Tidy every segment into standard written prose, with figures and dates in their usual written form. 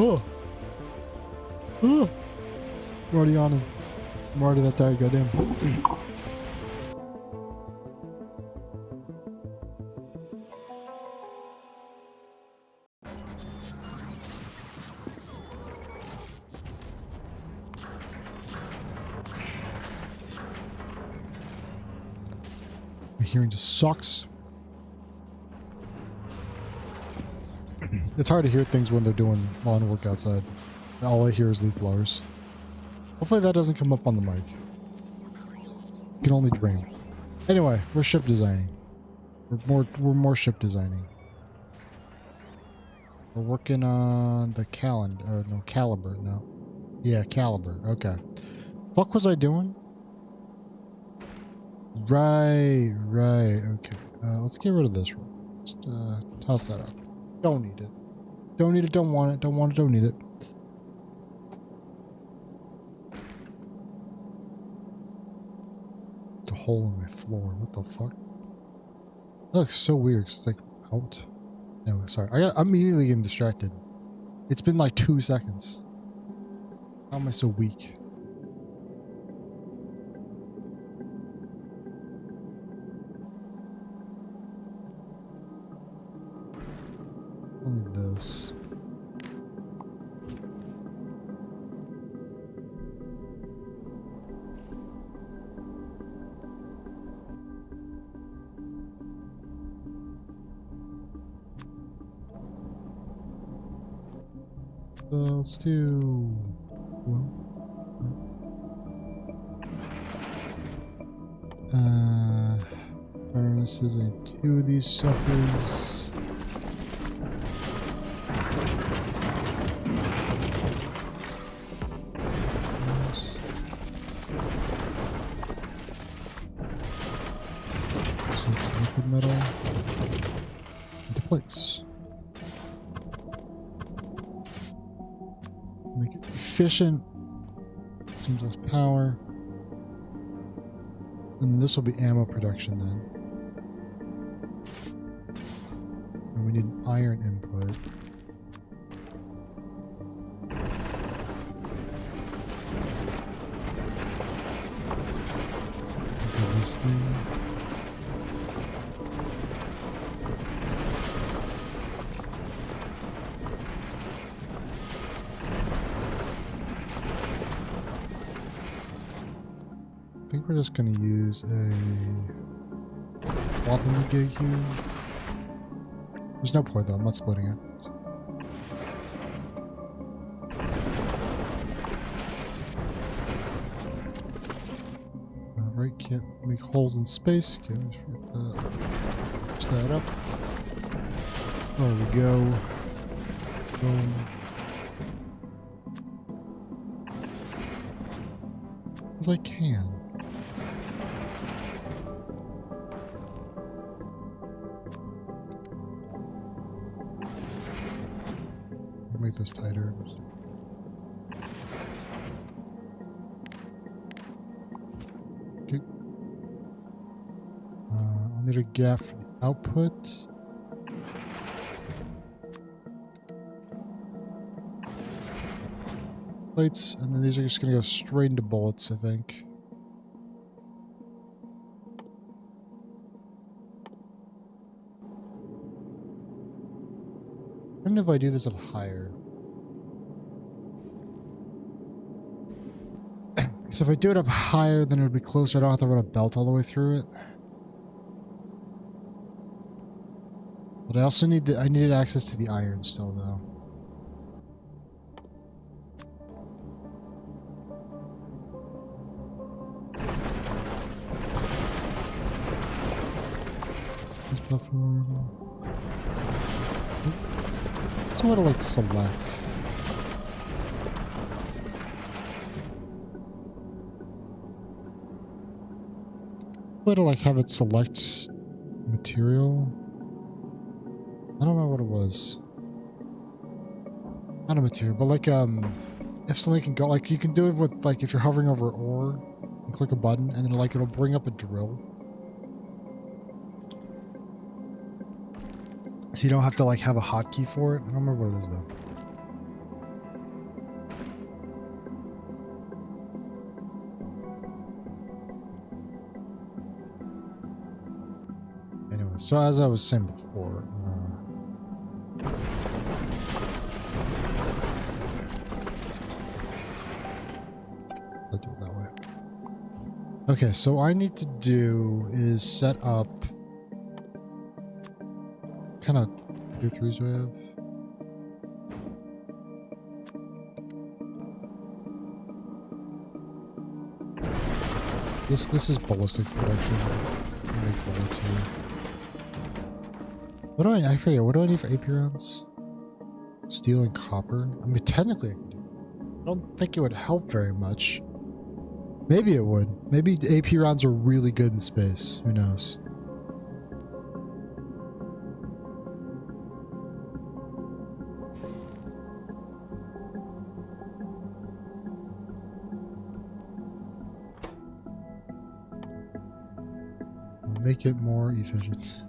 Oh. Oh. I'm already on him. I'm already that tired, goddamn. My hearing just sucks. It's hard to hear things when they're doing lawn work outside. All I hear is leaf blowers. Hopefully that doesn't come up on the mic. You can only dream. Anyway, we're ship designing. We're more ship designing. We're working on the calendar, or no, caliber, no. Yeah, caliber, okay. Fuck was I doing? Right, okay. Let's get rid of this room. Just, toss that up. Don't need it. Don't need it, don't want it, don't want it, don't need it. It's a hole in my floor, what the fuck? That looks so weird, 'cause it's like out. Anyway, sorry. I'm immediately getting distracted. It's been like 2 seconds. How am I so weak? Only this. Let's do... furnaces, I need 2 of these suckers. Some liquid metal. Into plates. Make it efficient. Seems less power. And this will be ammo production then. And we need an iron input. Do this thing. I think we're just going to use a swapping gig here. There's no point though, I'm not splitting it. Right, can't make holes in space. Okay, push that up. There we go. Boom. As I can. Make this tighter. Okay. I'll need a gap for the output. Plates, and then these are just going to go straight into bullets, I think. I don't know if I do this up higher. So if I do it up higher, then it'll be closer. I don't have to run a belt all the way through it. But I also need I needed access to the iron still, though. So what to like select. Way to like have it select material. I don't know what it was. Not a material, but like if something can go, like you can do it with like if you're hovering over ore and click a button and then like it'll bring up a drill. So you don't have to like have a hotkey for it. I don't remember what it is though. So as I was saying before, I'll do it that way. Okay, so what I need to do is set up kind of 2-3s we have. This is ballistic production. Make bullets here. What do I forget, what do I need for AP rounds? Steel and copper? I mean, technically I can do it. I don't think it would help very much. Maybe it would. Maybe the AP rounds are really good in space. Who knows? I'll make it more efficient.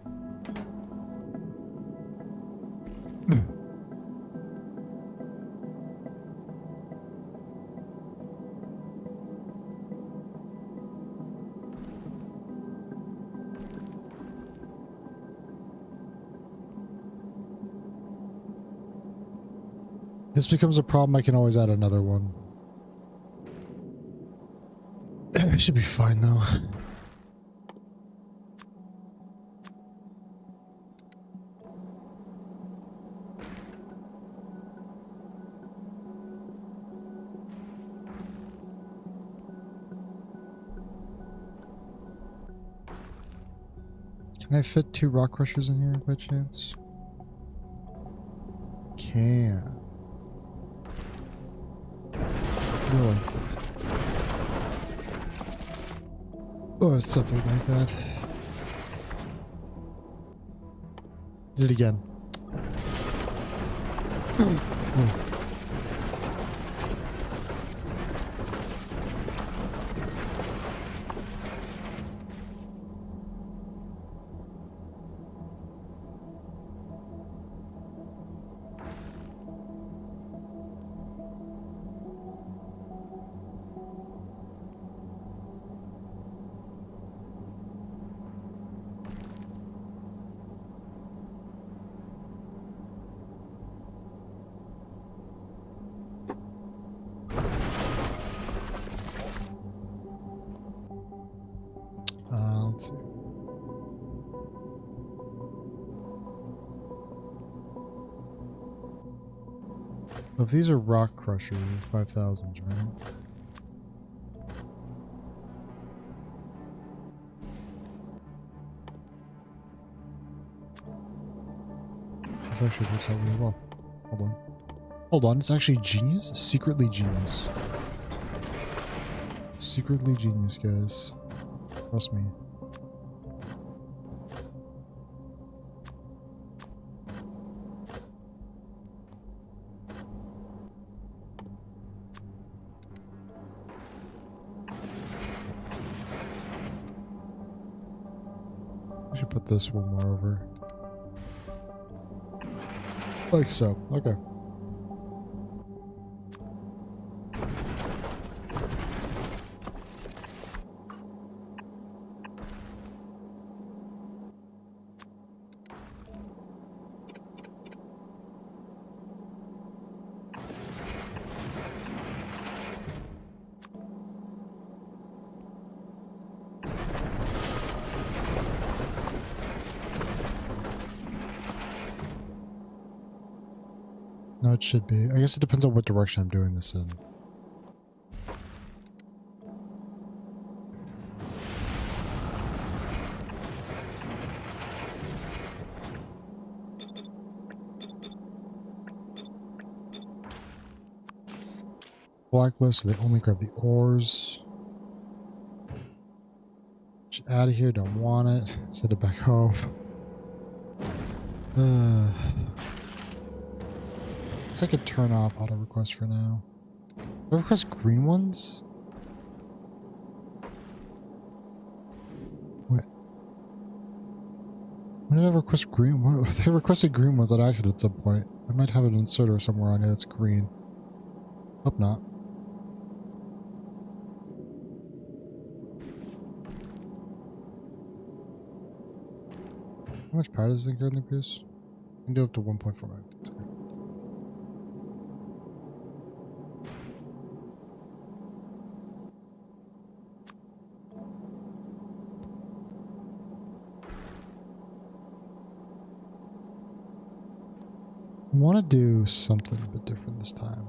This becomes a problem, I can always add another one. It should be fine though. Can I fit 2 rock crushers in here by chance? Can. Really? Or something like that. Did it again. Oh. Let's see. So if these are rock crushers, 5,000s, right? This actually works out really well. Hold on. Hold on, it's actually genius? Secretly genius. Secretly genius, guys. Trust me. I should put this one more over. Like so. Okay. No, it should be. I guess it depends on what direction I'm doing this in. Blacklist, so they only grab the ores. Get out of here, don't want it. Send it back home. I could turn off auto request for now. Do I request green ones? Wait. When did I request green? What, they requested green ones on accident at some point. I might have an inserter somewhere on here that's green. Hope not. How much power does this thing currently produce? I can do up to 1.49. I want to do something a bit different this time.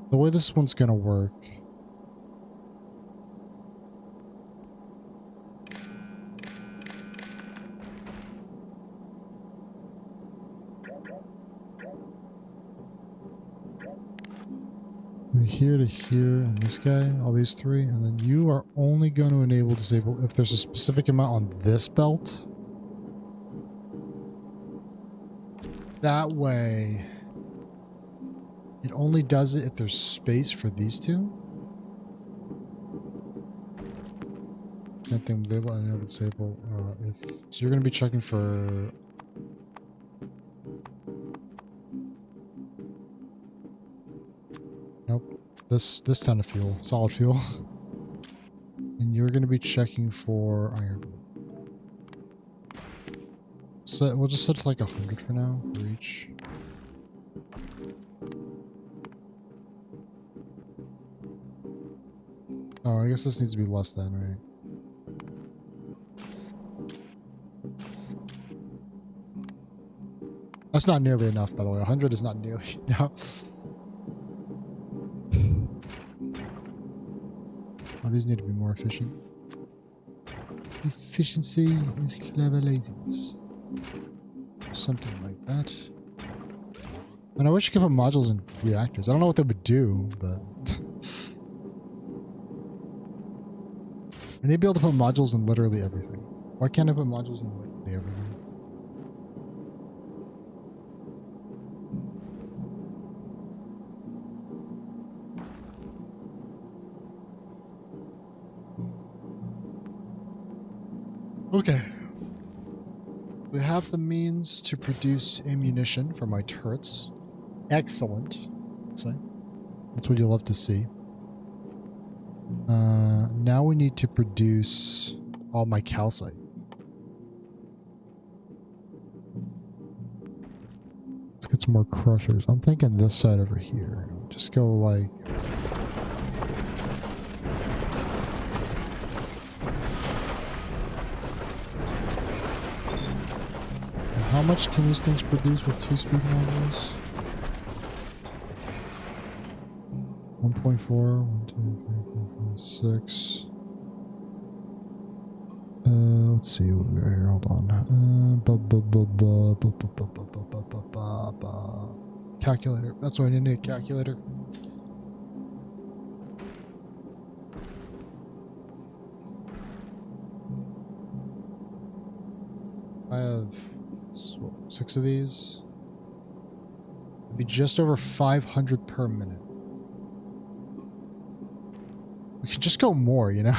The way this one's going to work. Here to here and this guy, all these three, and then you are only going to enable disable if there's a specific amount on this belt. That way, it only does it if there's space for these two. Same thing with label and enable disable. If so, you're going to be checking for. Nope. This ton of fuel, solid fuel. And you're going to be checking for iron. So we'll just set it to like 100 for now for each. Oh, I guess this needs to be less than, right? That's not nearly enough, by the way. 100 is not nearly enough. Oh, these need to be more efficient. Efficiency is clever laziness. Something like that. And I wish you could put modules in reactors. I don't know what they would do, but... I need to be able to put modules in literally everything. Why can't I put modules in literally everything? Okay. We have the means to produce ammunition for my turrets. Excellent. That's what you love to see. Now we need to produce all my calcite. Let's get some more crushers. I'm thinking this side over here. Just go like... How much can these things produce with 2-speed modules? 1.4, 1, 2, 3, 4, 5, 6. Let's see what we got here. Hold on. Calculator. That's why I need a calculator. I have 6 of these. It'd be just over 500 per minute. We could just go more, you know?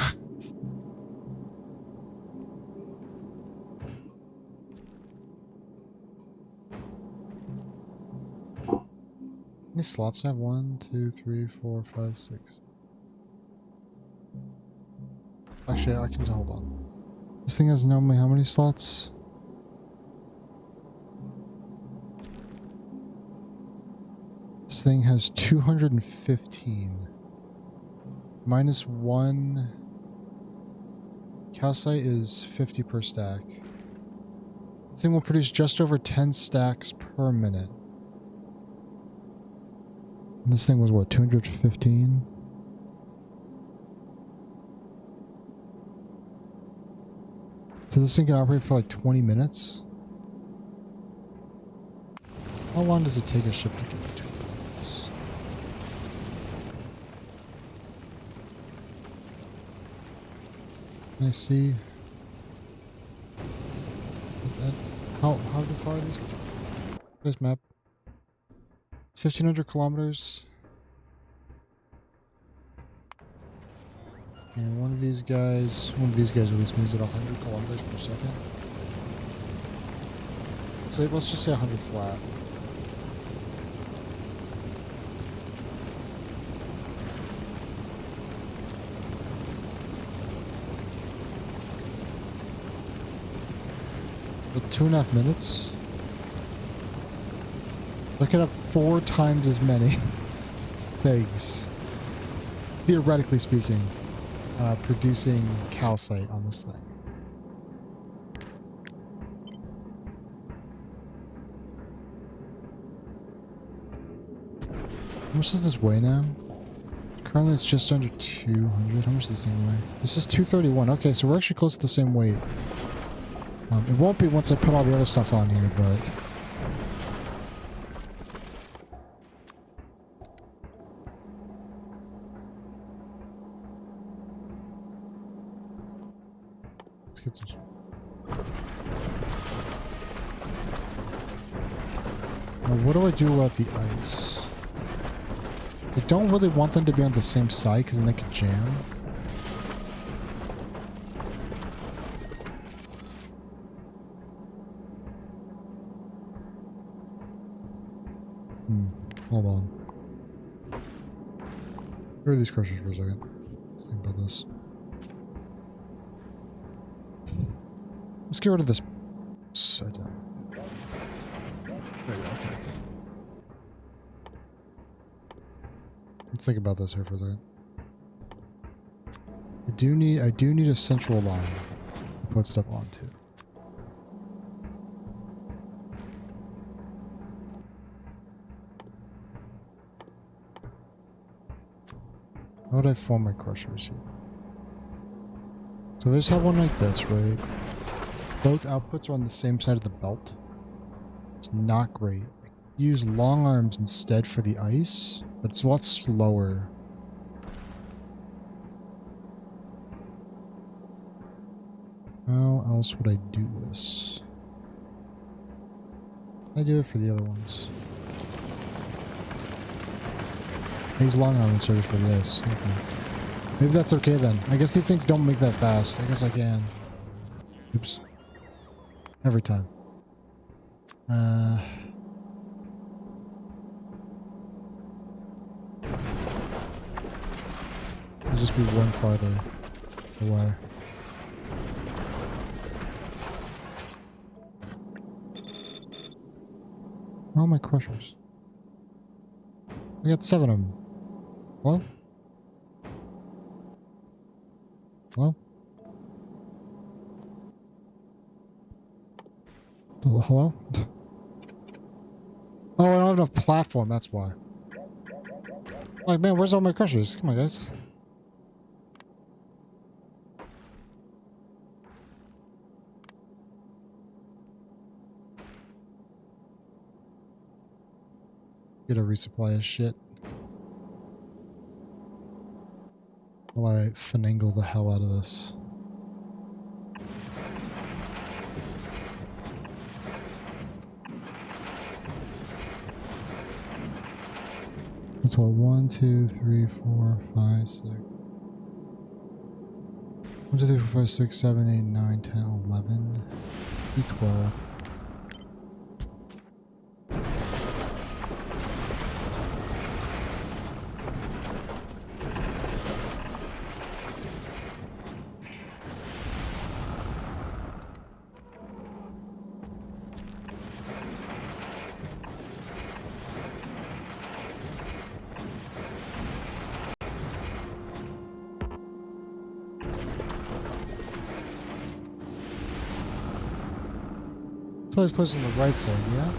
How many slots do I have? 1, 2, 3, 4, 5, 6. Actually, I can hold on. This thing has normally how many slots? This thing has 215. Minus 1. Calcite is 50 per stack. This thing will produce just over 10 stacks per minute. And this thing was what, 215? So this thing can operate for like 20 minutes? How long does it take a ship to get to 20 minutes? Can I see? How far are these? This map. 1,500 kilometers. And one of these guys at least moves at 100 kilometers per second. Let's just say 100 flat. The 2.5 minutes. I could have 4 times as many things, theoretically speaking, producing calcite on this thing. How much does this weigh now? Currently it's just under 200. How much does this thing weigh? This is 231. Okay, so we're actually close to the same weight. It won't be once I put all the other stuff on here, but... let's get some... Now, what do I do about the ice? I don't really want them to be on the same side because then they could jam. Hold on. Where are these crushers for a second? Let's think about this. Let's get rid of this. There you go, okay. Let's think about this here for a second. I do need a central line to put stuff onto. How would I form my crushers here? So I just have one like this, right? Both outputs are on the same side of the belt. It's not great. I use long arms instead for the ice, but it's a lot slower. How else would I do this? I do it for the other ones. I use long arm inserters for the ice. Okay. Maybe that's okay then. I guess these things don't make that fast. I guess I can. Oops. Every time. It'll just be one farther away. Where are all my crushers? I got 7 of them. Hello? Hello? Hello? Oh, I don't have enough platform, that's why. Like, man, where's all my crushers? Come on, guys. Get a resupply of shit. While I finagle the hell out of this. That's what 1, 2, 3, 4, 5, 6. 1, 2, 3, 4, 5, 6, 7, 8, 9, 10, 11, 12. So it's placed on the right side, yeah?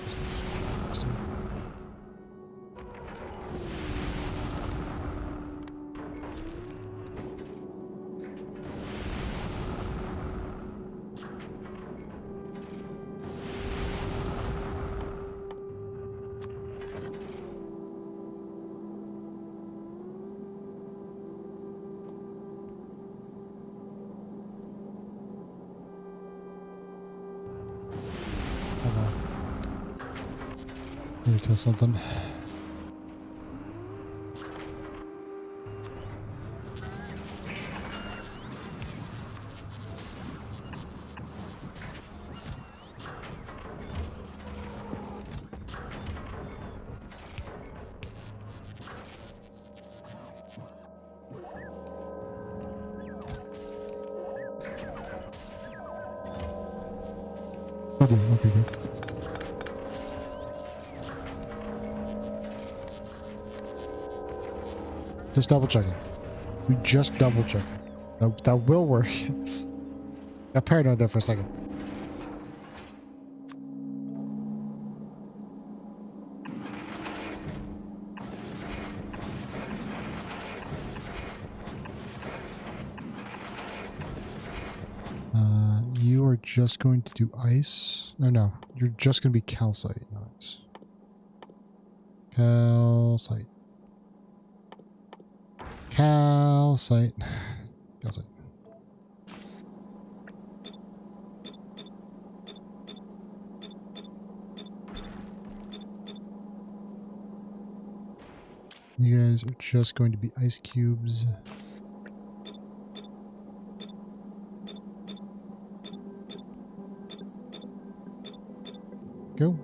What's this? Let me test something. Oh, dear. Okay, good. Just double checking. We just double checking. That will work. Got paranoid there for a second. You are just going to do ice? No. You're just going to be calcite, not ice. Calcite. Calcite. Calcite. You guys are just going to be ice cubes. Go.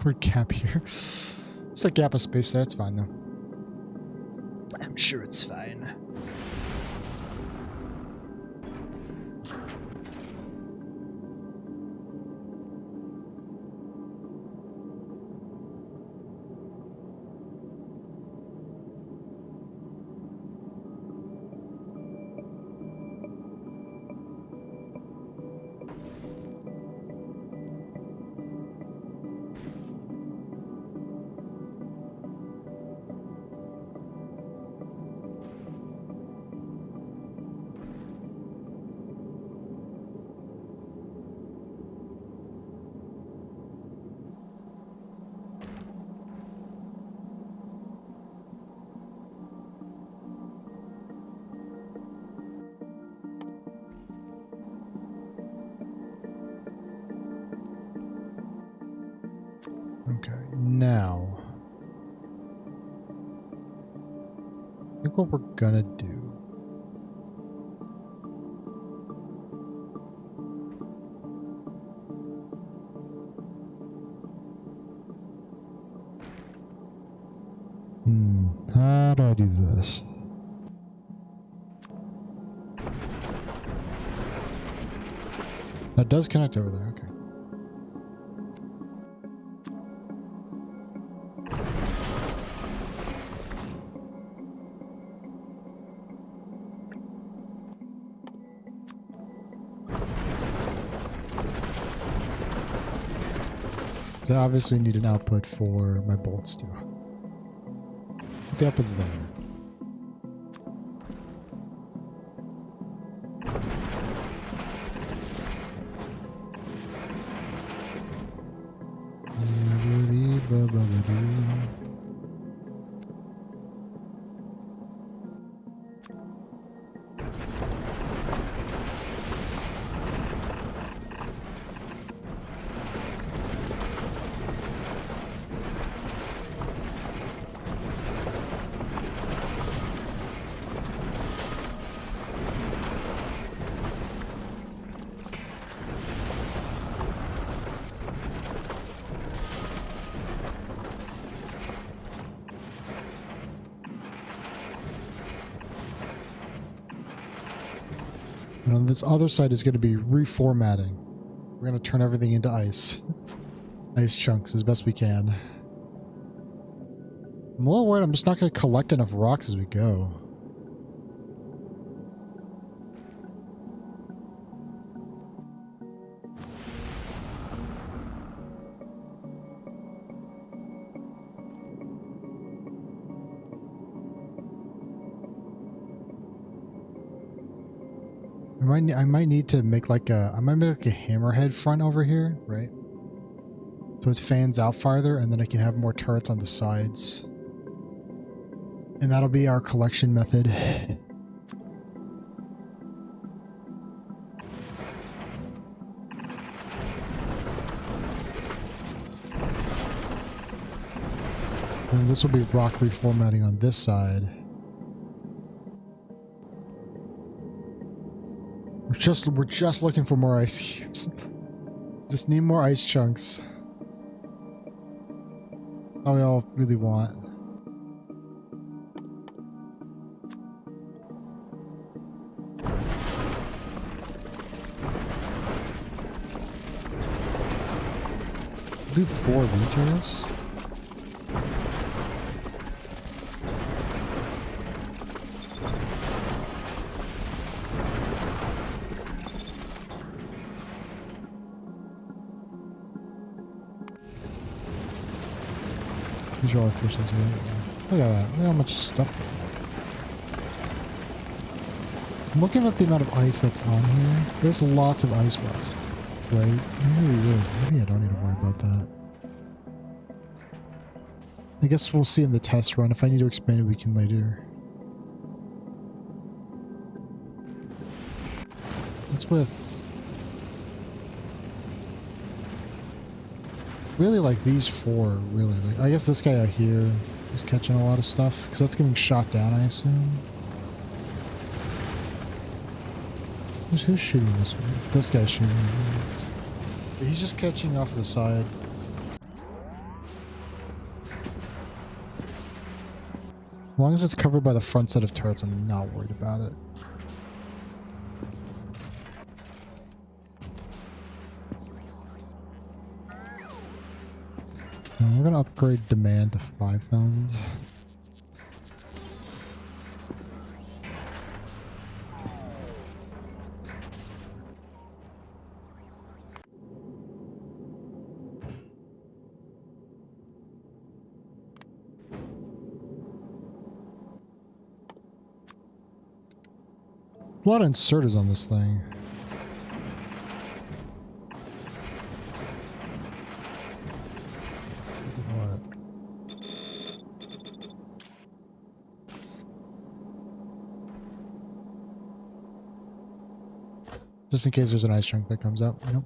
Weird gap here. It's a gap of space there. It's fine though. I'm sure it's fine. Okay, now I think what we're gonna do. How do I do this? That does connect over there, okay. So I obviously need an output for my bolts too. Put the output there. And on this other side is going to be reformatting. We're going to turn everything into ice. Ice chunks as best we can. I'm a little worried I'm just not going to collect enough rocks as we go. I might need to make like a hammerhead front over here, right? So it fans out farther, and then I can have more turrets on the sides. And that'll be our collection method. And this will be rock reformatting on this side. We're just looking for more ice cubes. Just need more ice chunks. All we all really want. do 4 meters. These are all efficiency. Look at that. Look how much stuff. I'm looking at the amount of ice that's on here. There's lots of ice left. Right? Maybe I don't need to worry about that. I guess we'll see in the test run. If I need to expand it, we can later. It's with... really like these 4, really. Like, I guess this guy out here is catching a lot of stuff, because that's getting shot down, I assume. Who's shooting this one? This guy's shooting. He's just catching off the side. As long as it's covered by the front set of turrets, I'm not worried about it. We're gonna upgrade demand to 5,000. A lot of inserters on this thing. What? Just in case there's an ice chunk that comes out, you know?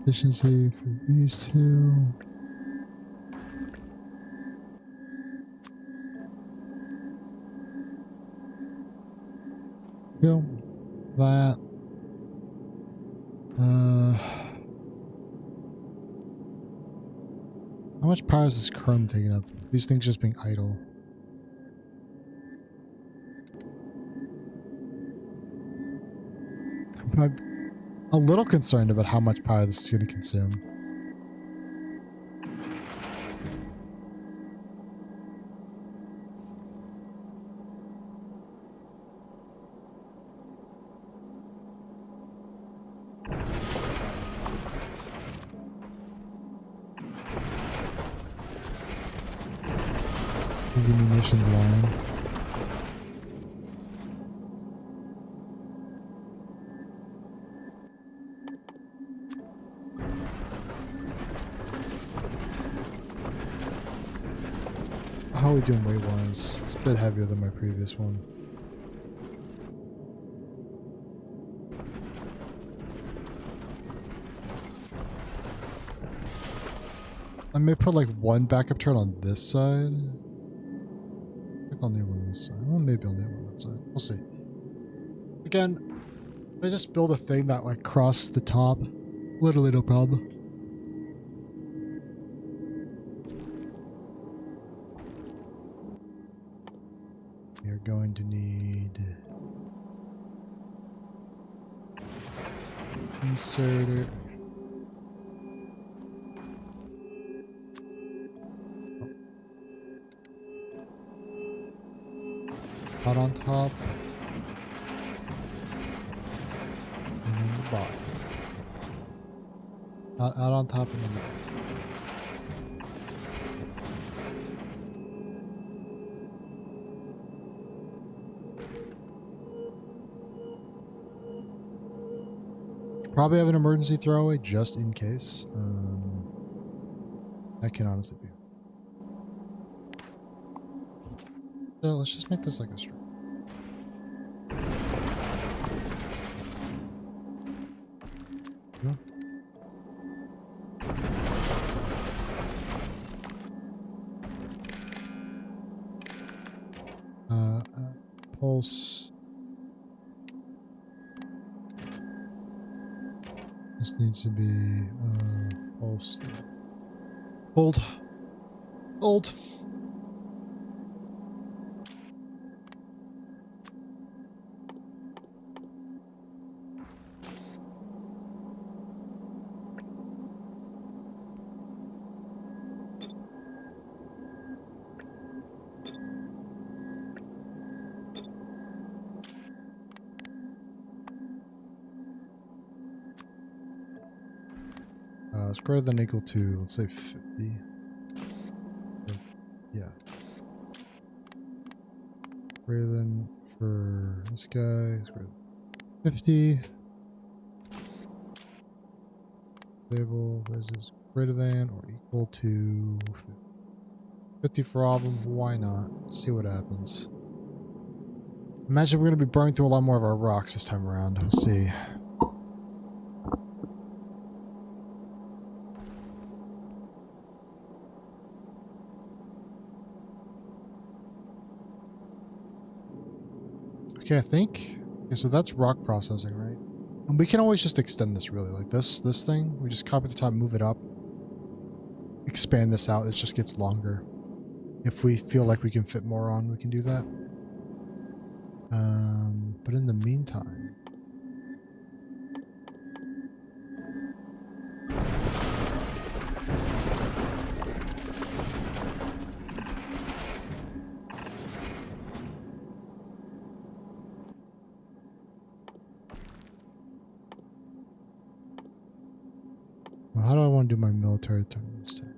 Efficiency for these 2. Go. That. How much power is this currently taking up? These things just being idle. I'm a little concerned about how much power this is going to consume. The munitions line. How are we doing weight-wise? It's a bit heavier than my previous one. I may put like 1 backup turret on this side. I think I'll need one on this side. Well, maybe I'll need one on that side. We'll see. Again, I just build a thing that like crosses the top. Literally no problem. You're going to need inserter. Out on top. And then the bottom. Out on top and then the bottom. Probably have an emergency throwaway just in case. That can honestly be. So let's just make this like a strip. Yeah. Pulse. This needs to be pulse. Hold. Hold. It's greater than or equal to, let's say 50. Yeah. Greater than for this guy is greater than 50. Label this is greater than or equal to 50 for all of them. Why not? See what happens. Imagine we're going to be burning through a lot more of our rocks this time around. We'll see. Okay, I think. Okay, so that's rock processing, right? And we can always just extend this really. Like this thing. We just copy the top, move it up. Expand this out. It just gets longer. If we feel like we can fit more on, we can do that. But in the meantime... Well, how do I want to do my military turn this time?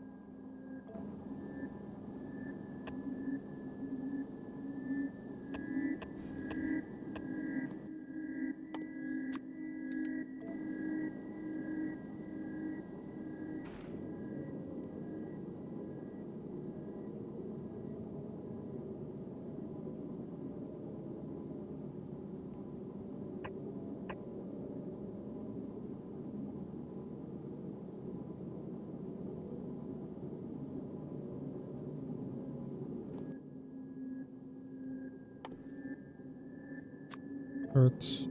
Hurts.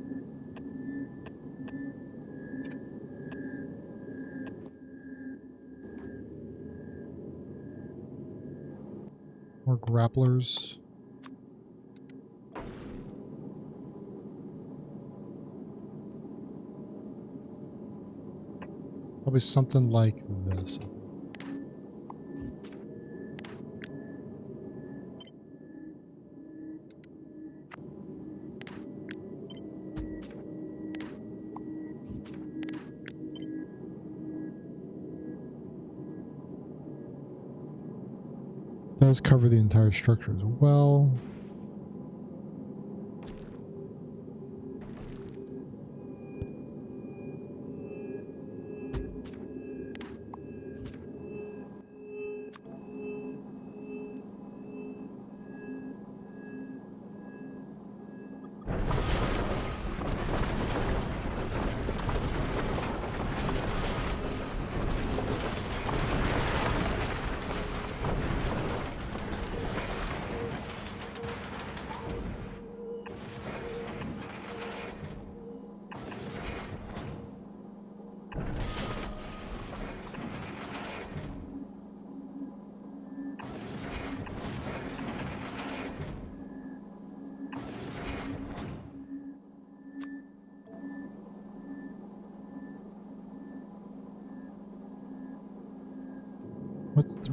More grapplers. Probably something like this. Does cover the entire structure as well.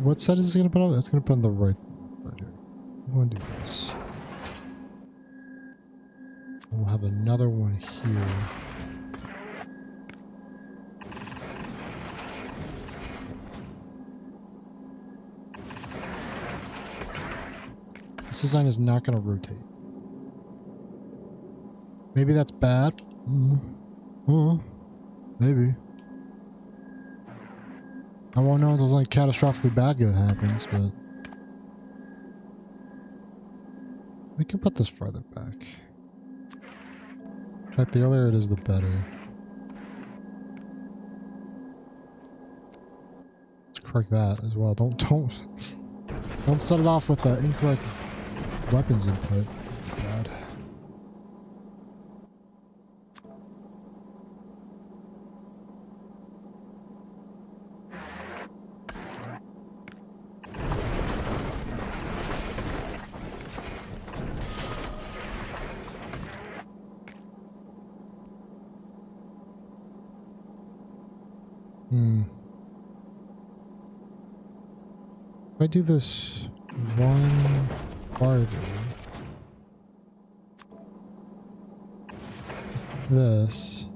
What side is it going to put on? It's going to put on the right side here. I'm going to do this. We'll have another one here. This design is not going to rotate. Maybe that's bad. Maybe. I won't know until something catastrophically bad happens, but... we can put this farther back. In fact, the earlier it is, the better. Let's correct that as well. Don't set it off with the incorrect weapons input. God. Hmm. If I do this one farther, this.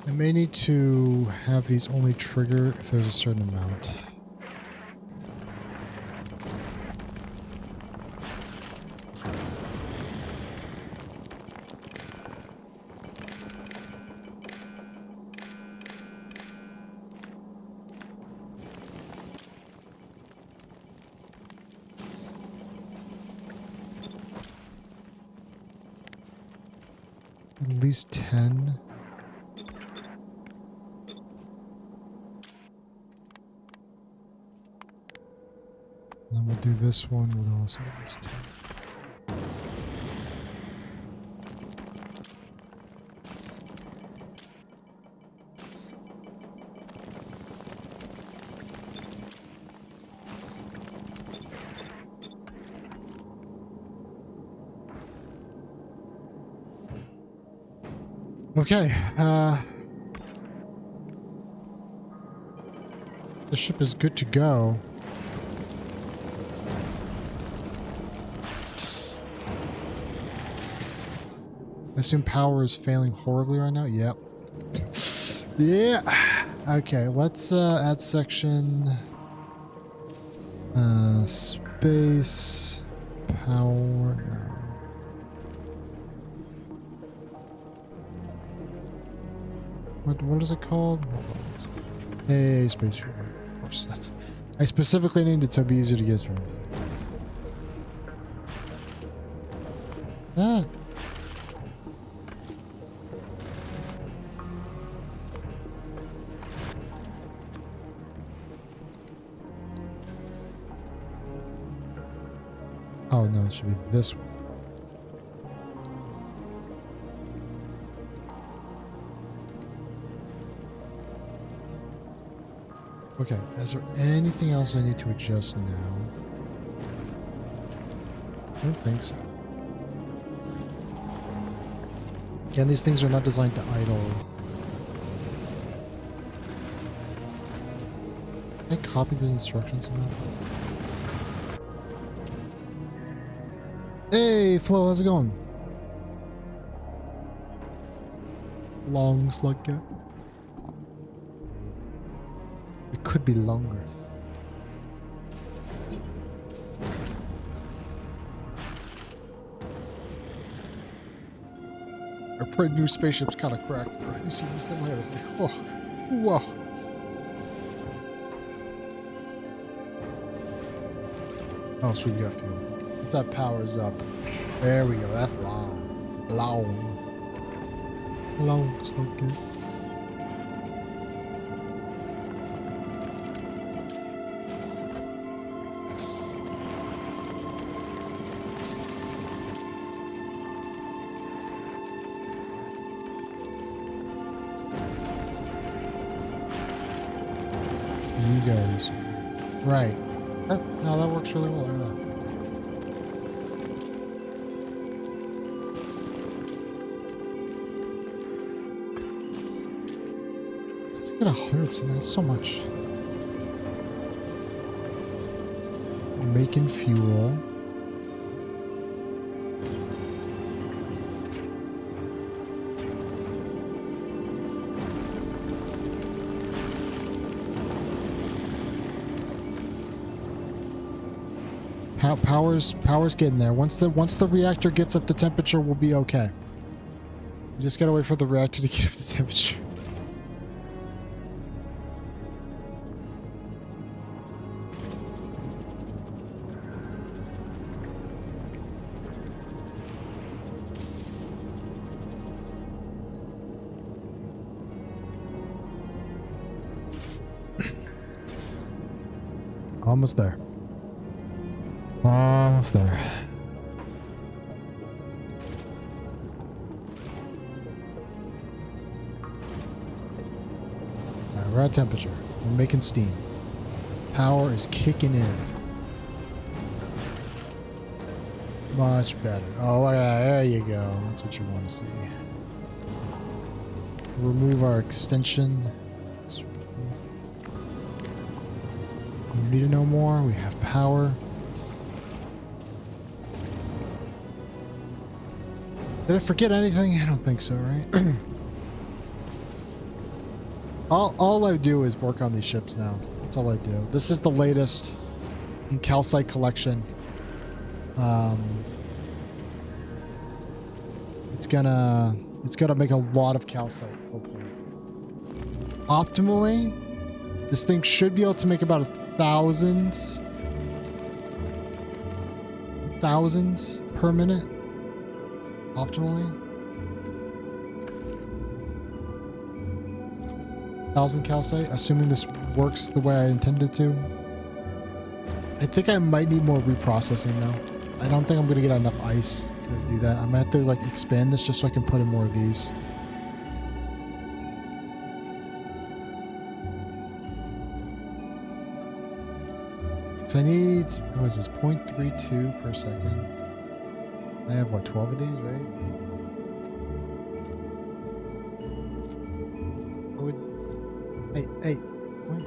I may need to have these only trigger if there's a certain amount. At least 10. And then we'll do this one with also at least 10. Okay, the ship is good to go. I assume power is failing horribly right now? Yep. Yeah. Okay, let's add section. Space. Power. No. What is it called? Hey, space fuel. Of course, that's. I specifically named it so it'd be easier to get through. Ah. Oh no, it should be this one. Okay, is there anything else I need to adjust now? I don't think so. Again, these things are not designed to idle. Can I copy the instructions somehow? Hey, Flo, how's it going? Long slug gap. It could be longer. Our pretty new spaceship's kind of cracked, bro. You see this thing? Look at this thing. Whoa. Whoa. Oh, sweet, we got fuel. Once that powers up. There we go. That's long. Long. Long slug gap. You guys. Right. Oh, no, that works really well. Look at that. Let's get 100 something. That's so much. Making fuel. Power's getting there. Once the reactor gets up to temperature, we'll be okay. You just gotta wait for the reactor to get up to temperature. Almost there. Almost there. Alright, we're at temperature. We're making steam. Power is kicking in. Much better. Oh, look at that. There you go. That's what you want to see. Remove our extension. We need to know more. We have power. Did I forget anything? I don't think so, right? all I do is work on these ships now. That's all I do. This is the latest in calcite collection. It's gonna make a lot of calcite, hopefully. Optimally, this thing should be able to make about 1,000 per minute. Optimally. 1,000 calcite, assuming this works the way I intended to. I think I might need more reprocessing though. I don't think I'm gonna get enough ice to do that. I'm gonna have to like expand this just so I can put in more of these. So I need, what is this, 0.32 per second. I have what, 12 of these, right? I would, hey, what?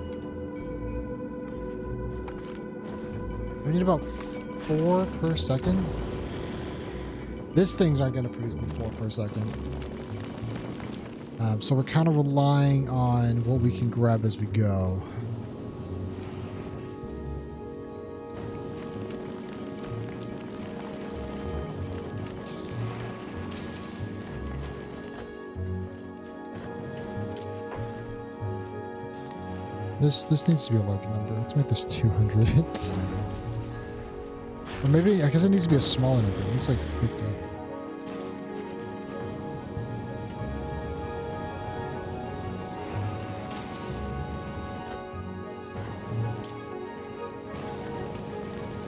I need about 4 per second. This thing's aren't going to produce me 4 per second. So we're kind of relying on what we can grab as we go. This needs to be a larger number. Let's make this 200. Or maybe, I guess it needs to be a smaller number. It looks like 50.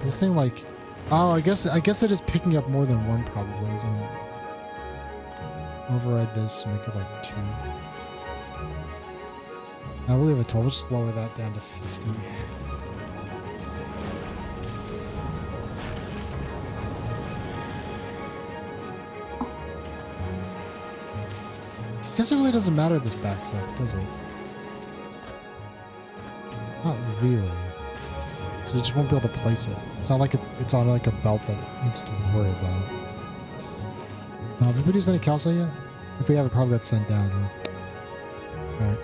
This thing like, oh, I guess it is picking up more than one probably, isn't it? Override this, make it like 2. I will leave it 12. We'll just lower that down to 50. I guess it really doesn't matter this backside, does it? Not really. Because it just won't be able to place it. It's not like it's on like a belt that needs to worry about. Have we produced any calcite yet? If we have, it probably got sent down. Huh? Right.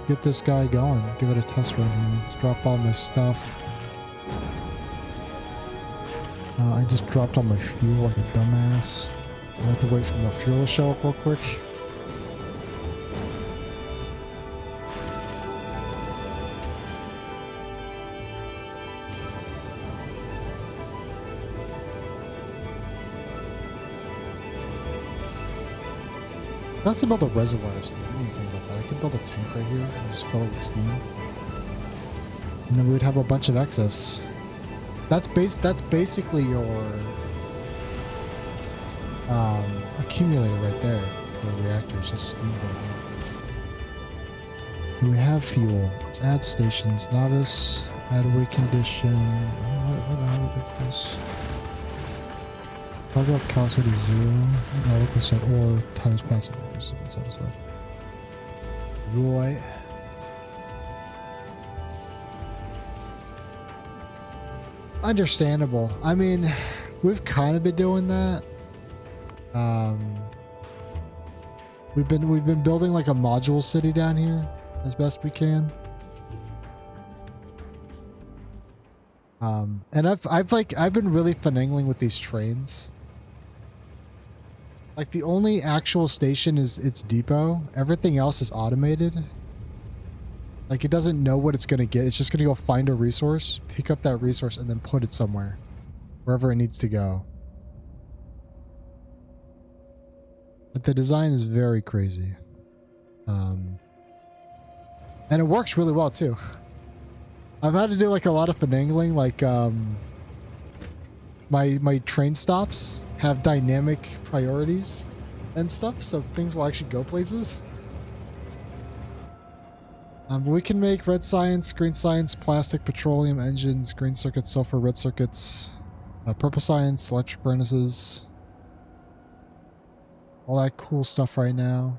Get this guy going. Give it a test run here. Let's drop all my stuff. I just dropped all my fuel like a dumbass. I have to wait for more fuel to show up real quick. I also build a reservoir of steam. I didn't even think about that. I could build a tank right here and just fill it with steam. And then we would have a bunch of excess. That's basically your accumulator right there for a reactor. It's just steam building. And we have fuel. Let's add stations. Novice. Add weight condition. What the hell would this? Cargo up calcite is 0. 0% or times passive. Just satisfied. Right. Understandable. I mean, we've kind of been doing that. We've been building like a module city down here as best we can. And I've been really finagling with these trains. Like the only actual station is its depot. Everything else is automated. Like it doesn't know what it's going to get. It's just going to go find a resource, pick up that resource, and then put it somewhere. Wherever it needs to go. But the design is very crazy. And it works really well too. I've had to do like a lot of finagling, like my train stops have dynamic priorities and stuff, so things will actually go places. But we can make red science, green science, plastic, petroleum, engines, green circuits, sulfur, red circuits, purple science, electric furnaces, all that cool stuff right now.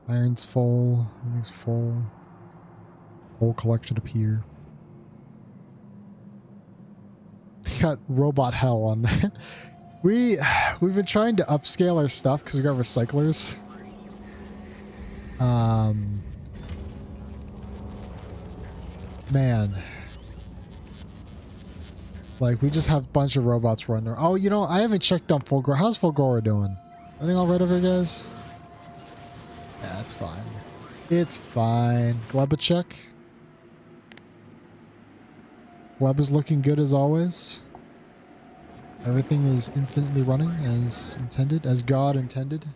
Iron's full, everything's full. Whole collection up here. Got robot hell on that. We've been trying to upscale our stuff because we got recyclers. Man. Like, we just have a bunch of robots running around. Oh, you know, I haven't checked on Fulgora. How's Fulgora doing? Everything all right over here, guys? Yeah, it's fine. It's fine. Gleba check. Gleba's looking good as always. Everything is infinitely running as intended, as God intended.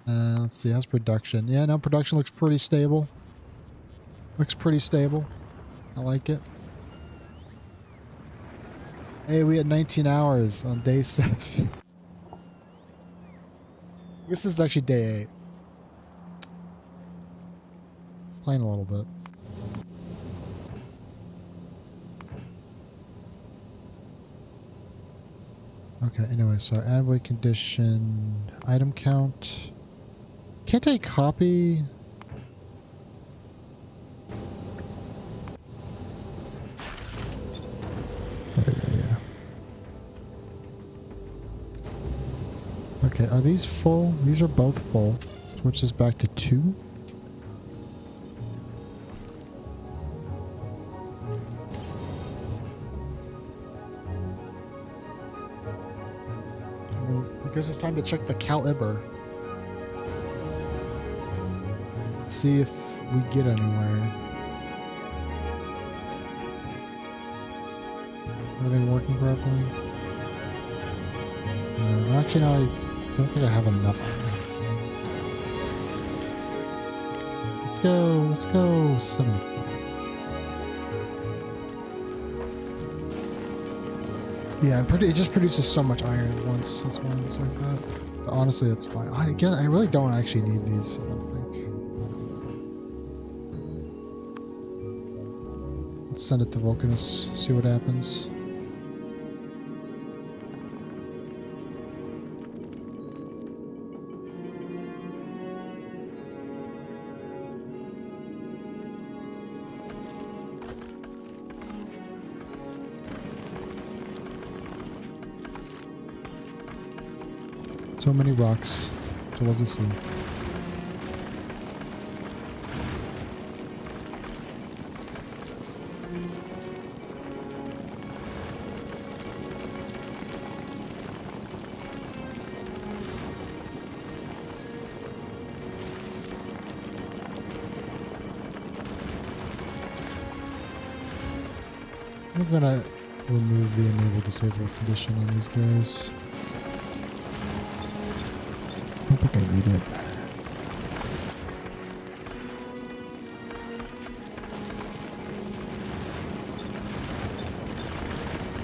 Let's see, how's production? Yeah, no, production looks pretty stable. Looks pretty stable. I like it. Hey, we had 19 hours on day 7. This is actually day 8. Playing a little bit. Okay, anyway, so add weight condition, item count. Can't I copy? Yeah. Okay, are these full? These are both full. Switch this back to 2. Because it's time to check the caliber. See if we get anywhere. Are they working properly? Actually, no, I don't think I have enough. Let's go 75. Yeah, it just produces so much iron at once. That's why it's like that. But honestly, it's fine. I really don't actually need these, I don't think. Let's send it to Vulcanus, see what happens. So many rocks. To love to see. I'm gonna remove the enable disable condition on these guys. I don't think I need it.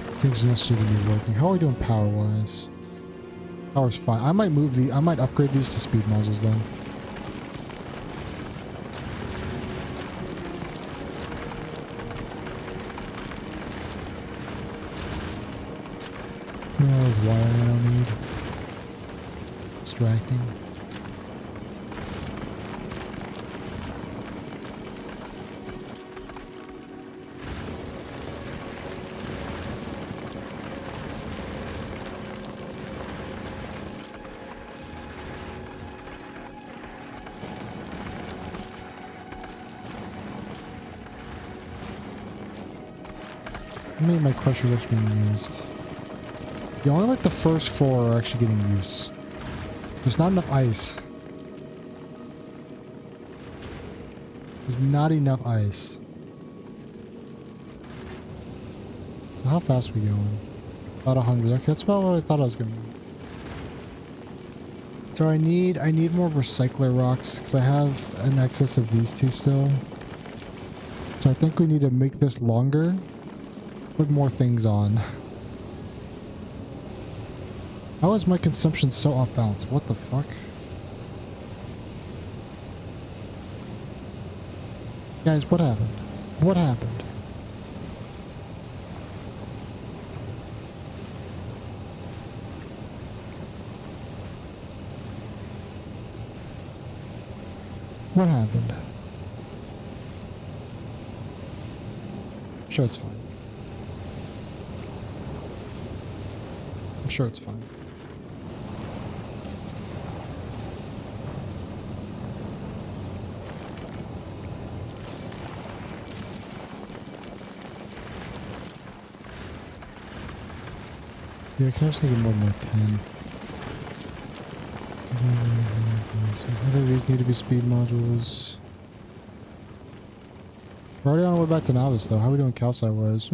These things don't seem to be working. How are we doing power wise? Power's fine. I might upgrade these to speed modules then. Oh, there's wiring I don't need. Distracting. How many of my crushers are being used? Yeah, only like the first 4 are actually getting use. There's not enough ice. There's not enough ice. So how fast are we going? About 100. Okay, that's about what I thought I was going to. So I need more recycler rocks because I have an excess of these two still. So I think we need to make this longer. Put more things on. How is my consumption so off balance? What the fuck? Guys, what happened? What happened? What happened? I'm sure it's fine. I'm sure it's fine. Yeah, I can just think of more than like 10. I think these need to be speed modules. We're already on our way back to Novice though. How are we doing calcite wise?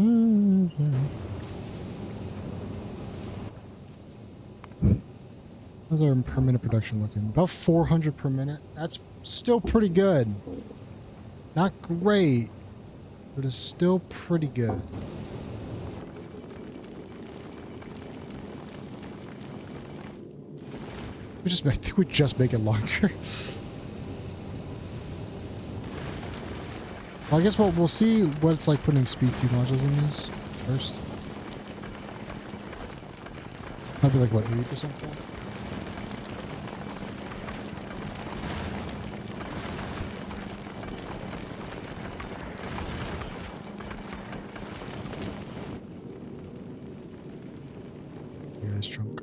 How's our per minute production looking? About 400 per minute. That's still pretty good. Not great, but it's still pretty good. I think we just make it longer. Well, I guess we'll see what it's like putting speed 2 modules in these first. Might be like what, 8 or something? Yeah, it's trunk.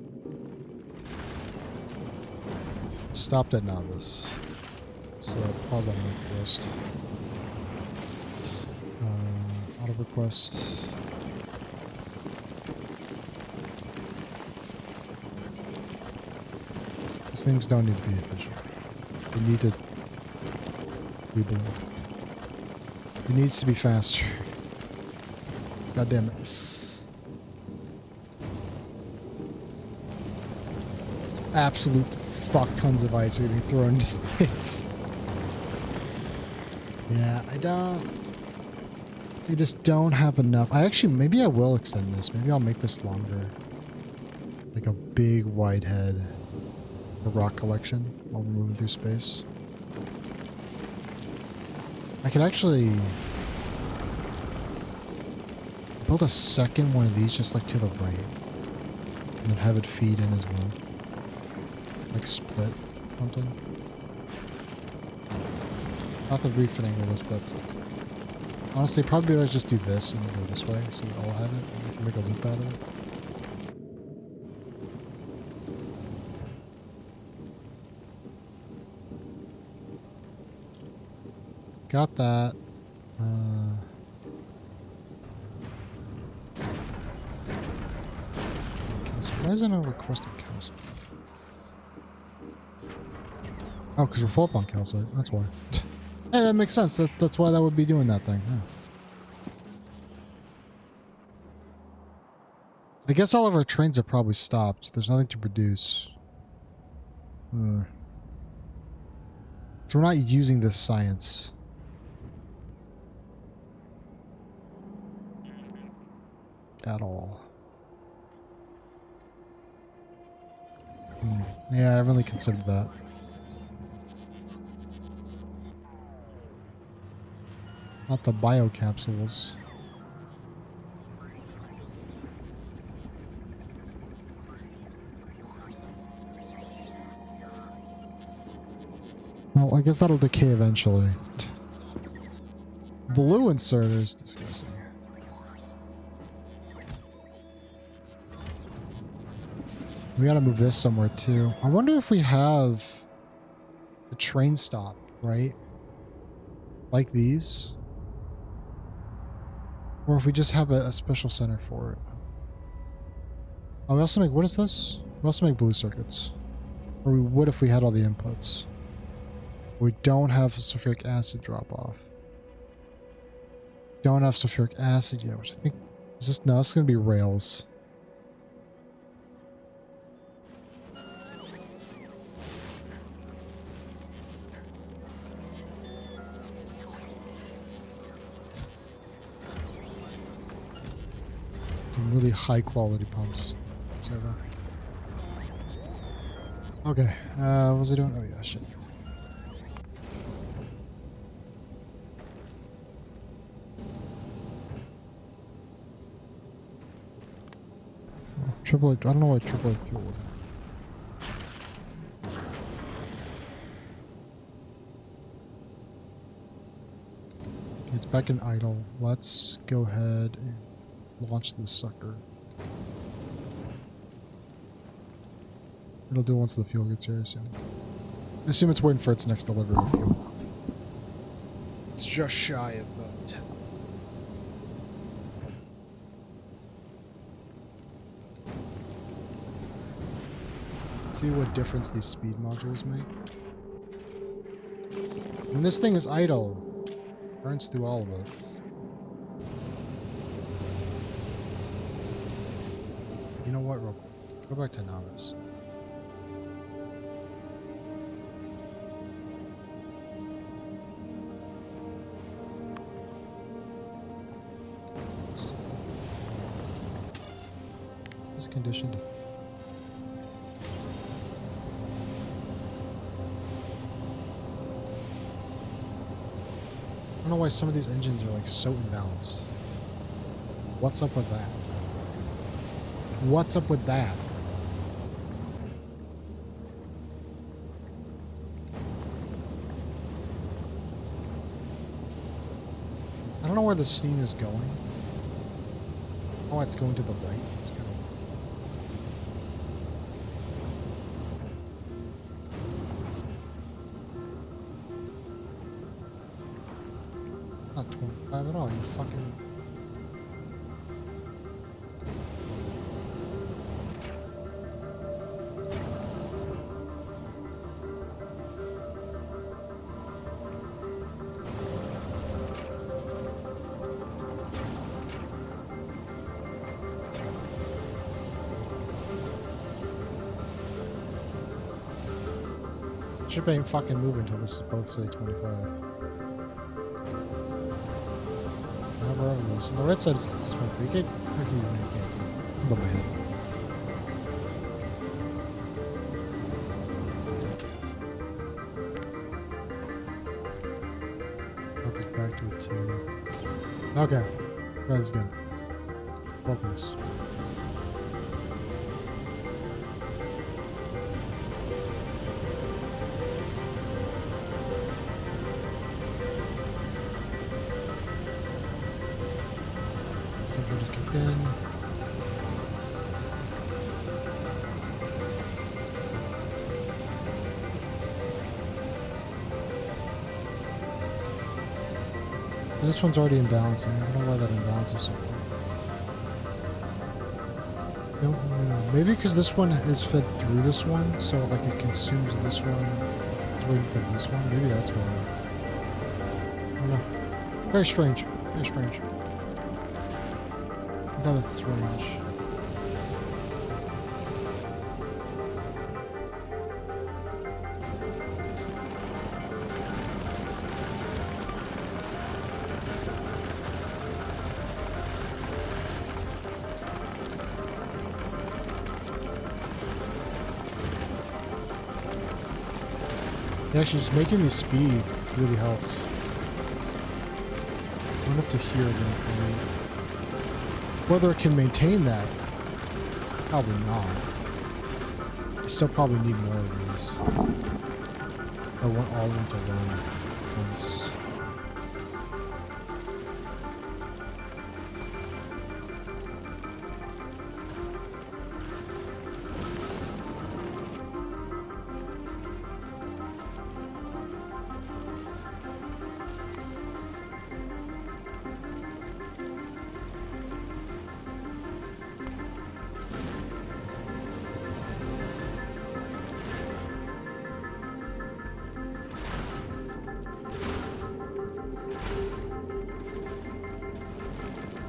Stopped at Novice. So pause on it first. Auto request. These things don't need to be efficient. They need to be built. It needs to be faster. God damn it. It's absolute fuck tons of ice are getting thrown into space. Yeah, I just don't have enough. Maybe I will extend this. Maybe I'll make this longer. Like a big wide head. A rock collection while we're moving through space. I could actually build a second one of these just like to the right. And then have it feed in as well. Like split something. Not the refitting of this, but it's like, honestly, probably better to just do this and then go this way so we all have it and we can make a loop out of it. Got that. Why isn't it requesting calcite? Oh, because we're full up on calcite. That's why. Hey, that makes sense. That's why that would be doing that thing. Yeah. I guess all of our trains are probably stopped. There's nothing to produce. So we're not using this science. At all. Yeah, I haven't really considered that. Not the biocapsules. Well, I guess that'll decay eventually. Blue inserters, disgusting. We gotta move this somewhere too. I wonder if we have a train stop, right? Like these. Or if we just have a special center for it. Oh, we also make, what is this? We also make blue circuits. Or we would if we had all the inputs. We don't have sulfuric acid drop off. Don't have sulfuric acid yet, which I think is this, no, it's gonna be rails. really high quality pumps. Say that. Okay, what was I doing? Oh yeah, shit. Triple A, I don't know why Triple A fuel wasn't. Okay, it's back in idle. Let's go ahead and launch this sucker. It'll do once the fuel gets here, I assume. I assume it's waiting for its next delivery of fuel. It's just shy of 10. See what difference these speed modules make? When this thing is idle, it burns through all of it. You know what, real quick? Go back to novice. This condition to I don't know why some of these engines are like so imbalanced. What's up with that? What's up with that? I don't know where the steam is going. Oh, it's going to the right. It's kind of not 25 at all, you fucking... The ship ain't fucking moving until this is both say 25. The red side is 20. You can't, okay, you can't see it. It's above my head. I'll just back to it too. Okay. That is good. Focus. Something just kicked in. This one's already imbalancing. I don't know why that imbalances so quick. Don't know. Maybe because this one is fed through this one, so like it consumes this one. It's waiting for this one. Maybe that's why. I don't know. Very strange. Very strange. That is strange. Yeah, actually, just making the speed really helps. I went up to here again for me. Whether it can maintain that, probably not. I still probably need more of these. I want all of them to run once.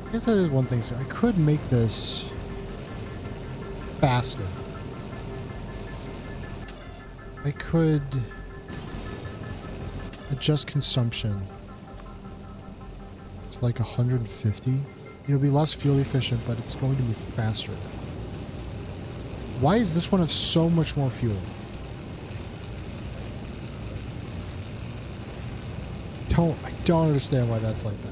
I guess that is one thing. So I could make this faster. I could adjust consumption to like 150 It'll be less fuel efficient, but it's going to move faster. Why is this one have so much more fuel? I don't understand why that's like that.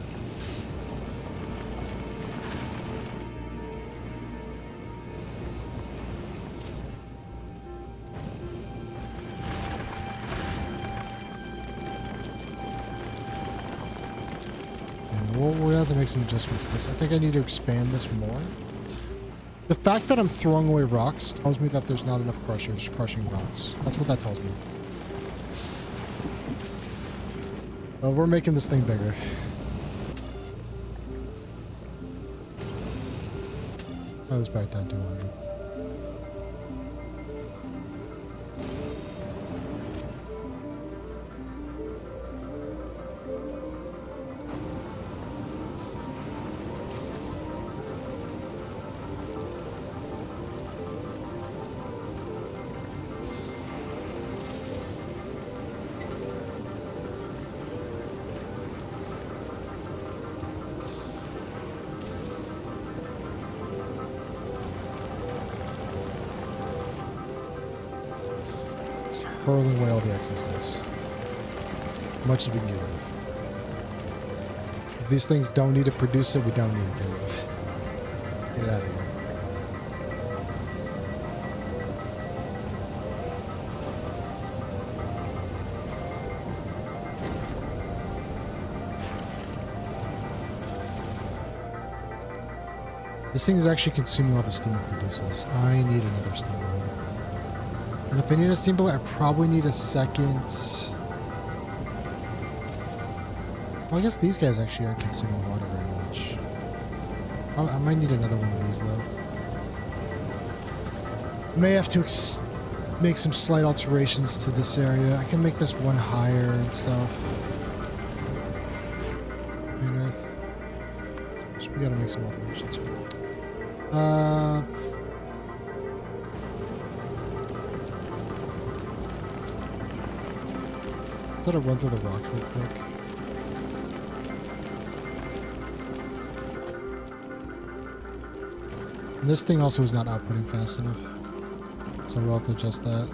We'll have to make some adjustments to this. I think I need to expand this more. The fact that I'm throwing away rocks tells me that there's not enough crushers crushing rocks. That's what that tells me. We're making this thing bigger. Oh, this back down 200. Hurling away all the excesses. As much as we can get rid of. If these things don't need to produce it, we don't need to do it. Get it out of here. This thing is actually consuming all the steam it produces. I need another steam boiler. And if I need a steam boiler, I probably need a second... Well, I guess these guys actually aren't consuming water very much. I might need another one of these, though. I may have to make some slight alterations to this area. I can make this one higher and stuff. Green Earth. So we gotta make some alterations here. I thought I'd run through the rocks real quick. And this thing also is not outputting fast enough. So we'll have to adjust that.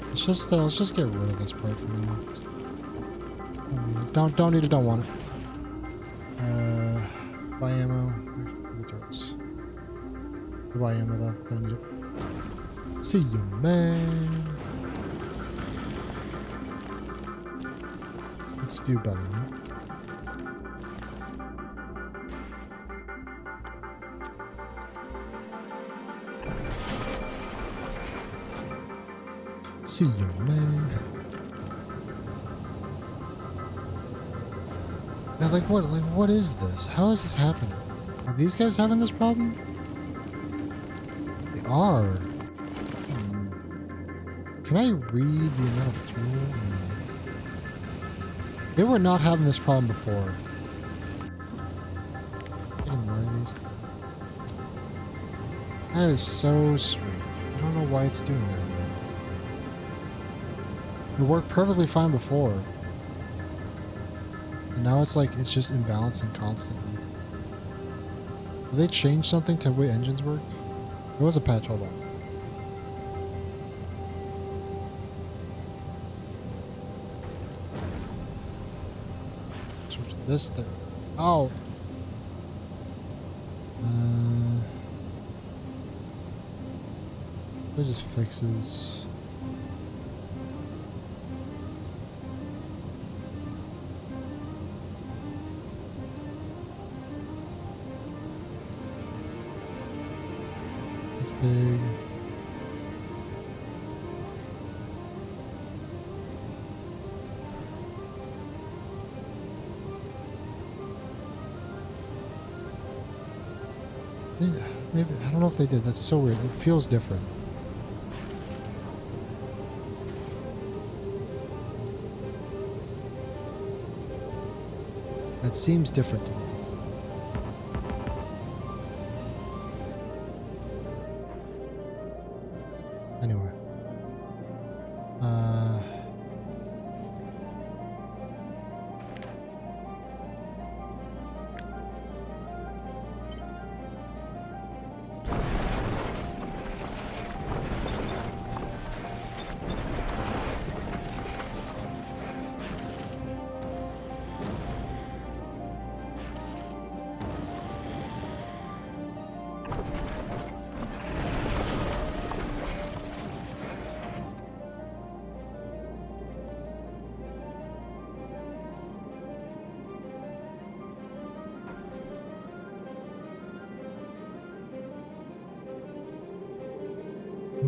Let's just get rid of this part for now. Don't need it, don't want it. Buy ammo. Returns. Buy ammo though, don't need it. See you, man. Let's do better, right? See you, man. Now, what is this? How is this happening? Are these guys having this problem? They are. Can I read the amount of fuel? No. They were not having this problem before. Getting more of these. That is so strange. I don't know why it's doing that now. It worked perfectly fine before. And now it's like, it's just imbalancing constantly. Did they change something to the way engines work? There was a patch, hold on. This thing. Oh! It just fixes. It's big. Maybe, I don't know if they did. That's so weird. It feels different. That seems different to me. Anyway.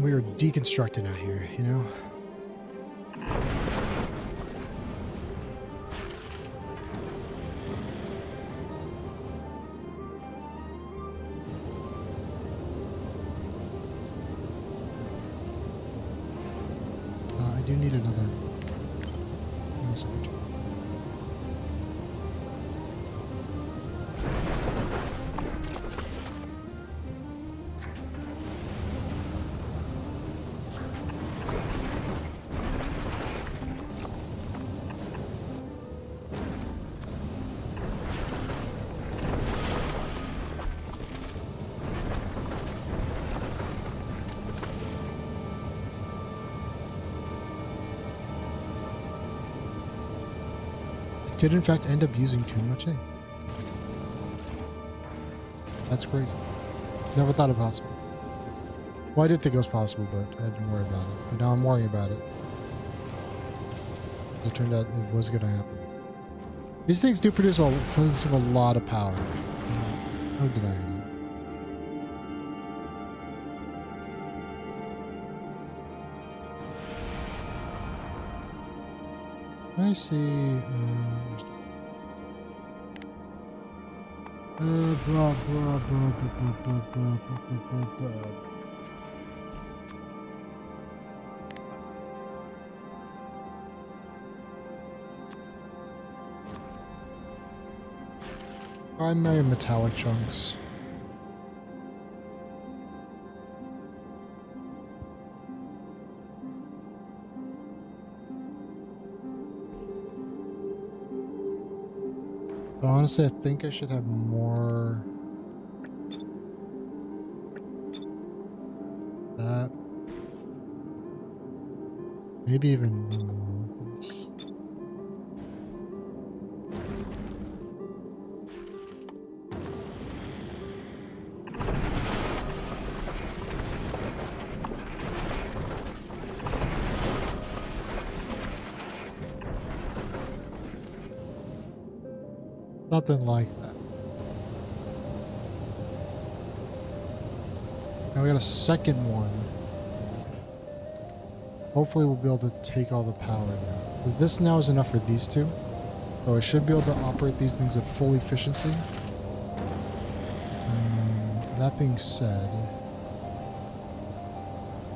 We are deconstructing out here, you know? I do need another. Did in fact end up using too much ink. That's crazy. Never thought it possible. Well, I did think it was possible, but I didn't worry about it. But now I'm worrying about it. It turned out it was going to happen. These things do consume a lot of power. No denying it. I see. Primary metallic chunks. But honestly, I think I should have more. That. Maybe even more like this. Nothing like that. Now we got a second one. Hopefully we'll be able to take all the power now. Because this now is enough for these two. So I should be able to operate these things at full efficiency. That being said,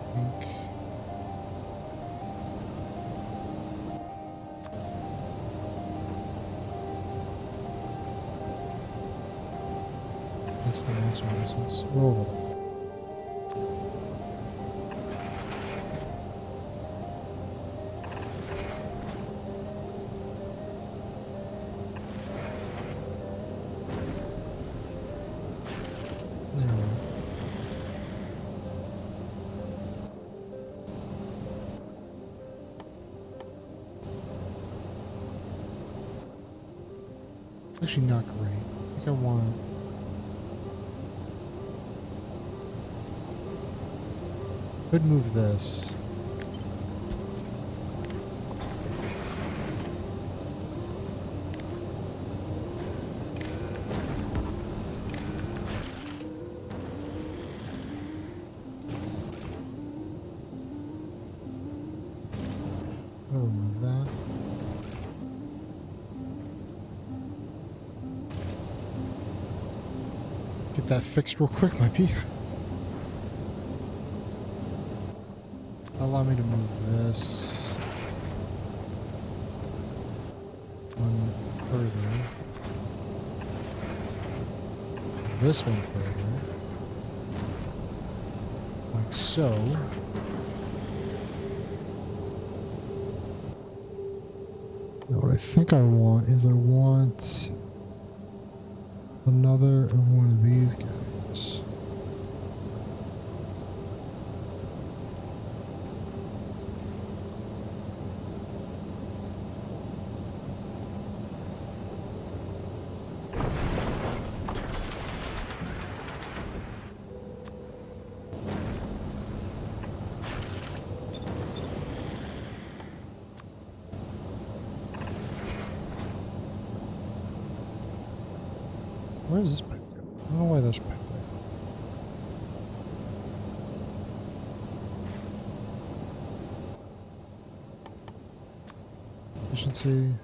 I think that's the maximum distance. We're over there. Actually not great. I think I want... Could move this. I'll remove that. Get that fixed real quick, might be. Allow me to move this one further. This one further. Like so. Now what I think I want is I want another of one of these guys. Where is this pipe go? I don't know why there's a pipe there. Efficiency.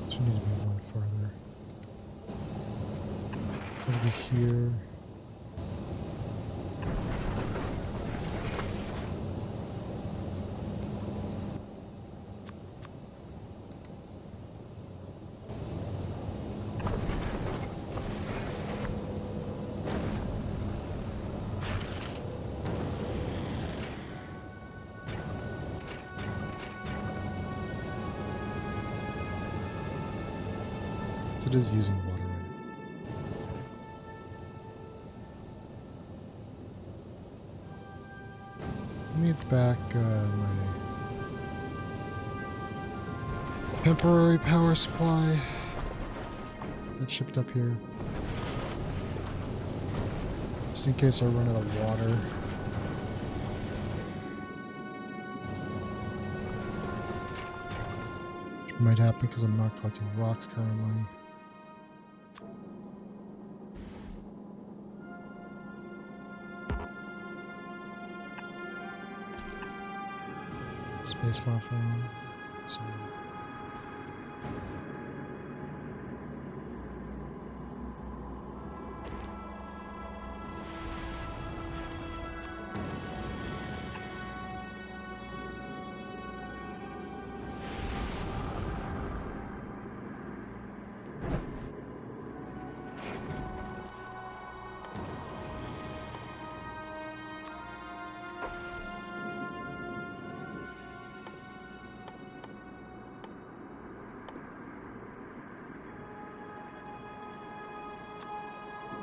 So we need to be one further. Over here. So it is using water, right? Let me back my temporary power supply that's shipped up here. Just in case I run out of water. Which might happen because I'm not collecting rocks currently. Space platform. So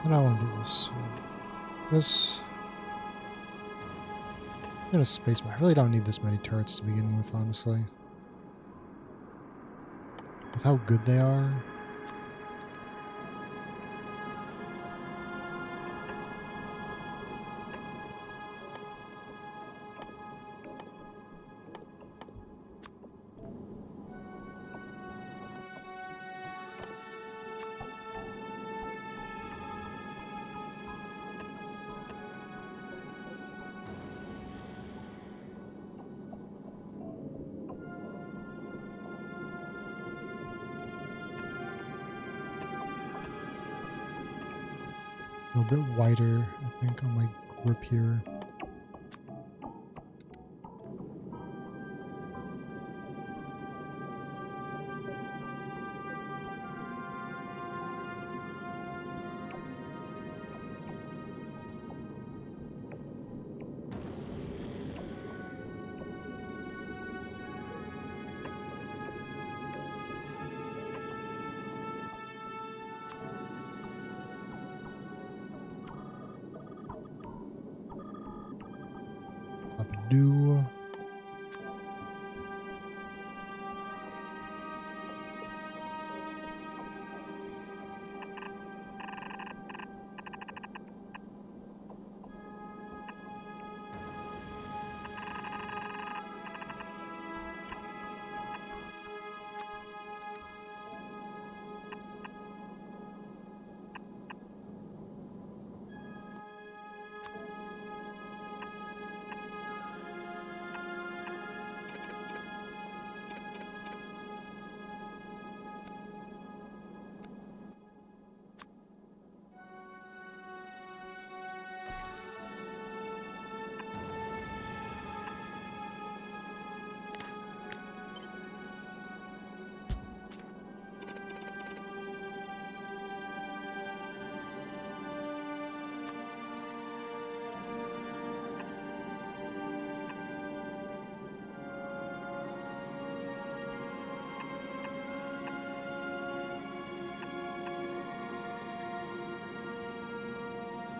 and I want to do this. This. I'm gonna space. I really don't need this many turrets to begin with, honestly. With how good they are. A little bit wider, I think, on my grip here. Do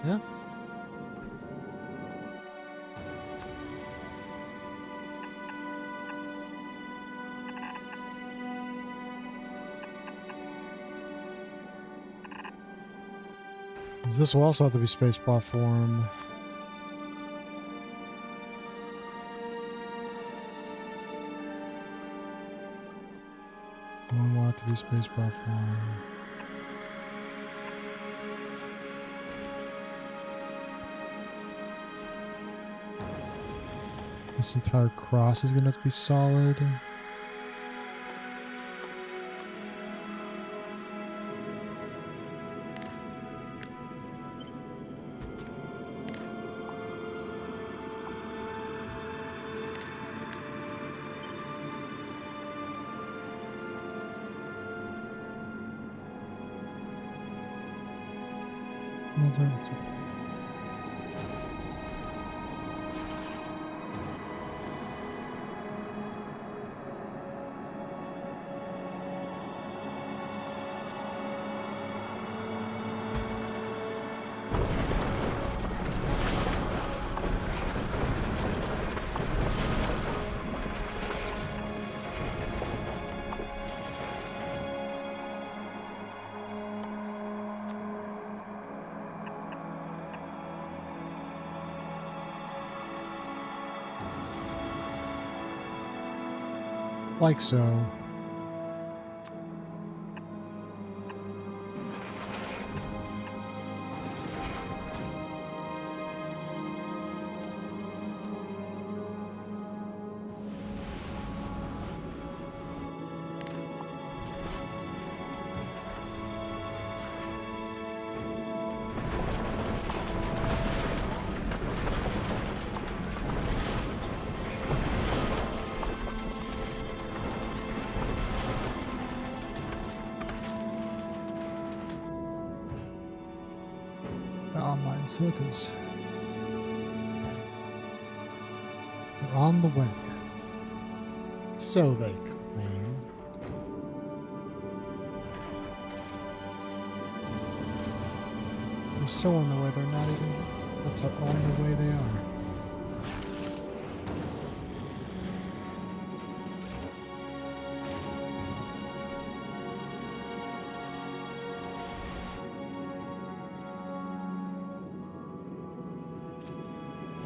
yeah. This will also have to be space platform. not to be a space platform. This entire cross is going to have to be solid. Like so. So it is. We're on the way. So they claim. They're so on the way, they're not even. That's how on the way they are.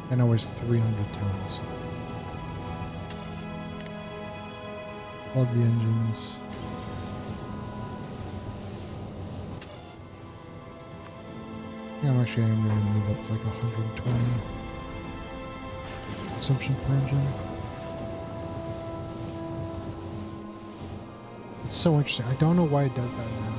And always 300 tons. Plug the engines. Yeah, I'm actually aiming to move up to like 120 consumption per engine. It's so interesting. I don't know why it does that now.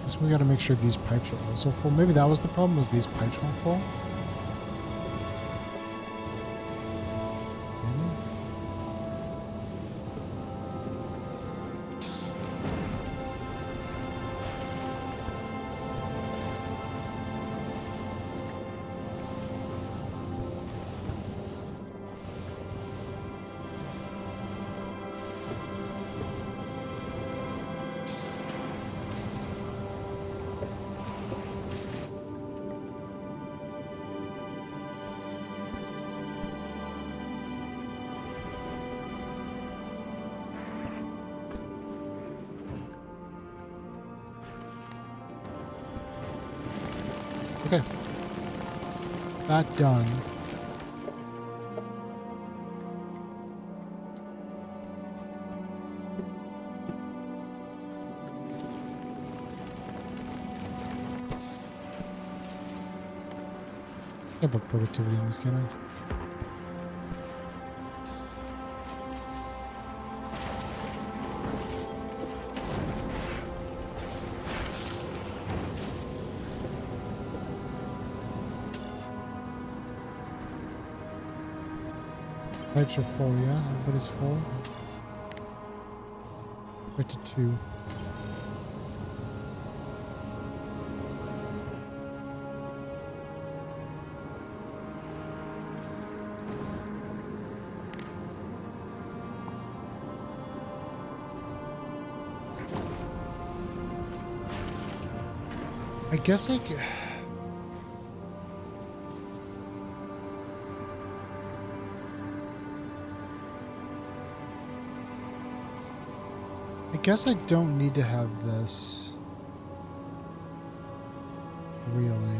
So we got to make sure these pipes are also full. Maybe that was the problem, was these pipes weren't full. Maybe. Okay. That done. Yeah, but productivity in this scanner. Pipes are full, yeah? Everybody's full. Right to 2. I guess I could... I guess I don't need to have this. Really.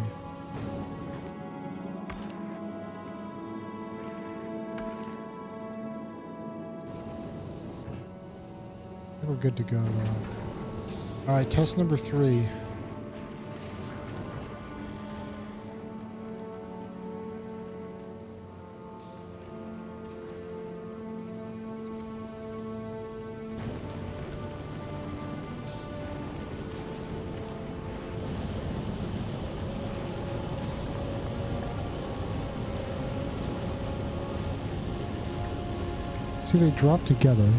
we're good to go, though. Alright, test number 3. See, they drop together.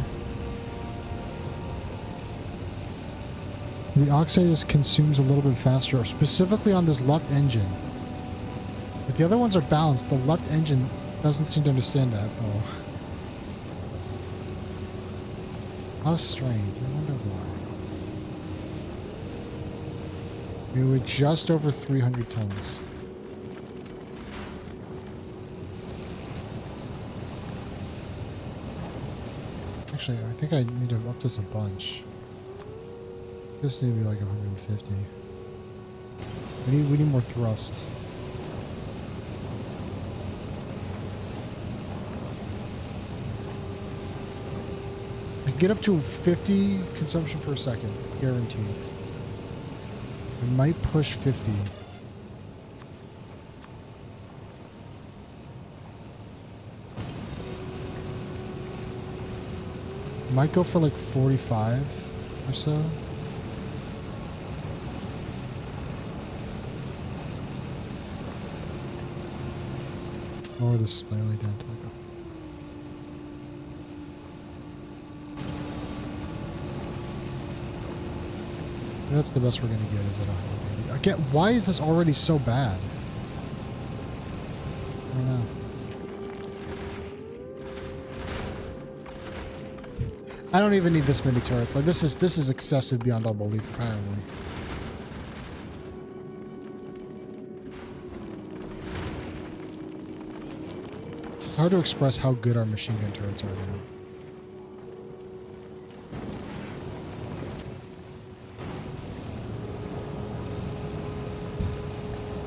The oxide just consumes a little bit faster, specifically on this left engine. But the other ones are balanced. The left engine doesn't seem to understand that, though. How strange. I wonder why. We were just over 300 tons. Actually, I think I need to up this a bunch. This needs to be like 150. We need more thrust. I can get up to 50 consumption per second, guaranteed. We might push 50. Might go for like 45 or so. Lower this slightly down to like that's the best we're gonna get is at 180. Again, why is this already so bad? I don't know. I don't even need this many turrets. Like this is excessive beyond all belief, apparently. Hard to express how good our machine gun turrets are now.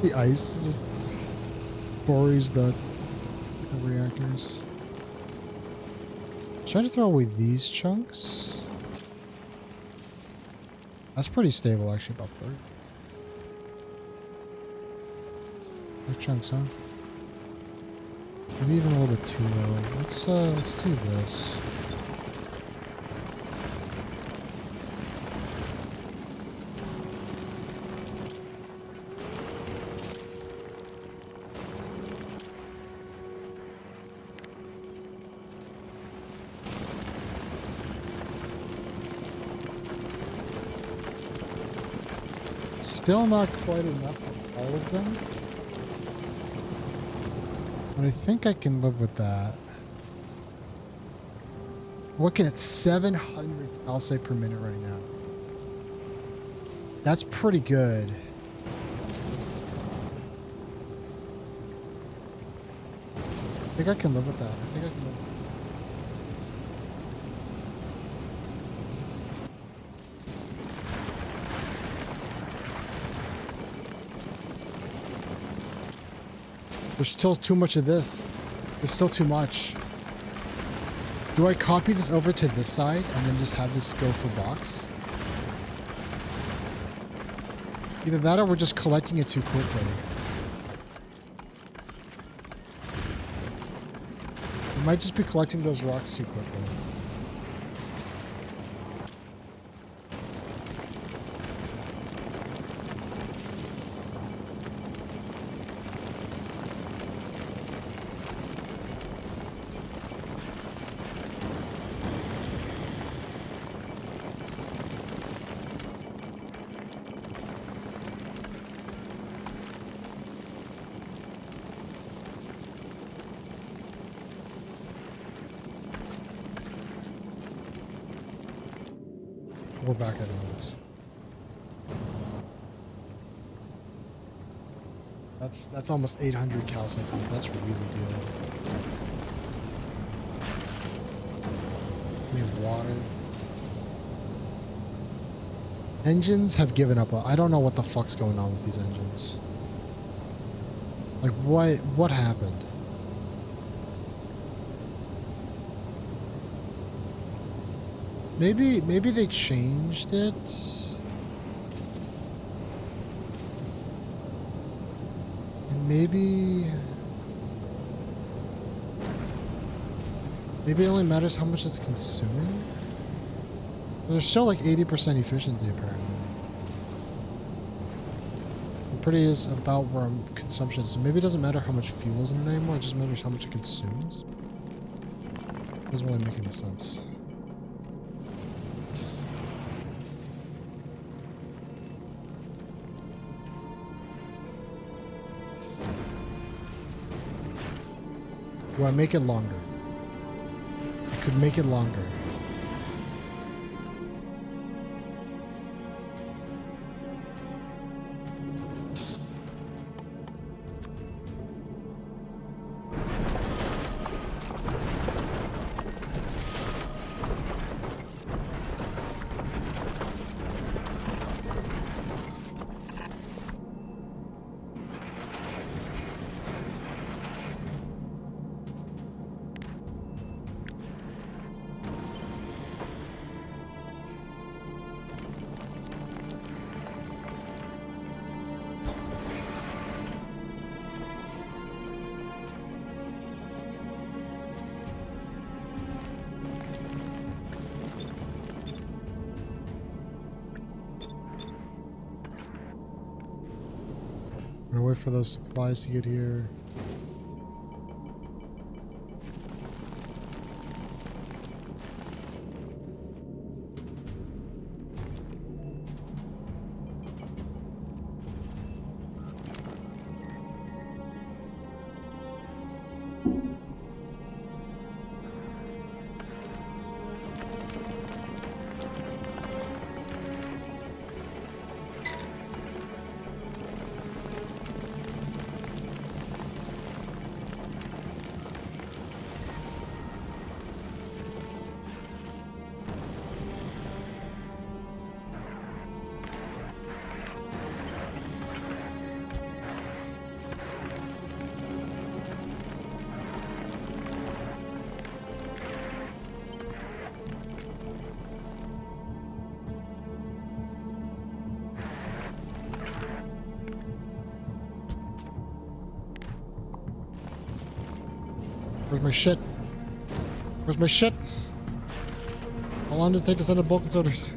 The ice just buries the reactors. Try to throw away these chunks. That's pretty stable, actually, about 30. Like chunks, huh? Maybe even a little bit too low. Let's do this. Still not quite enough for all of them. But I think I can live with that. Looking at 700 calcite per minute right now. That's pretty good. I think I can live with that. I think I can live with that. There's still too much of this. There's still too much. Do I copy this over to this side and then just have this go for box? Either that or we're just collecting it too quickly. We might just be collecting those rocks too quickly. We're back at this. That's almost 800 calcite. That's really good. We have water. Engines have given up. I don't know what the fuck's going on with these engines. Like what happened? Maybe they changed it. And maybe it only matters how much it's consuming. There's still like 80% efficiency apparently. I'm pretty is about where consumption is. So maybe it doesn't matter how much fuel is in it anymore, it just matters how much it consumes. Doesn't really make any sense. Do I make it longer? I could make it longer. I'm gonna wait for those supplies to get here. Where's my shit? Where's my shit? How long does it take to send up bulk orders?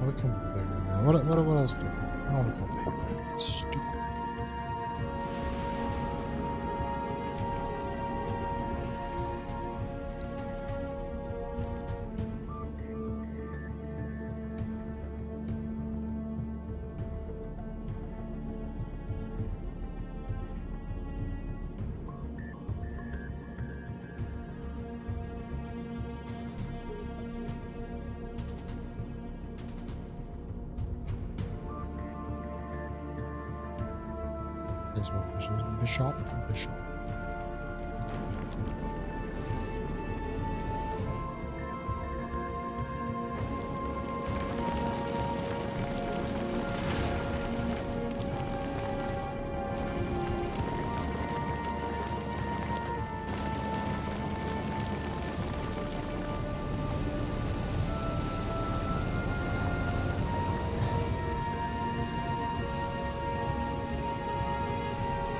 I would come with the bigger than that. What else could I do? I don't want to call it the hammer. It's stupid. Bishop.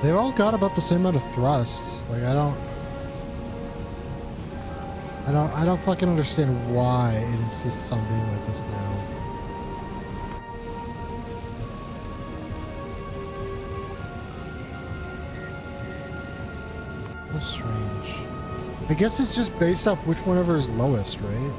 They've all got about the same amount of thrust. Like I don't fucking understand why it insists on being like this now. That's strange. I guess it's just based off which one ever is lowest, right?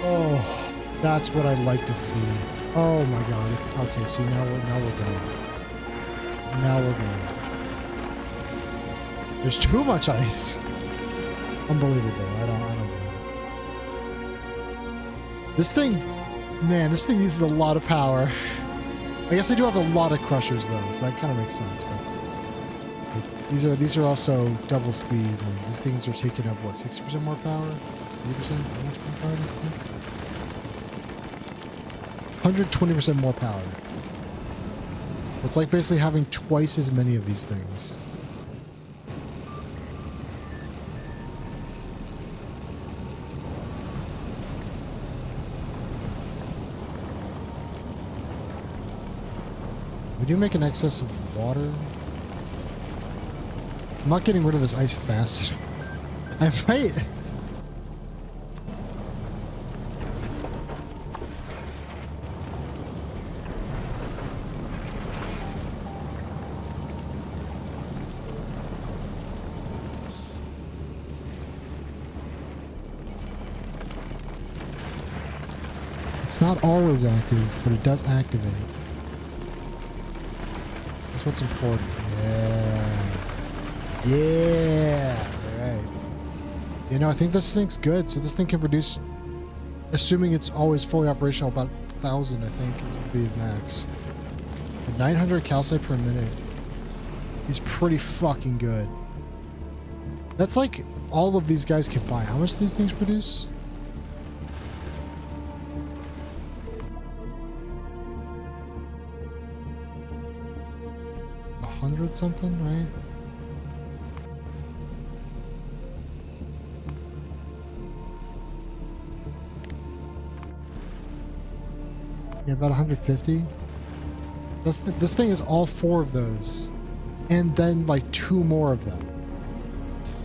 Oh, that's what I'd like to see. Oh my god. Okay, see now we're going. Now we're going. There's too much ice. Unbelievable. I don't believe it. This thing, man, this thing uses a lot of power. I guess I do have a lot of crushers though, so that kind of makes sense, but these are also double speed ones. These things are taking up what, 60% more power? 80%? How much more power is this? 120% more power. It's like basically having twice as many of these things. We do make an excess of water. I'm not getting rid of this ice fast. I'm right. It's not always active, but it does activate. That's what's important. Yeah. Yeah. Alright. You know, I think this thing's good. So this thing can produce, assuming it's always fully operational, about 1,000, I think, would be max. And 900 calcite per minute is pretty fucking good. That's like all of these guys can buy. How much do these things produce? Something, right? Yeah, about 150. This thing is all 4 of those, and then like 2 more of them.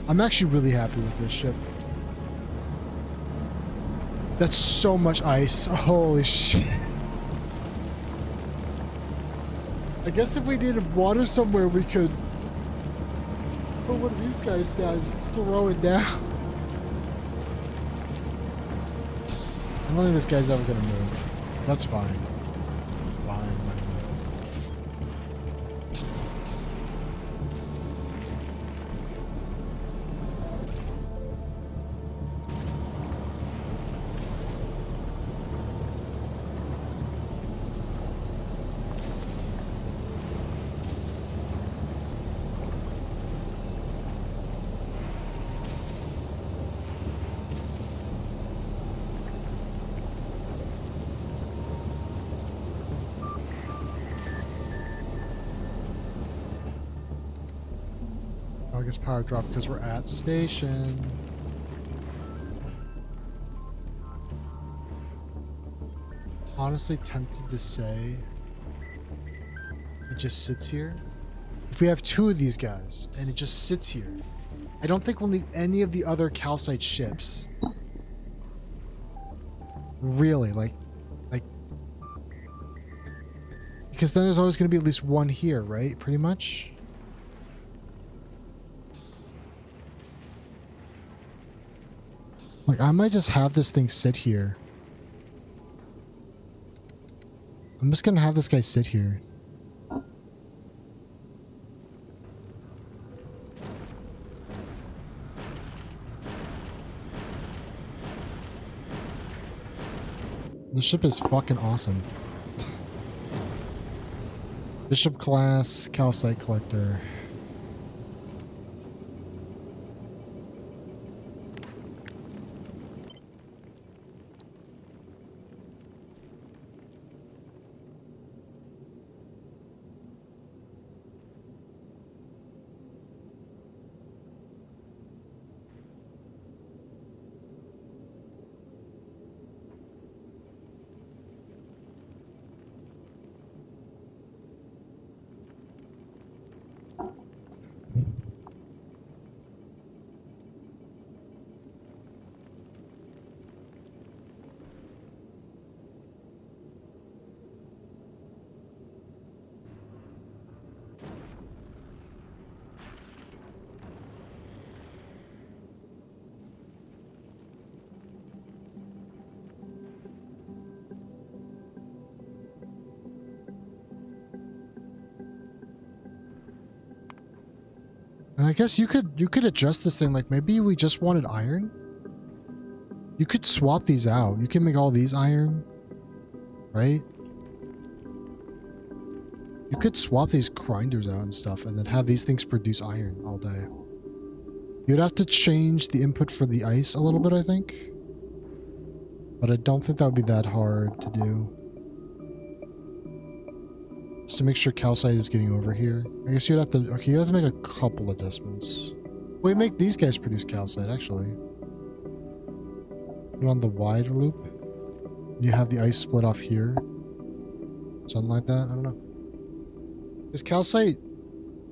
I'm actually really happy with this ship. That's so much ice. Holy shit. I guess if we needed water somewhere, we could put one of these guys down, just throw it down. I don't think this guy's ever gonna move. That's fine. It's fine. I guess power drop because we're at station. Honestly tempted to say it just sits here. If we have 2 of these guys and it just sits here, I don't think we'll need any of the other calcite ships. Really, like, because then there's always going to be at least 1 here, right? Pretty much. Like, I might just have this thing sit here. I'm just gonna have this guy sit here. This ship is fucking awesome. Bishop class, calcite collector. And I guess you could adjust this thing, like maybe we just wanted iron. You could swap these out. You can make all these iron, right? You could swap these grinders out and stuff and then have these things produce iron all day. You'd have to change the input for the ice a little bit, I think. But I don't think that would be that hard to do. Just to make sure calcite is getting over here. I guess you'd have to, okay, you have to make a couple adjustments. We make these guys produce calcite, actually. Put on the wide loop. You have the ice split off here. Something like that, I don't know. Is calcite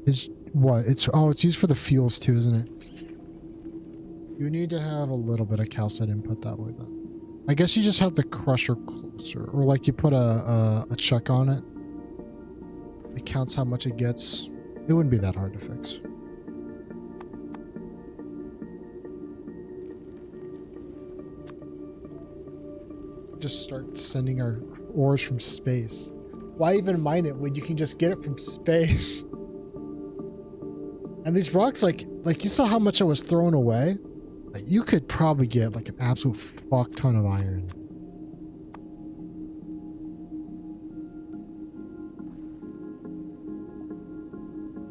is what? It's used for the fuels too, isn't it? You need to have a little bit of calcite input that way then. I guess you just have the crusher closer, or like you put a check on it. It counts how much it gets. It wouldn't be that hard to fix. Just start sending our ores from space. Why even mine it when you can just get it from space? And these rocks, like you saw how much I was throwing away? Like, you could probably get like an absolute fuck ton of iron.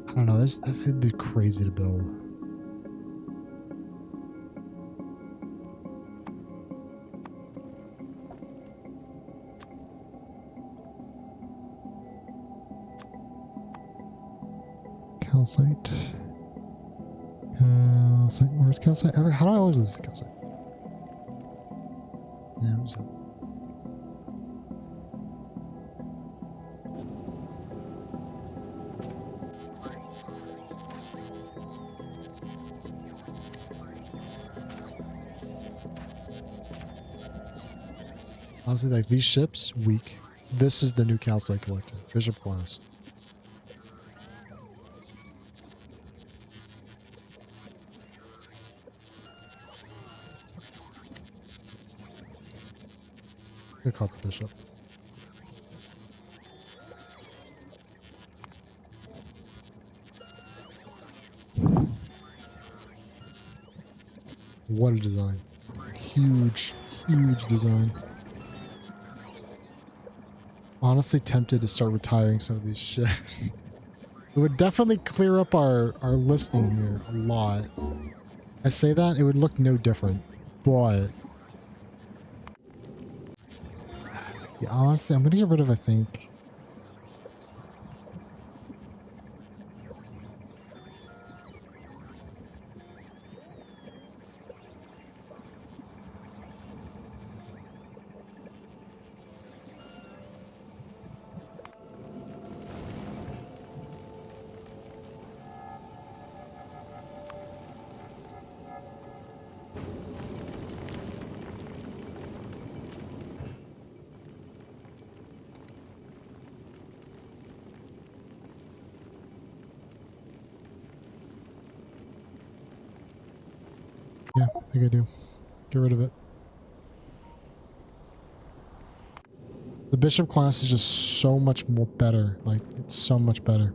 I don't know, this would be crazy to build. Calcite. Where's calcite? How do I always lose calcite? Yeah, where's that? Honestly, like these ships, weak. This is the new calcite collector, Bishop class. I caught the bishop. What a design. Huge, huge design. Honestly tempted to start retiring some of these ships. It would definitely clear up our listing here a lot. I say that, it would look no different, but yeah, honestly, I'm gonna get rid of, I think. Yeah, I think I do. Get rid of it. The bishop class is just so much more better. Like, it's so much better.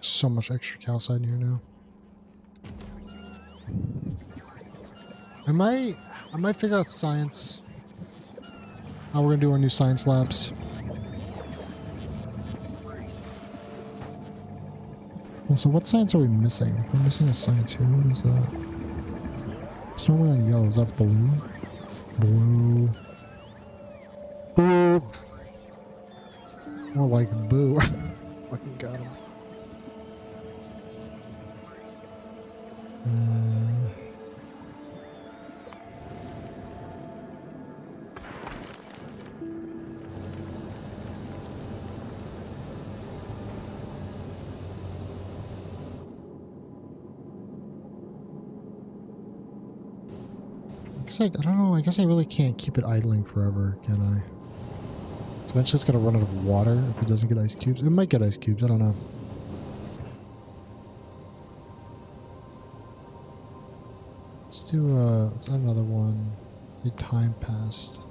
So much extra calcite in here now. I might figure out science. How we're gonna do our new science labs. Also, what science are we missing? We're missing a science here. What is that? It's not really on yellow. Is that blue? Blue. Boo. More like boo. Fucking got him. I don't know, I guess I really can't keep it idling forever, can I? So eventually it's gonna run out of water if it doesn't get ice cubes. It might get ice cubes, I don't know. let's add another one. The time passed.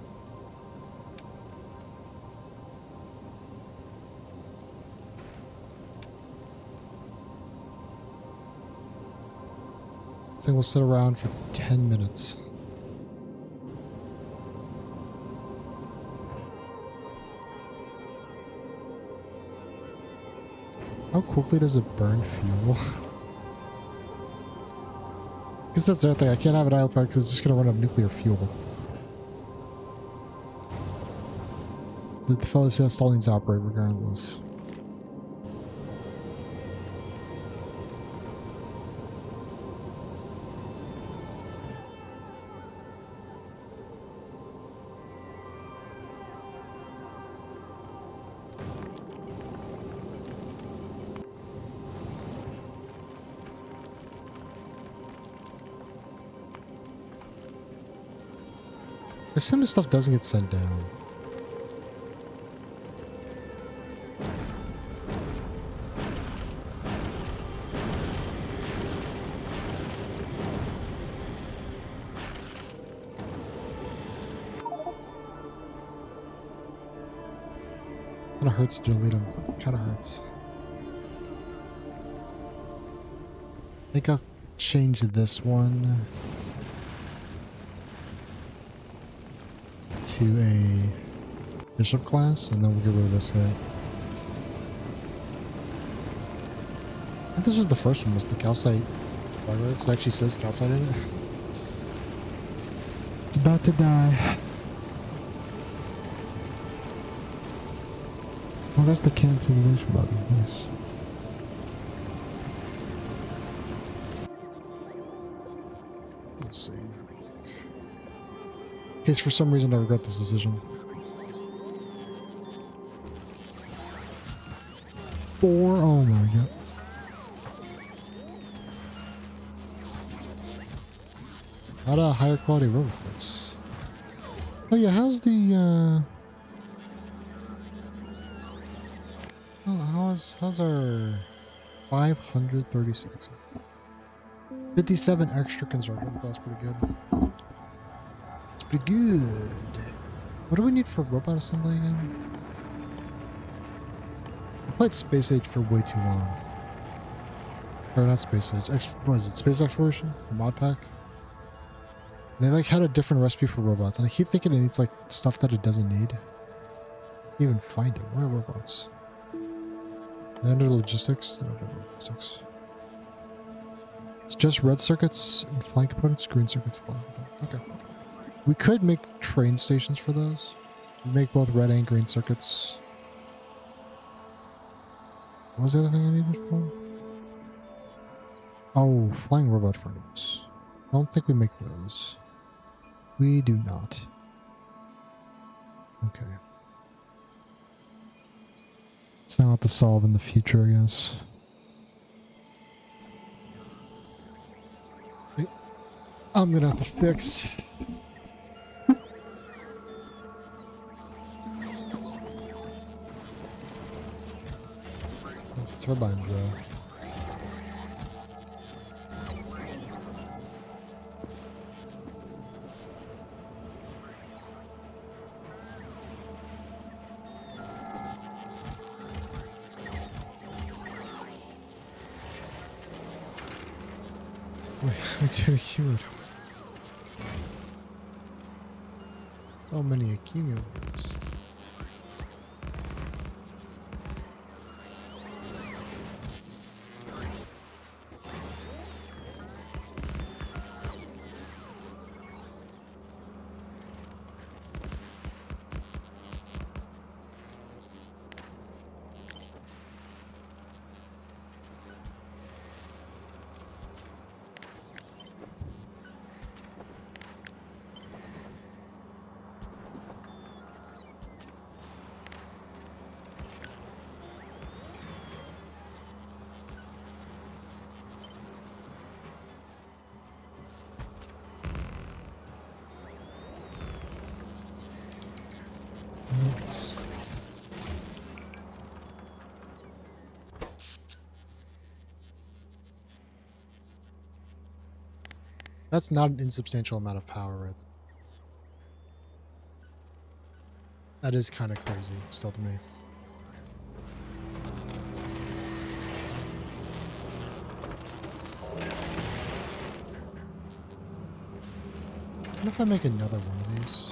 This thing will sit around for 10 minutes. How quickly does it burn fuel? Because that's the other thing. I can't have an idle fire because it's just going to run up nuclear fuel. The fellow says Stallings operate regardless. I assume this stuff doesn't get sent down. Kinda hurts to delete them. Kinda hurts. I think I'll change this one to a bishop class, and then we'll get rid of this guy. I think this was the first one, was the calcite. It actually says calcite in it. It's about to die. Oh, that's the cancellation button. Yes. Let's see. In case for some reason I regret this decision. 4? Oh my god. Not a higher quality road course. Oh yeah, how's the how's our 536? 57 extra conservative, that's pretty good. It's pretty good. What do we need for robot assembly again? I played Space Age for way too long. Or not Space Age. What is it? Space Exploration? The mod pack? They like had a different recipe for robots, and I keep thinking it needs like stuff that it doesn't need. Can't even find it. Where are robots? They're under logistics? They don't have logistics. It's just red circuits and flying components, green circuits, flying components. Okay. We could make train stations for those. Make both red and green circuits. What was the other thing I needed for? Oh, flying robot frames. I don't think we make those. We do not. Okay. It's not to solve in the future, I guess. I'm gonna have to fix. Those turbines, though. Wait, too cute. So many accumulators. That's not an insubstantial amount of power right there. That is kind of crazy still to me. What if I make another one of these?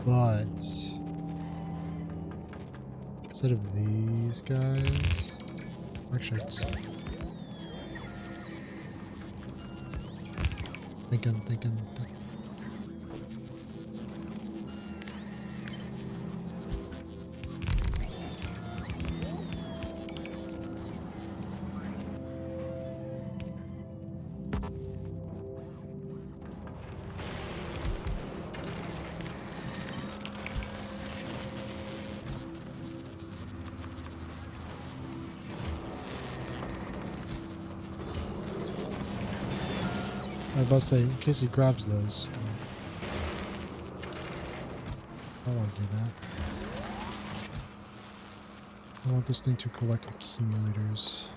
But instead of these guys, actually, thinking. I was about to say, in case he grabs those. I don't want to do that. I want this thing to collect accumulators.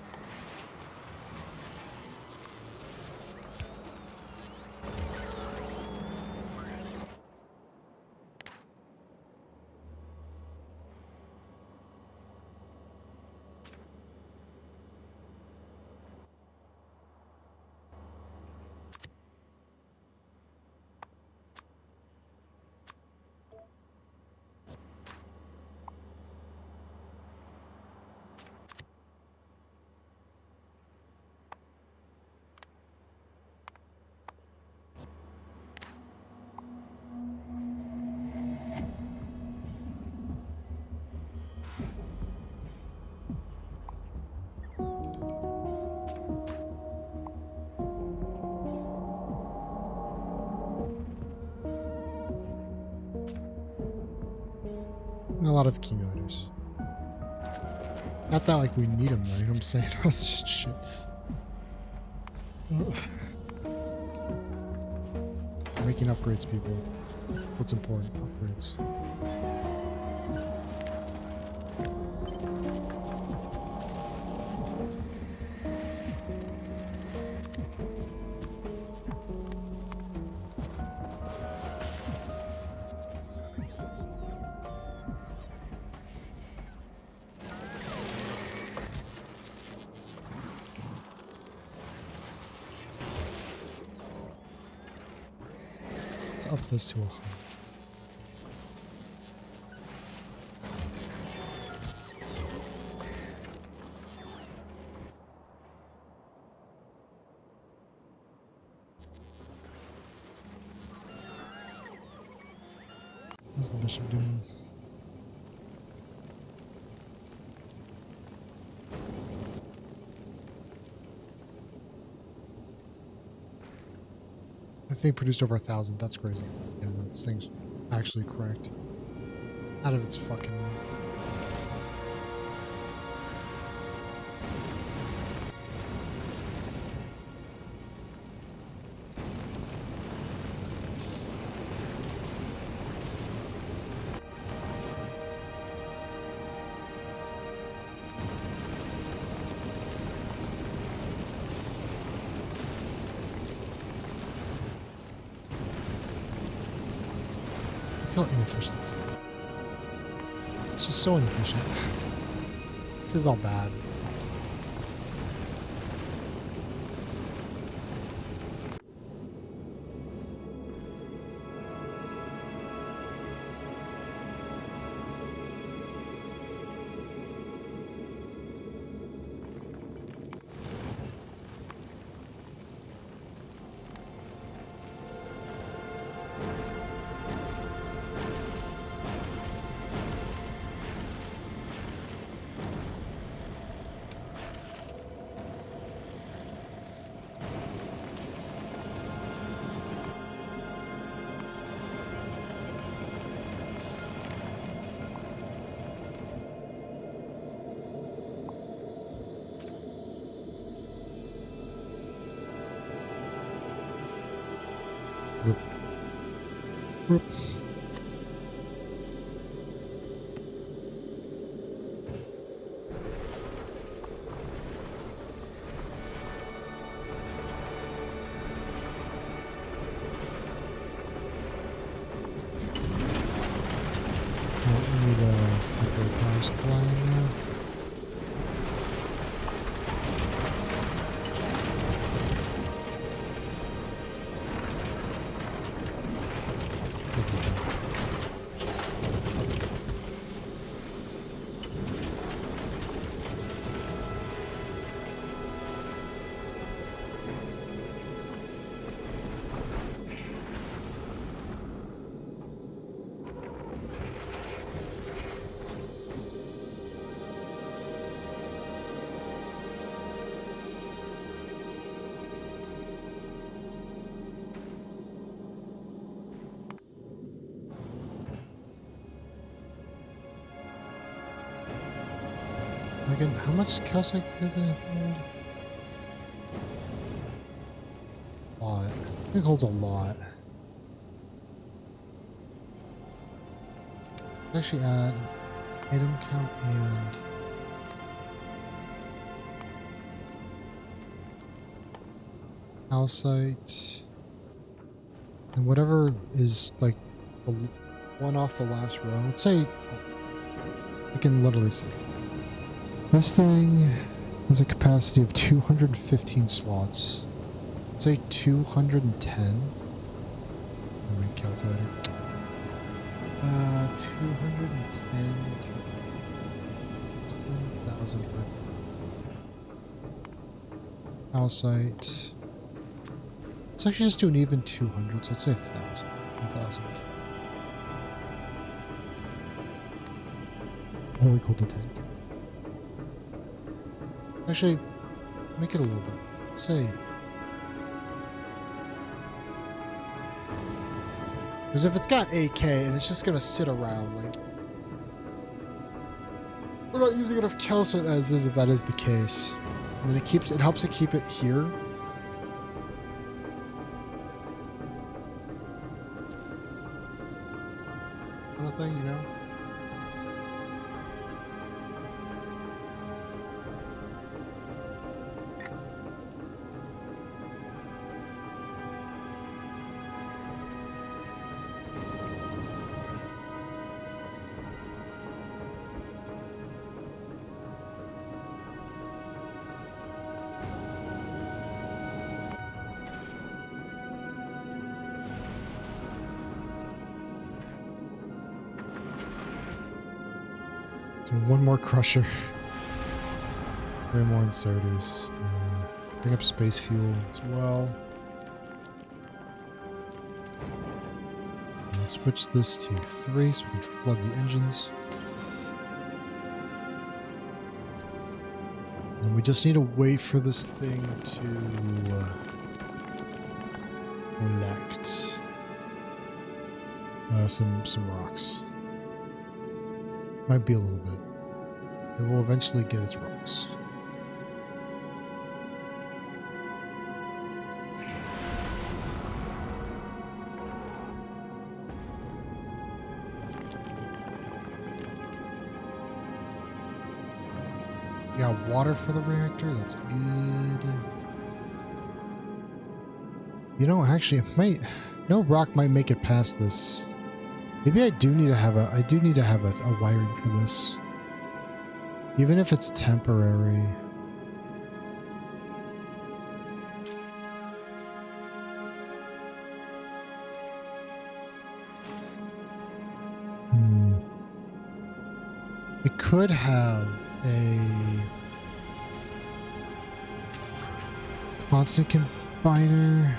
A lot of accumulators. Not that like we need them though, you know what I'm saying? It's just shit. Making upgrades, people. What's important? Upgrades. Up this to 100. What's the bishop doing? I think produced over 1,000. That's crazy. Yeah, no, this thing's actually correct. Out of its fucking mind. Look how inefficient this thing is. It's just so inefficient. This is all bad. Whoop. Whoop. Temporary power supply in there. Again, how much calcite did they hold? A lot. I think it holds a lot. Actually add item count and calcite and whatever is like the one off the last row. Let's say I can literally see. This thing has a capacity of 215 slots. Say 210. My calculator. 210. 10,000. Calcite. Let's actually just do an even 200. So let's say 1,000. 1,000. Or we equal to 10. Actually, make it a little bit. Let's say. Because if it's got 8K and it's just gonna sit around, like we're not using enough calcite as is if that is the case. And then it helps it keep it here. Kind of thing, you know? One more crusher. 3 more inserters. Bring up space fuel as well. I'll switch this to 3 so we can flood the engines. And we just need to wait for this thing to collect some rocks. Might be a little bit. It will eventually get its rocks. You got water for the reactor? That's good. You know, actually, it might... No rock might make it past this. Maybe I do need to have a wiring for this. Even if it's temporary. It could have a constant combiner.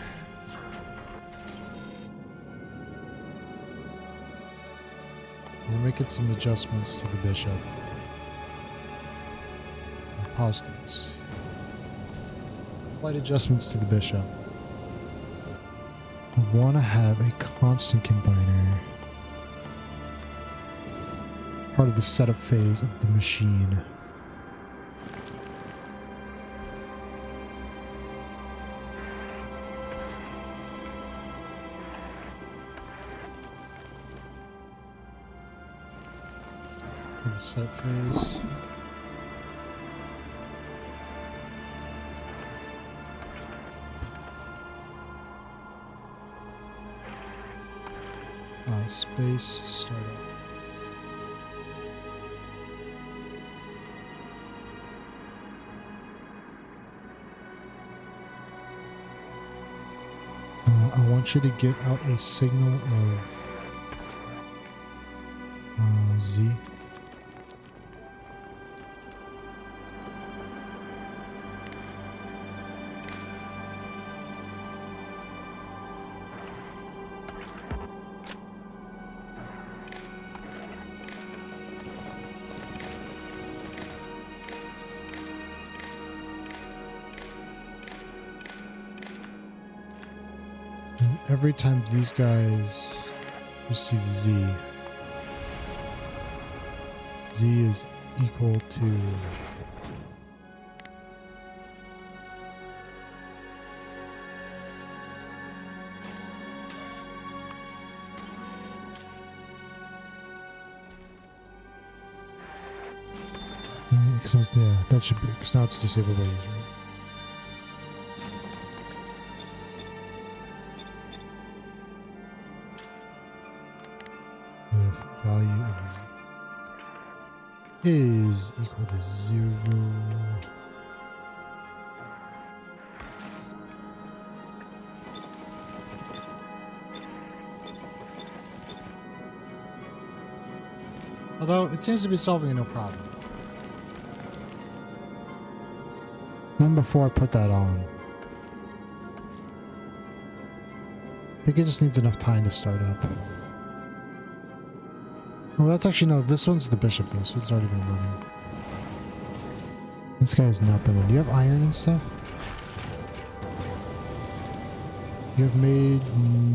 We're making some adjustments to the bishop. Pause things. Slight adjustments to the bishop. I want to have a constant combiner. Part of the setup phase of the machine. The setup phase. Space startup. I want you to get out a signal of Z. Every time these guys receive Z, Z is equal to yeah, that should be, because now it's disabled by user. Value of Z is equal to 0. Although it seems to be solving it no problem. Even before I put that on. I think it just needs enough time to start up. Well, that's actually, no, this one's the bishop. This one's already been running. This guy's not been running. Do you have iron and stuff? You have made,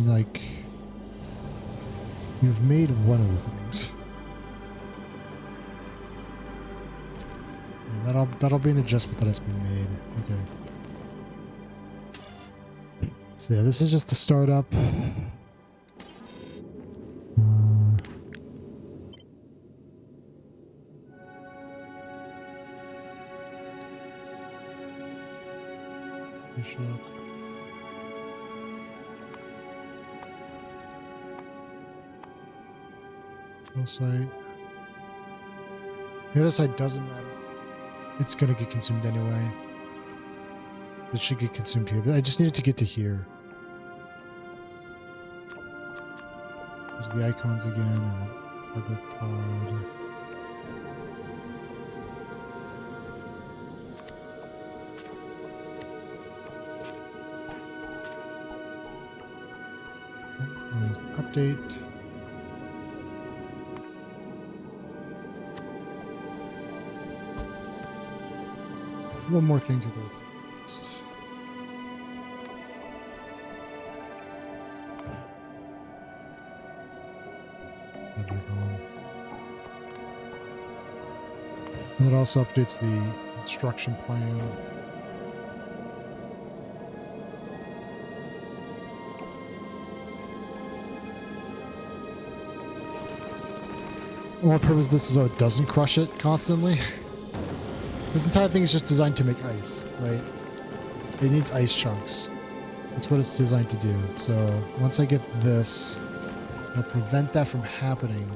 like... You've made one of the things. That'll be an adjustment that has been made. Okay. So yeah, this is just the startup. Bishop. Kill site. The other side doesn't matter. It's gonna get consumed anyway. It should get consumed here. I just needed to get to here. There's the icons again. Cargo pod. There's the update. One more thing to the list. And it also updates the instruction plan. One purpose of this is so it doesn't crush it constantly. This entire thing is just designed to make ice, right? It needs ice chunks. That's what it's designed to do. So once I get this, I'll prevent that from happening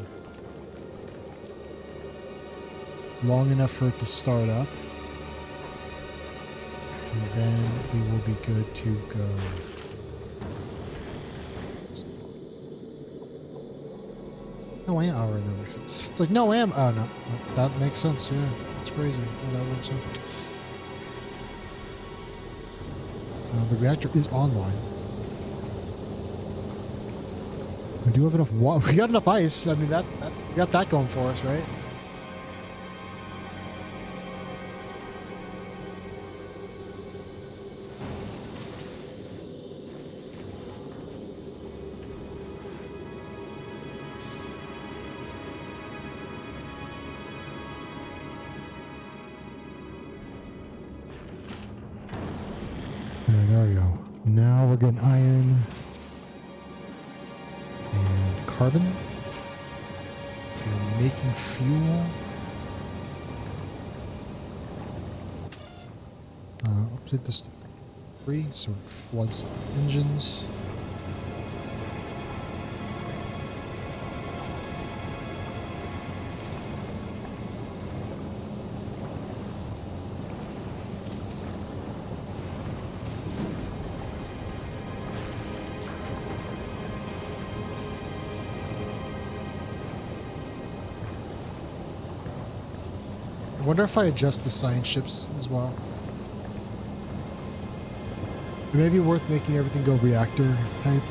long enough for it to start up. And then we will be good to go. No ammo. Oh, that makes sense. It's like no ammo. Oh, no. That makes sense, yeah. It's crazy how that works out. The reactor is online. We do have enough water. We got enough ice. I mean, we got that going for us, right? There we go. Now we're getting iron and carbon. We're making fuel. Update this to 3 so it floods the engines. I wonder if I adjust the science ships as well. It may be worth making everything go reactor type.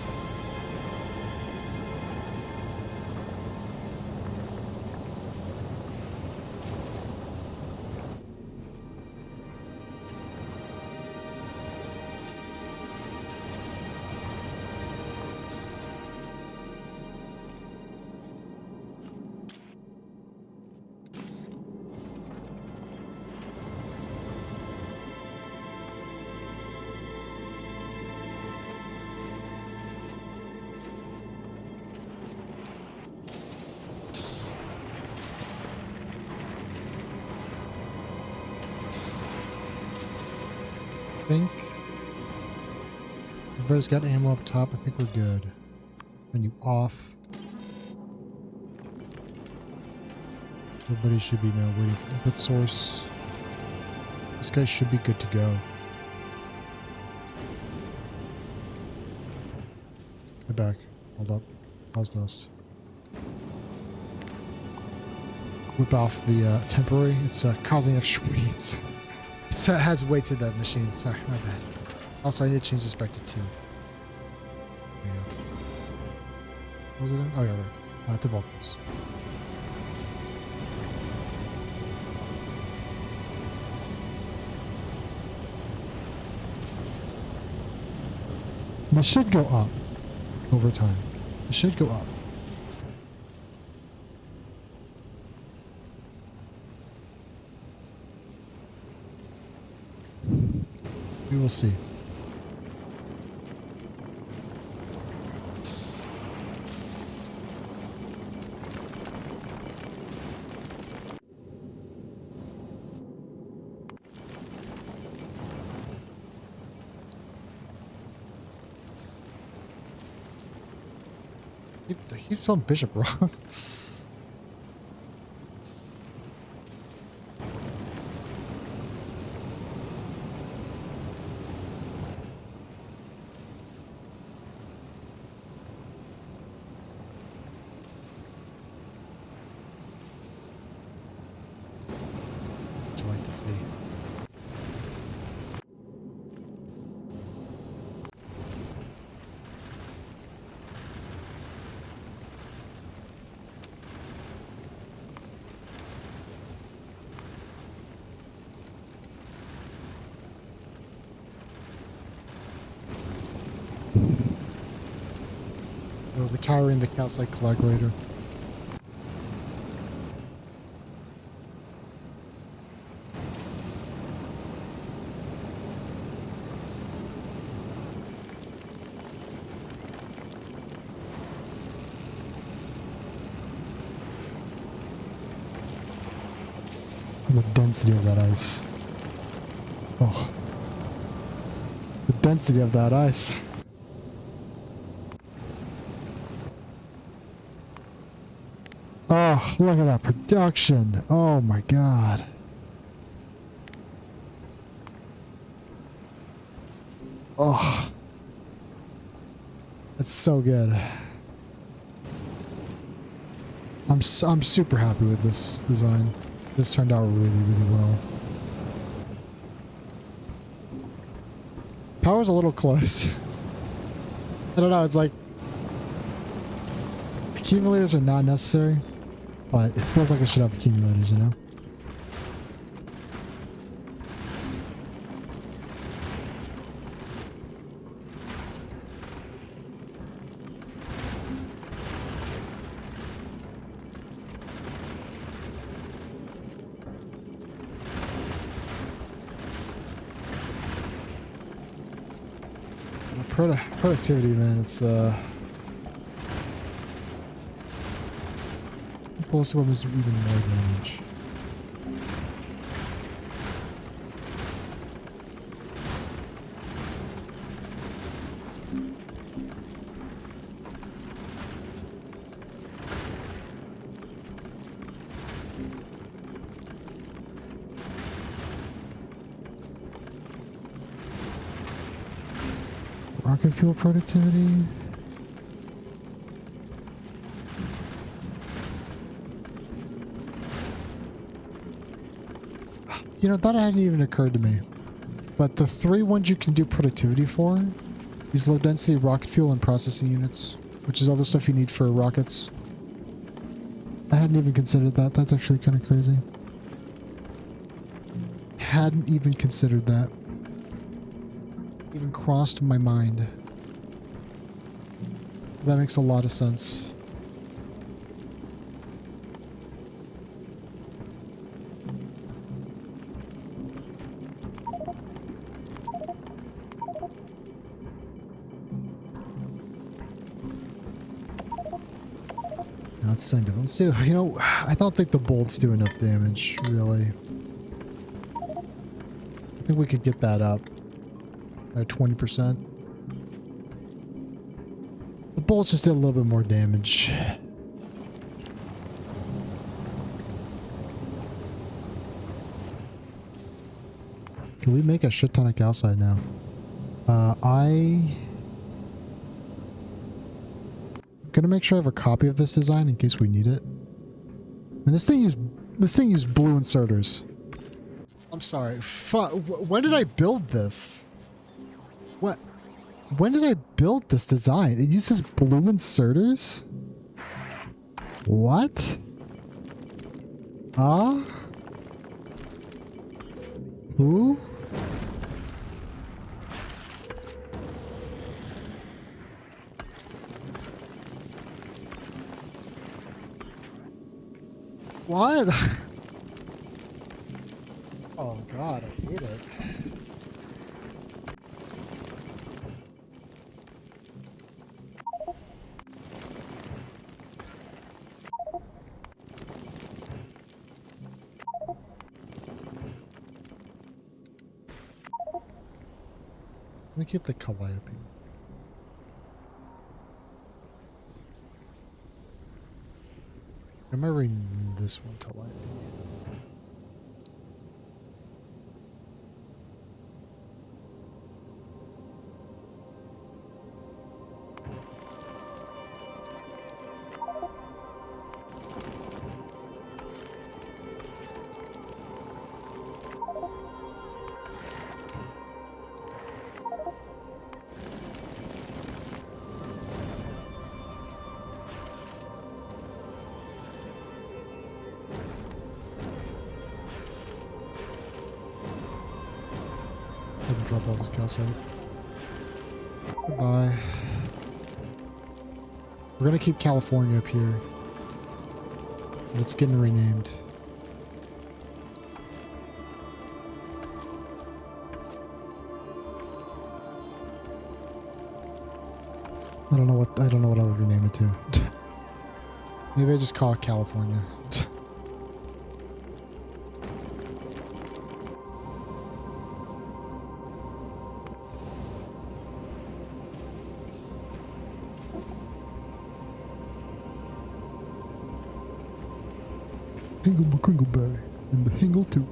I think everybody's got ammo up top. I think we're good. Menu off. Everybody should be now waiting for input source. This guy should be good to go. Get back. Hold up. How's the rest? Whip off the temporary. It's causing extra bleeds. It adds weight to that machine. Sorry, my bad. Also, I need to change this back to 2. Yeah. What was it then? Oh, yeah, right. To vocals. This should go up over time. It should go up. We will see. I keep telling Bishop wrong. Would you like to see? We're retiring the calcite coagulator. The density of that ice. Oh. The density of that ice. Oh, look at that production. Oh my god. Oh. That's so good. I'm super happy with this design. This turned out really, really well. Power's a little close. I don't know, it's like accumulators are not necessary, but it feels like I should have accumulators, you know? Productivity, man, it's Pulse weapons do even more damage. Rocket fuel productivity. you know, that hadn't even occurred to me. But the 3 ones you can do productivity for, these low density rocket fuel and processing units, which is all the stuff you need for rockets. I hadn't even considered that. That's actually kind of crazy. Hadn't even considered that. Even crossed my mind. That makes a lot of sense. That's something different. Let's do, you know, I don't think the bolts do enough damage, really. I think we could get that up at 20%. The bolts just did a little bit more damage. Can we make a shit ton of calcite now? I'm gonna make sure I have a copy of this design in case we need it. And this thing used blue inserters. I'm sorry. When did I build this? What? When did I build this design? It uses blue inserters? What? Who? What? Oh god, I hate it. Let me get the calliope. Am I reading this one calliope? Drop off his calcite. Goodbye. We're gonna keep California up here. But it's getting renamed. I don't know what I would rename it to. Maybe I just call it California. Hingle McCringle Bay and the Hingle too.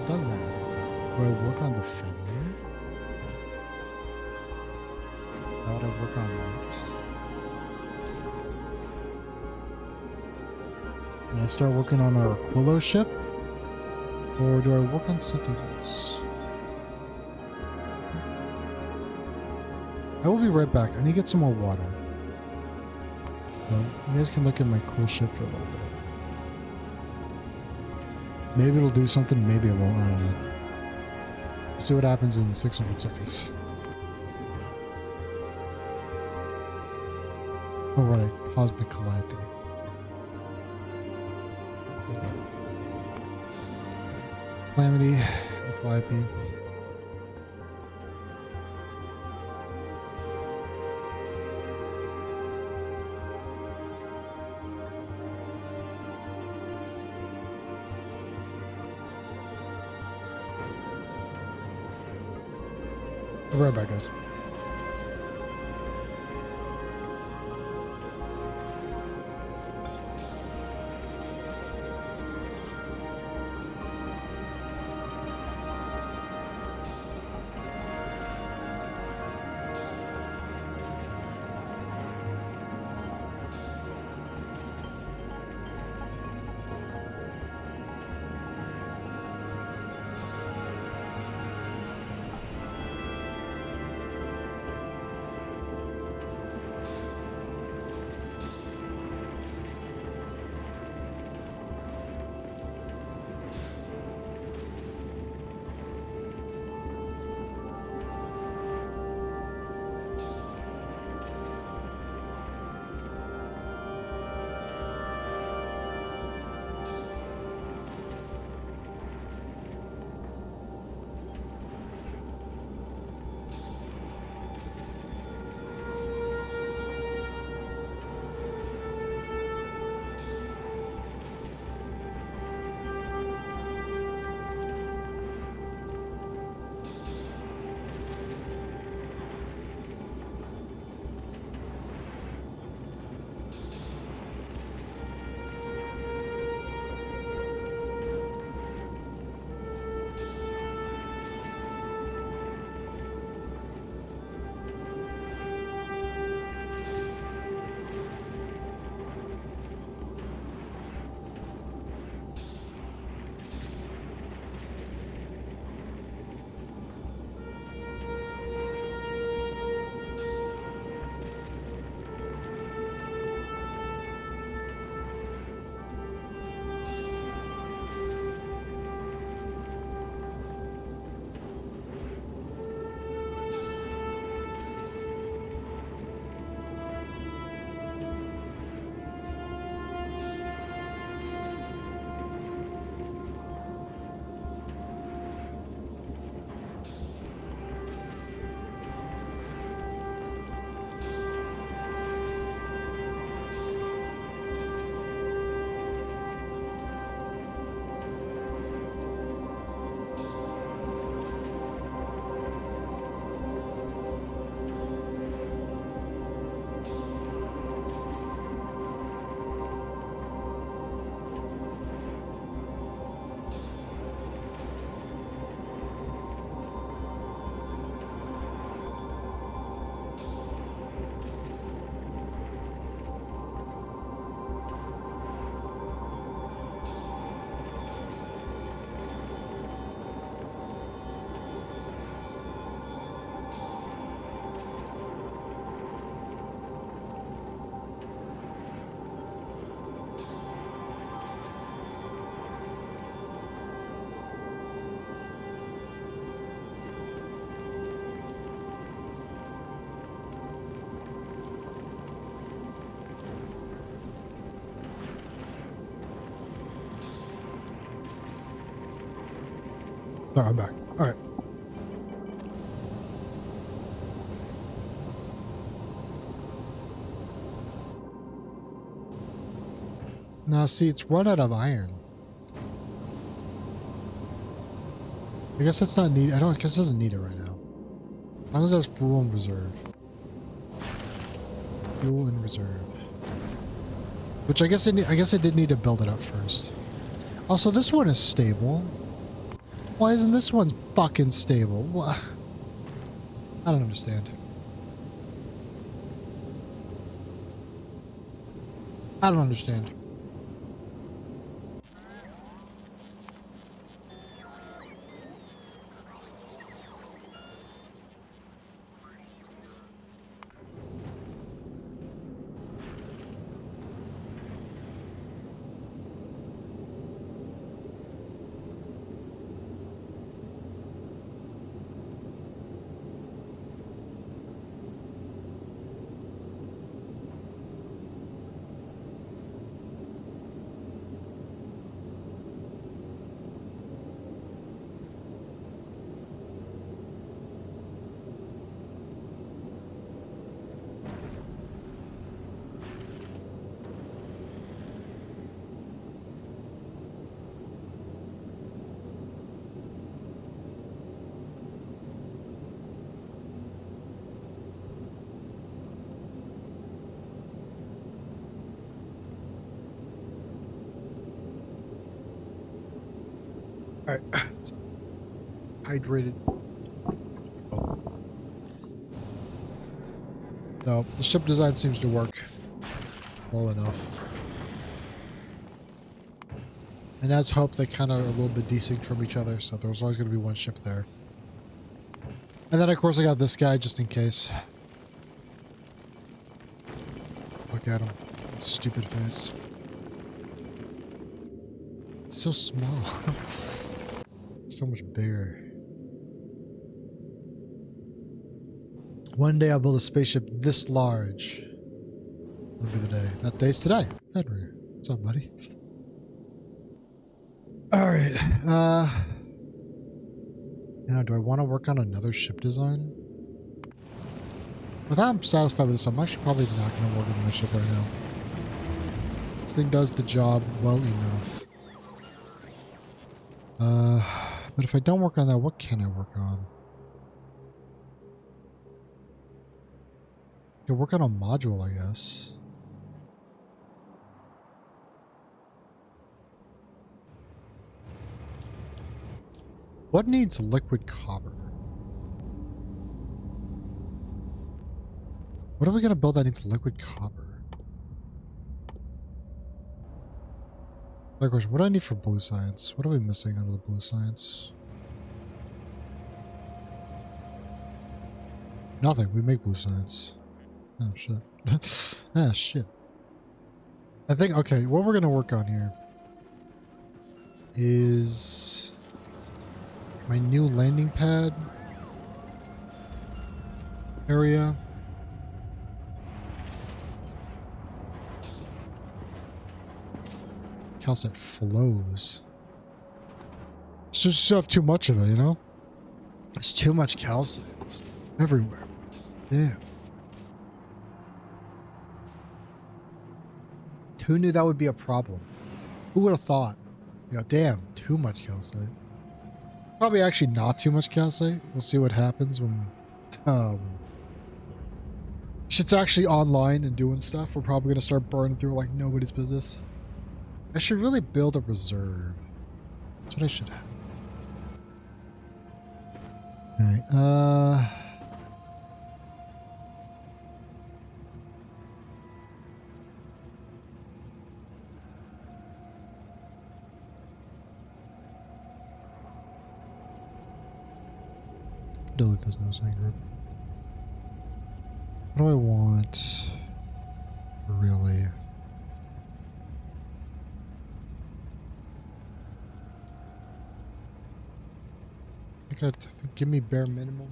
Done that. Do I work on the fender? How would I work on what? Can I start working on our Aquilo ship? Or do I work on something else? I will be right back. I need to get some more water. So you guys can look at my cool ship for a little bit. Maybe it'll do something, maybe it won't. I don't know. See what happens in 600 seconds. Oh right, I paused the calliope. Calamity, the calliope. I'll be right back, guys. Sorry, I'm back. All right. Now, see, it's run out of iron. I guess that's not needed. I guess it doesn't need it right now. As long as it has fuel in reserve. Fuel in reserve. Which I guess I did need to build it up first. Also, this one is stable. Why isn't this one fucking stable? What? I don't understand. I don't understand. All right. Hydrated. Oh. No, the ship design seems to work well enough. And as hope, they kind of are a little bit desync from each other, so there's always going to be one ship there. And then, of course, I got this guy just in case. Look at him. Stupid face. It's so small. So much bigger. One day I'll build a spaceship this large. Will be the day. That day's today. Henry, what's up, buddy? All right. You know, do I want to work on another ship design? If I'm satisfied with this, I'm actually probably not going to work on my ship right now. This thing does the job well enough. But if I don't work on that, what can I work on? I can work on a module, I guess. What needs liquid copper? What are we going to build that needs liquid copper? Like, what do I need for blue science? What are we missing out of the blue science? Nothing. We make blue science. Oh, shit. Ah, shit. I think, okay, what we're going to work on here is my new landing pad area. Calcite flows. It's just have too much of it, you know? It's too much calcite. It's everywhere. Damn. Who knew that would be a problem? Who would have thought? Yeah, damn, too much calcite. Probably actually not too much calcite. We'll see what happens when shit's actually online and doing stuff. We're probably gonna start burning through like nobody's business. I should really build a reserve. That's what I should have. Alright, delete this no sign group. What do I want? Really? I think give me bare minimum.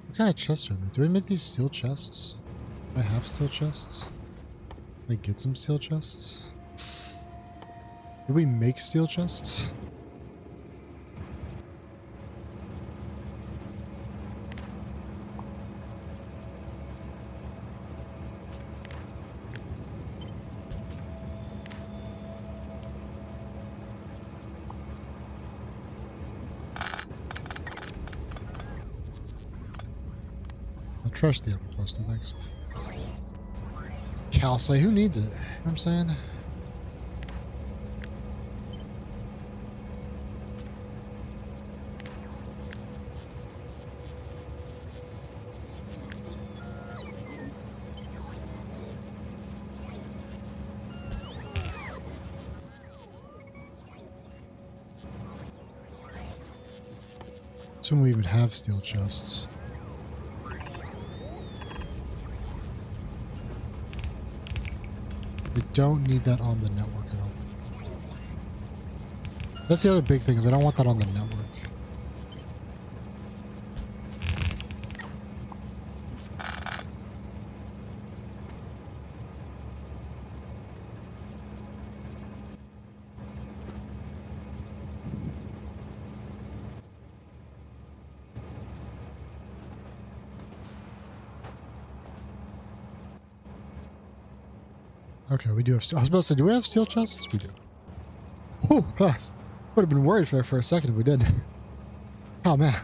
What kind of chests do I make? Do I make these steel chests? Do I have steel chests? Can I get some steel chests? Do we make steel chests? Trash the upper crust, I think. Calcite, who needs it? You know what I'm saying? Assume we even have steel chests. We don't need that on the network at all. That's the other big thing, is I don't want that on the network. Okay, we do have. I was about to say, do we have steel chests? We do. Oh, would have been worried there for a second if we did. Oh man,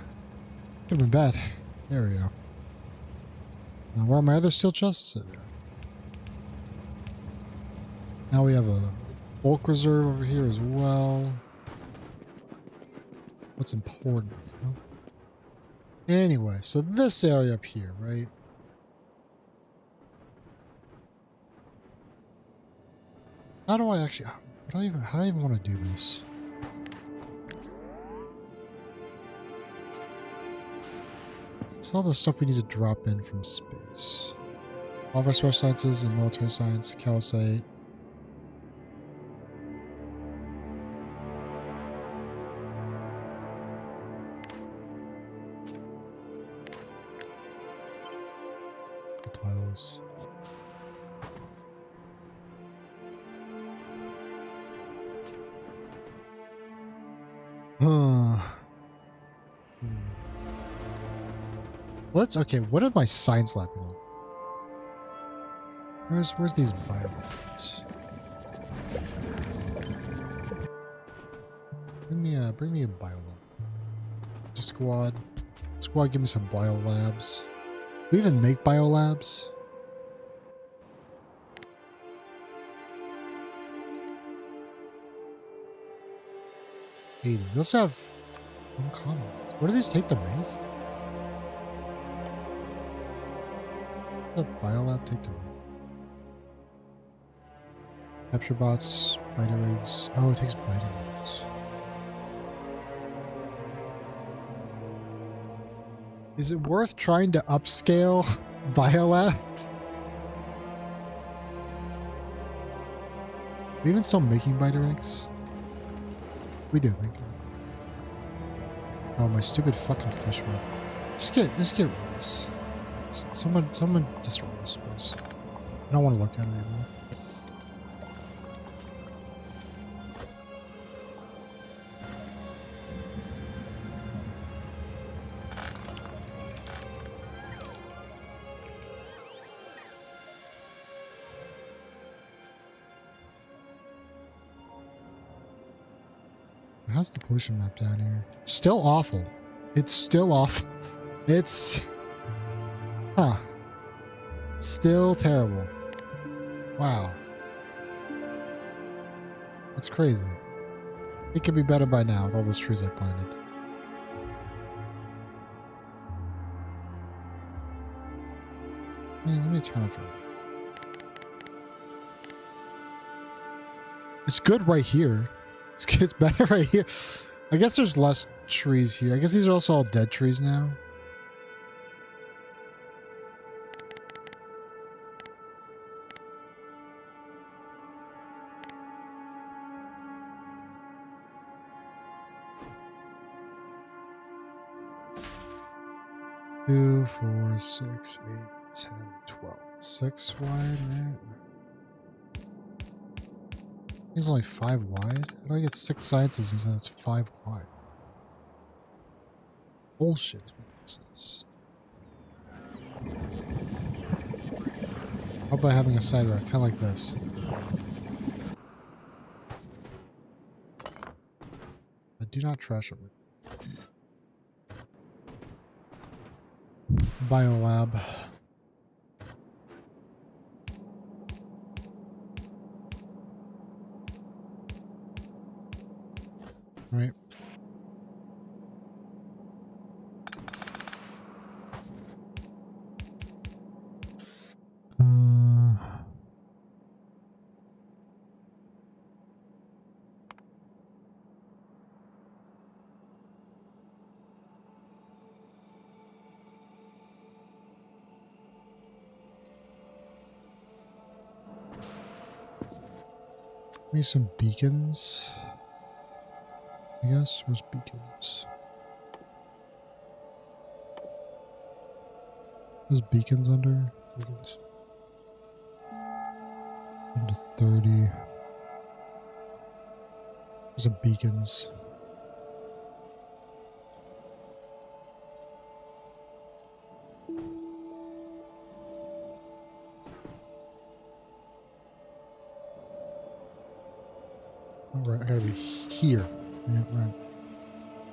could have been bad. There we go. Now, where are my other steel chests? There. Now we have a bulk reserve over here as well. What's important? You know? Anyway, so this area up here, right? How do I actually? How do I even want to do this? It's all the stuff we need to drop in from space. All of our special sciences and military science, calcite. Tiles. Okay, what am I science lapping on? Where's these biolabs? Bring me a biolab. Just squad. Squad, give me some biolabs. Do we even make biolabs? We also have uncommon. What do these take to make? What does a biolab take to make? Capture bots, spider eggs. Oh, it takes spider eggs. Is it worth trying to upscale biolab? Are we even still making spider eggs? We do, thank you. Oh, my stupid fucking fish room. Just get rid of this. Someone destroy this place. I don't want to look at it anymore. How's the pollution map down here? Still awful. It's still awful. It's... Huh. Still terrible. Wow. That's crazy. It could be better by now with all those trees I planted. Man, let me turn off it. It's good right here. It's better right here. I guess there's less trees here. I guess these are also all dead trees now. Two, 4, 6, 8, 10, 12. 6 wide, right? It's only 5 wide. How do I get 6 sciences and that's 5 wide? Bullshit is what this is. How about having a side rack? Kind of like this. I do not trash it. Biolab. Right. Maybe some beacons. I guess. Where's beacons? There's beacons under? Beacons. Into 30. There's a beacons. Alright, I gotta be here. Yeah, right.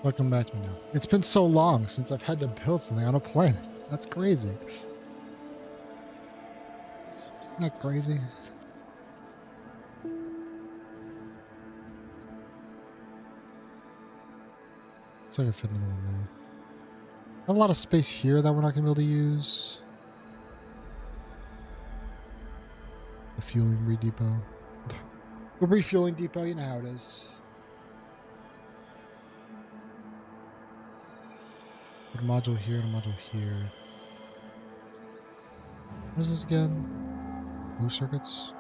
Welcome back to me now. It's been so long since I've had to build something on a planet. That's crazy. Not crazy. Looks like I fit another one there. A lot of space here that we're not gonna be able to use. The fueling redepot. The refueling depot, you know how it is. Put a module here and a module here. What is this again? Blue circuits?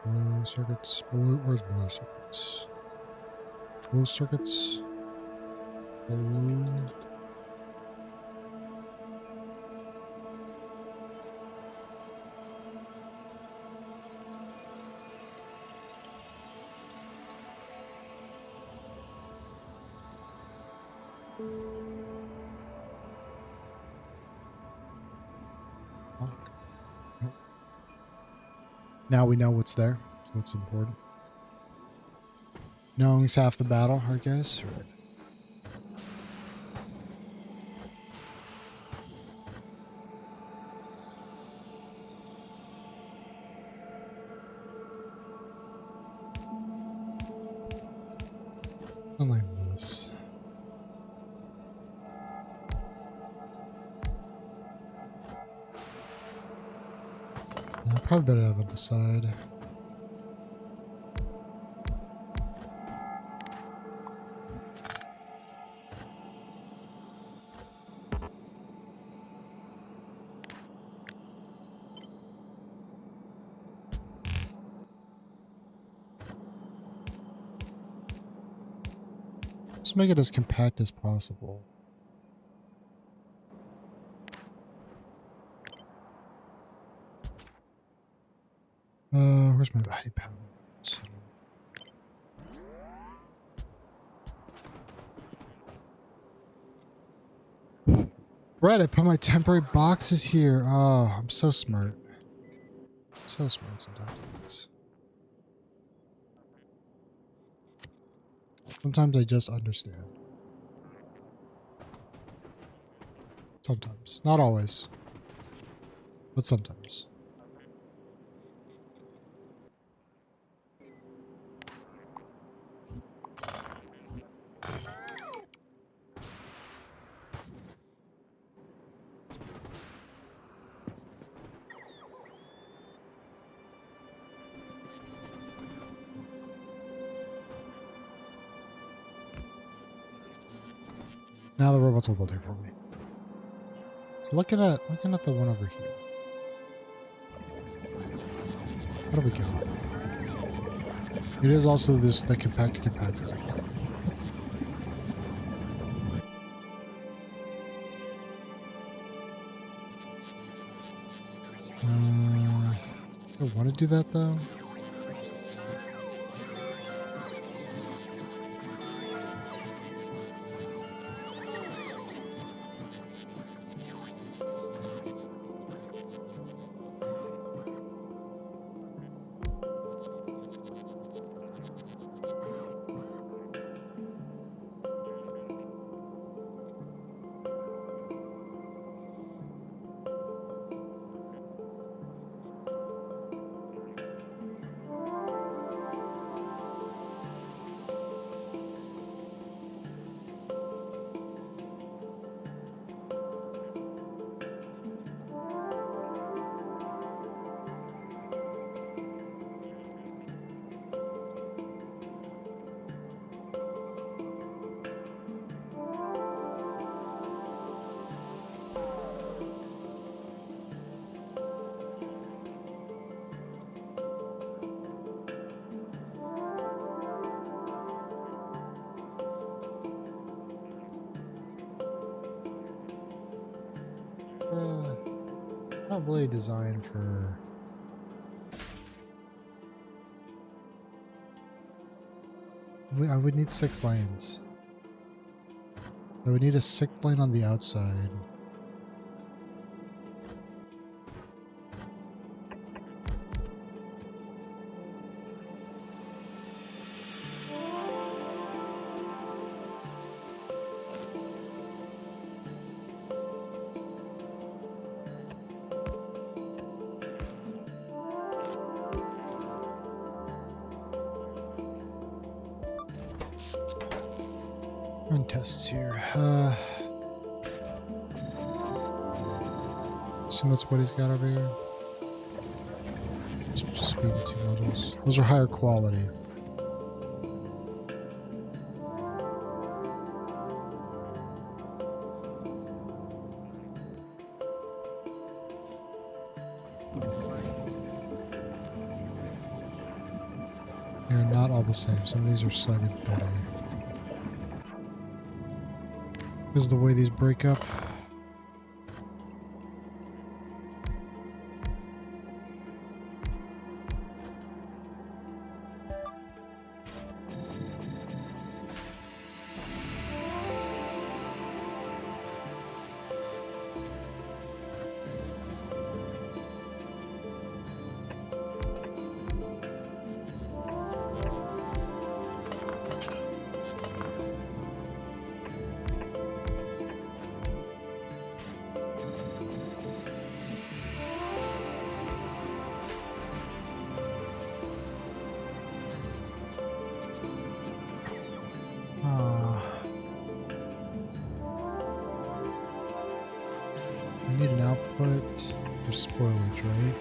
Blue circuits. Blue. Where's blue circuits? Blue circuits. Blue. Now we know what's there. That's what's important. Knowing's half the battle, I guess. Right. Something like this. Yeah, probably better have it on the side. Just make it as compact as possible. Where's my body pallets? Right, I put my temporary boxes here. Oh, I'm so smart. So smart sometimes. Sometimes I just understand. Sometimes. Not always. But sometimes. Now the robots will build here for me. So looking at the one over here. What do we got? It is also this the compact. I want to do that though. Not really designed for. I would need 6 lanes. I would need a 6th lane on the outside. Run tests here. Assume that's what he's got over here. Just speed to 2 levels. Those are higher quality. They're not all the same. Some of these are slightly better. This is the way these break up. I need an output for spoilage, right?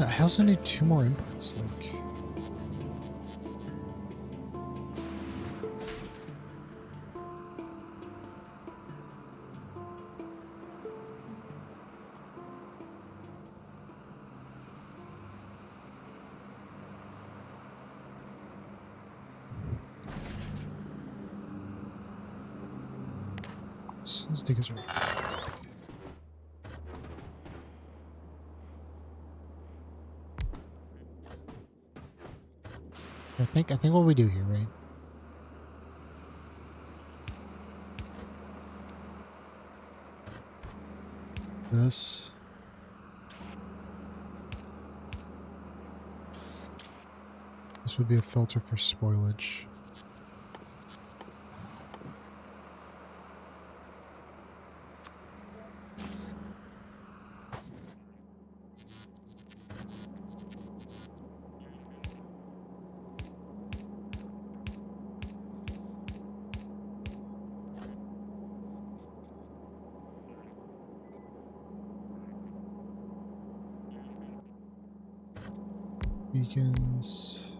I also need 2 more inputs, like... Let's dig his right. I think what we do here, right? This would be a filter for spoilage. Beacons.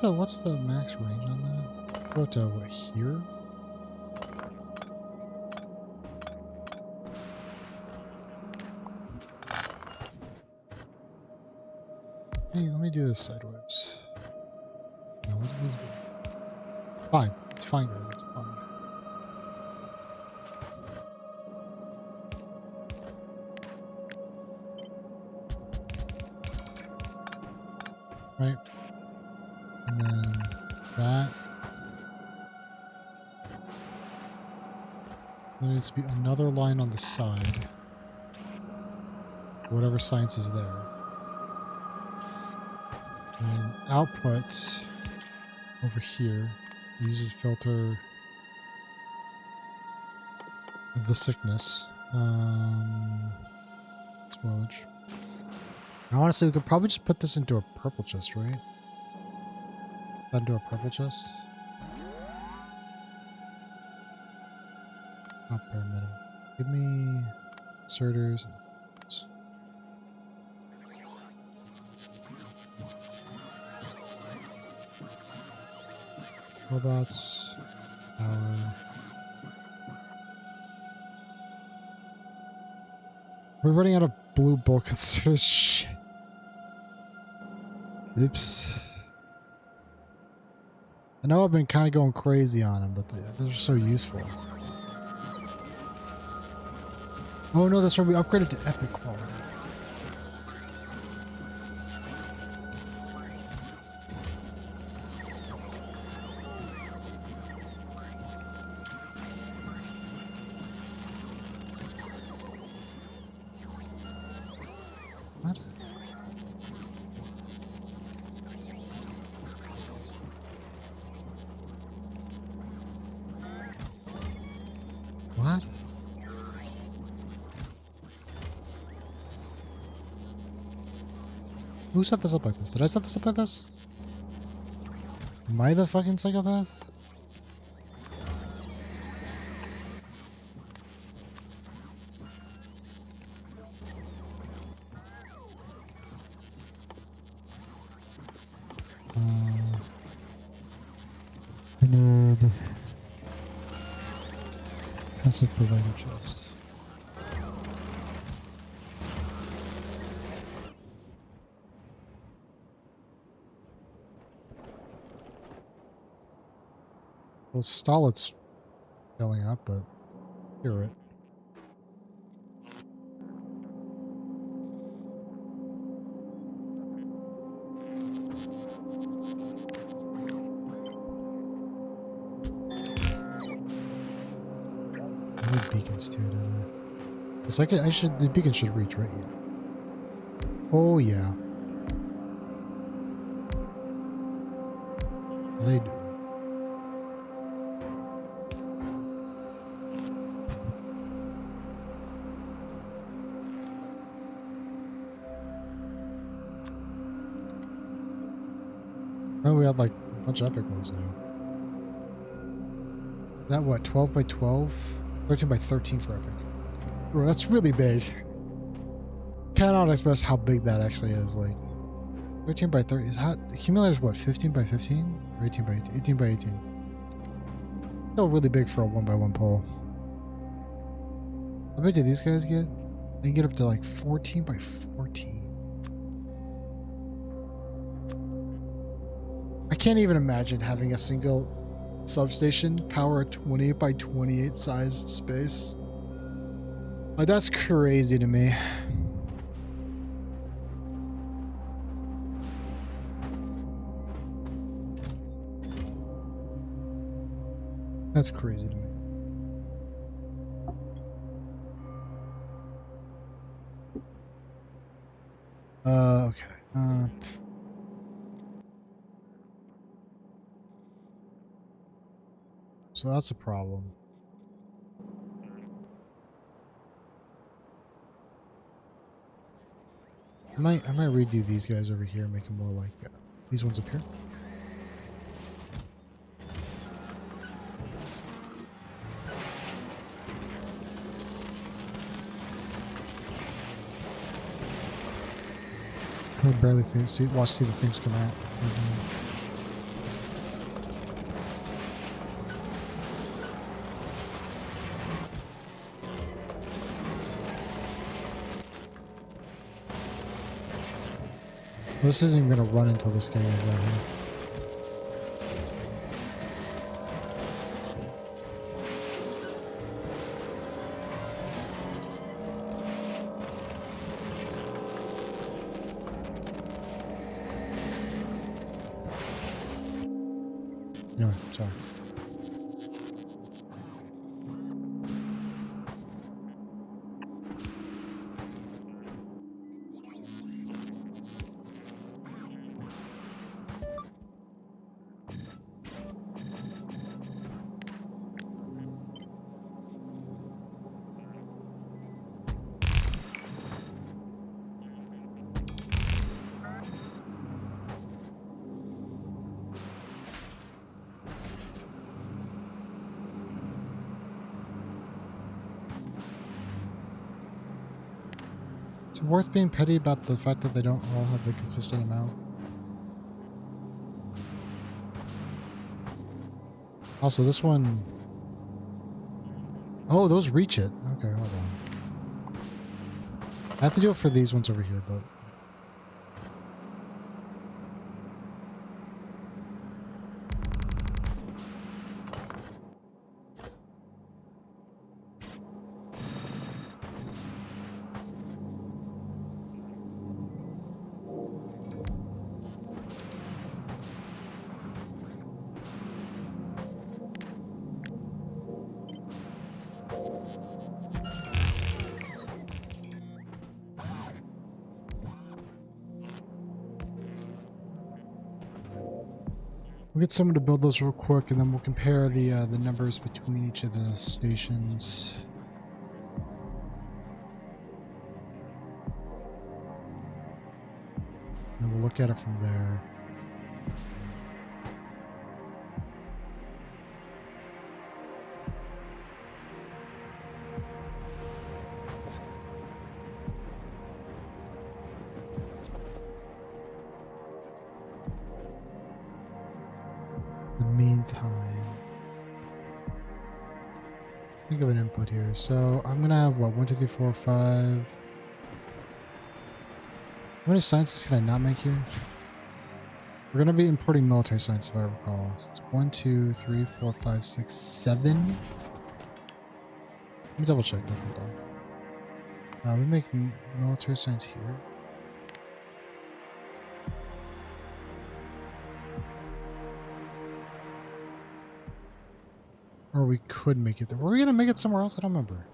What's the max range on that? Go to what, here? Hey, let me do this sideways. No, what do we do? Fine. It's fine, guys. It's fine. Right? And then that. There needs to be another line on the side. Whatever science is there. And output over here uses filter of the sickness. Spoilage. Now, honestly, we could probably just put this into a purple chest, right? That into a purple chest. Not bare minimum. Give me inserters. Robots. Power. We're running out of blue bulk inserters. Shit. Oops. I know I've been kind of going crazy on them, but they're so useful. Oh no, that's right. We upgraded to epic quality. What? What? Who set this up like this? Did I set this up like this? Am I the fucking psychopath? Nerd. Passive provider chest. Well, Stolit's filling up, but you're it. I need beacons too, don't I? It's like the beacon should reach, right? Yeah. Oh yeah. They do. Oh, we had like a bunch of epic ones now. That what, 12 by 12? 13 by 13 for epic. Bro, that's really big. Cannot express how big that actually is. Like 13 by 30 is hot. Accumulator's what, 15 by 15? Or 18 by 18? 18 by 18. Still really big for a 1x1 pole. How big did these guys get? They can get up to like 14 by 14. I can't even imagine having a single substation power a 28 by 28 sized space. Like, that's crazy to me. That's crazy to me. Okay. So that's a problem. I might redo these guys over here, make them more like these ones up here. I barely see the things come out. Well, this isn't even gonna run until this guy is out here. No, sorry. Is it worth being petty about the fact that they don't all have the consistent amount? Also, this one... Oh, those reach it. Okay, hold on. I have to do it for these ones over here, but... We'll get someone to build those real quick, and then we'll compare the numbers between each of the stations. Then we'll look at it from there. The meantime, let's think of an input here. So I'm gonna have what, 1, 2, 3, 4, 5. How many sciences can I not make here? We're gonna be importing military science if I recall. So it's 1, 2, 3, 4, 5, 6, 7. Let me double check that. Hold on. We make military science here. Or we could make it there. Were we gonna make it somewhere else? I don't remember.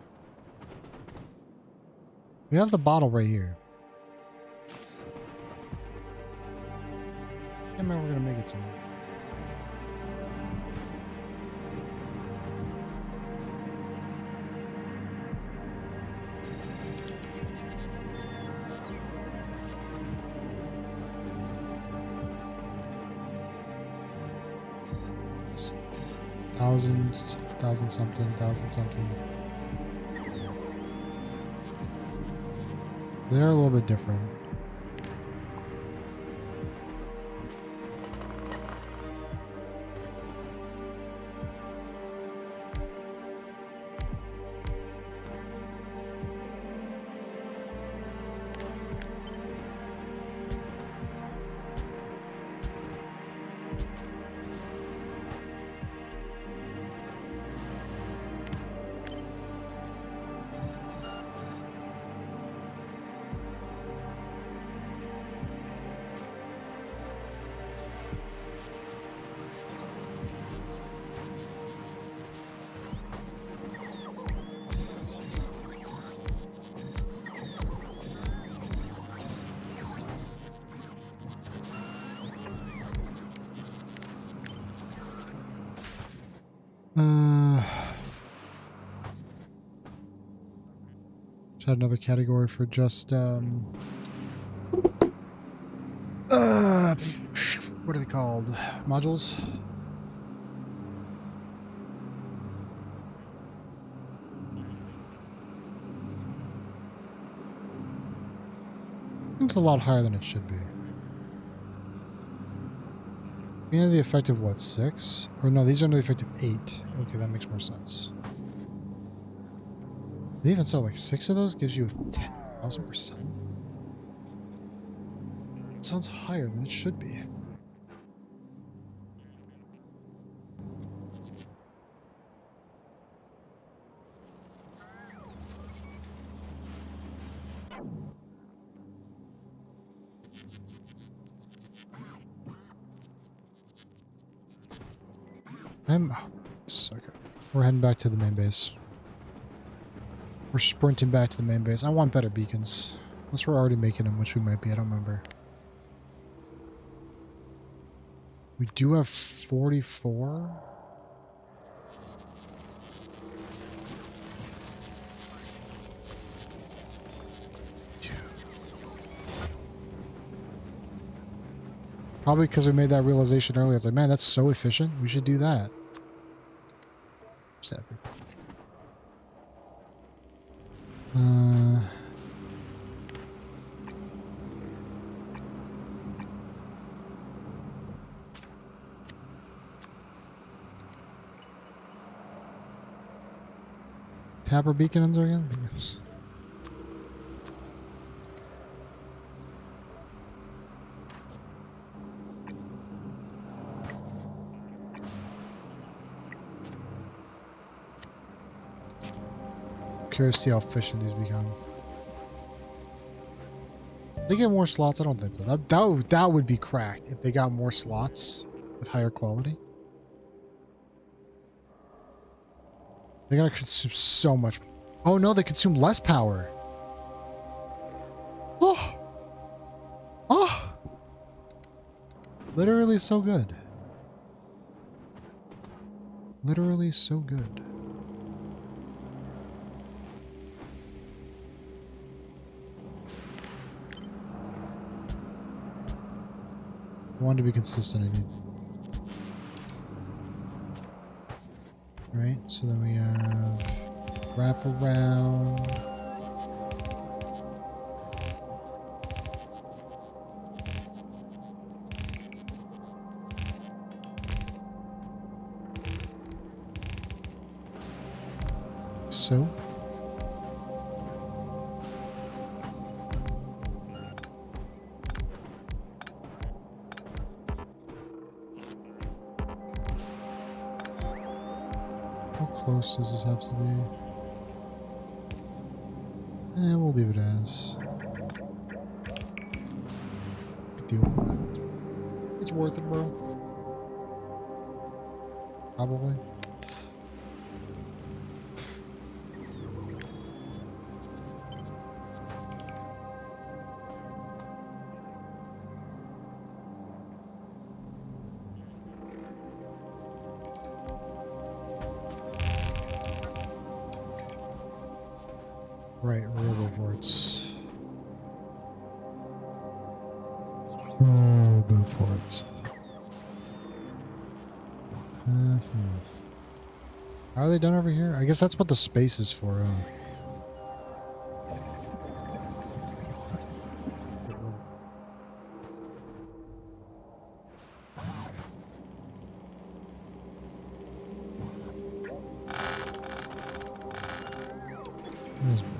We have the bottle right here. I remember we're gonna make it somewhere. Thousand something. They're a little bit different. Should add another category for just what are they called? Modules? Seems a lot higher than it should be. We have the effective what, 6? Or no, these are the effective 8. Okay, that makes more sense. They even sell like 6 of those, gives you 10,000%. Sounds higher than it should be. Sucker. We're heading back to the main base. We're sprinting back to the main base. I want better beacons. Unless we're already making them, which we might be. I don't remember. We do have 44. Probably because we made that realization earlier. It's like, man, that's so efficient. We should do that. Just happy. Tapper beacons again? Yes. Curious to see how efficient these become. They get more slots? I don't think so. That would be cracked if they got more slots with higher quality. They're gonna consume so much. Oh no, they consume less power. Oh! Oh! Literally so good. Literally so good. I want to be consistent, I need. Right, so then we have wrap around. So. How close does this have to be? We'll leave it as. Good deal with that. It's worth it, bro. Probably. Right, roboports. Roboports. How are they done over here? I guess that's what the space is for. There's bad.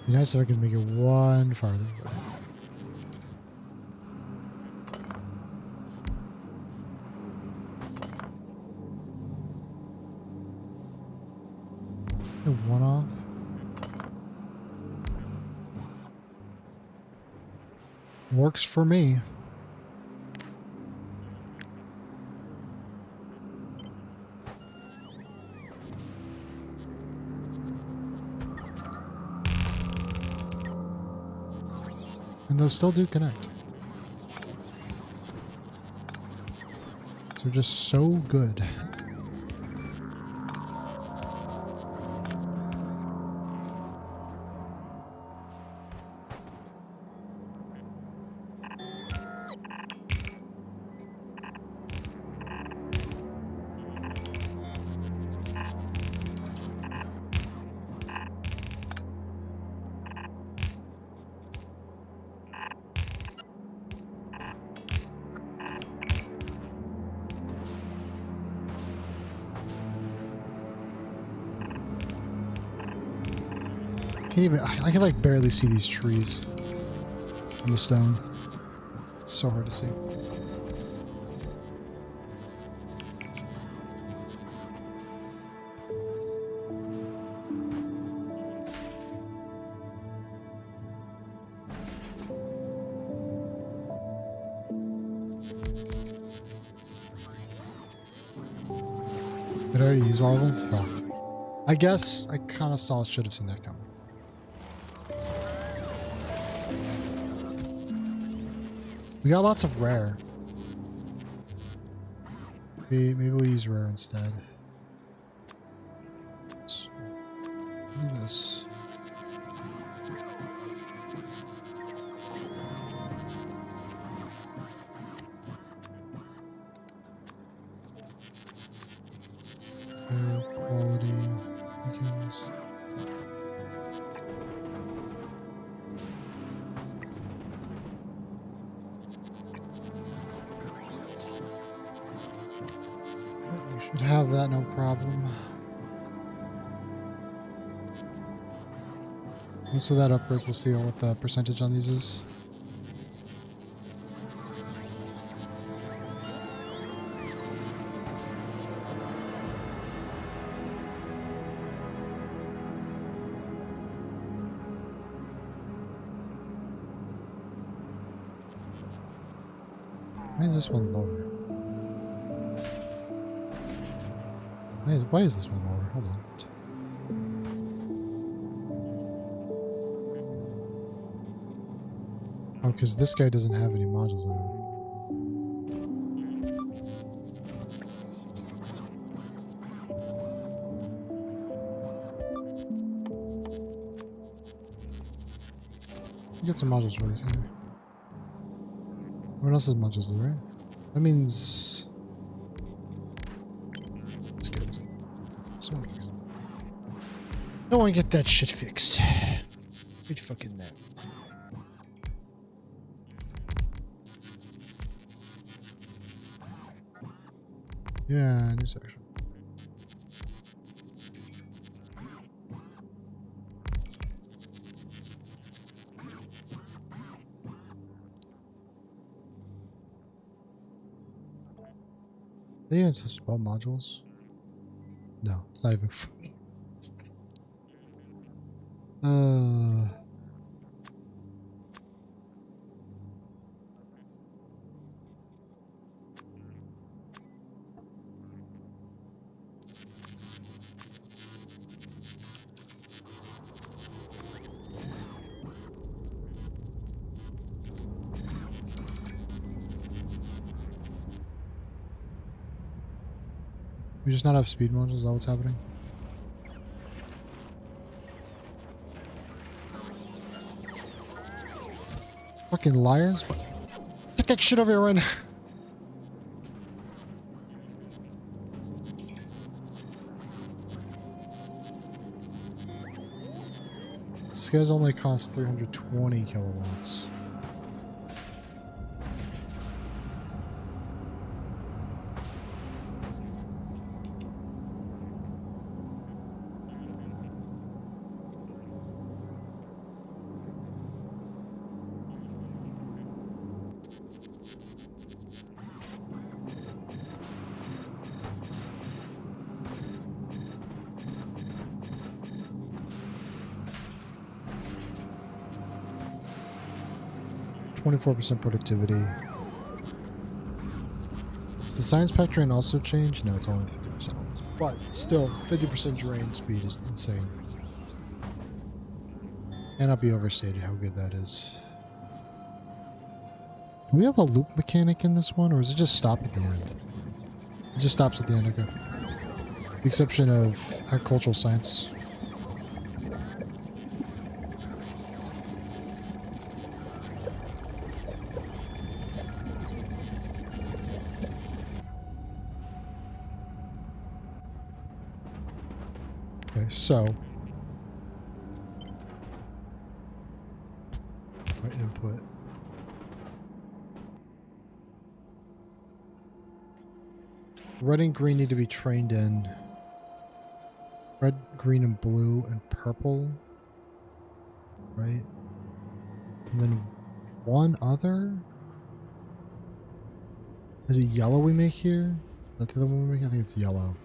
Be nice if I could make it one farther. One off. Works for me. And those still do connect. They're just so good. Can't even, I can like barely see these trees on the stone. It's so hard to see. Did I already use all of them? Fuck. I guess I kind of should have seen that coming. We got lots of rare. Maybe we'll use rare instead. So, do this. Fair quality beacons. Should have that, no problem. Once with that upgrade, we'll see what the percentage on these is. is this one lower? Why is this one lower? Hold on. Oh, because this guy doesn't have any modules in it. Get some modules for this guy. What else has modules, right? That means this guy doesn't. Someone fix it. No one get that shit fixed. Wait fucking that. Yeah, new section. Yeah, it's just about modules. No, it's not even. uh. 'We just not have speed modules? Is that what's happening? Fucking liars. Get that shit over here right now. This guy's only cost 320 kilowatts. .4% productivity. Does the science factoring also change? No, it's only 50%. But still, 50% drain speed is insane. Cannot be overstated how good that is. Do we have a loop mechanic in this one, or does it just stop at the end? It just stops at the end, okay. With the exception of agricultural science. Okay, so my input. Red and green need to be trained in. Red, green, and blue, and purple. Right? And then one other? Is it yellow we make here? Is that the other one we make? I think it's yellow.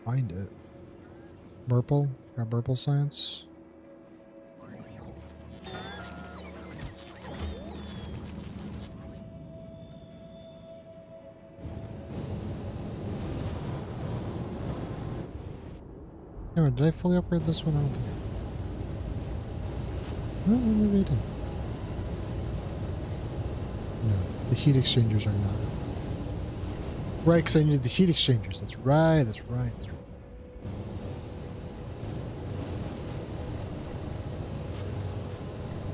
Find it. Purple? Got purple science? Anyway, did I fully upgrade this one? I don't think I... No, maybe I didn't. No, the heat exchangers are not. Right, because I needed the heat exchangers. That's right, that's right, that's right.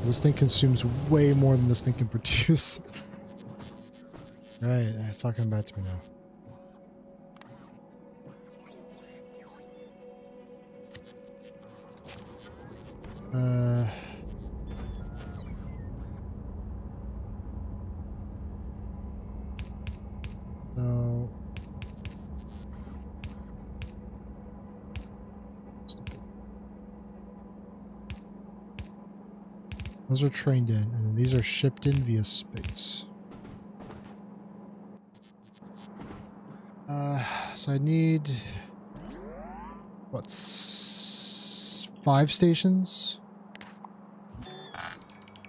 This thing consumes way more than this thing can produce. Right, it's talking back to me now. So those are trained in, and then these are shipped in via space. So I need what, 5 stations?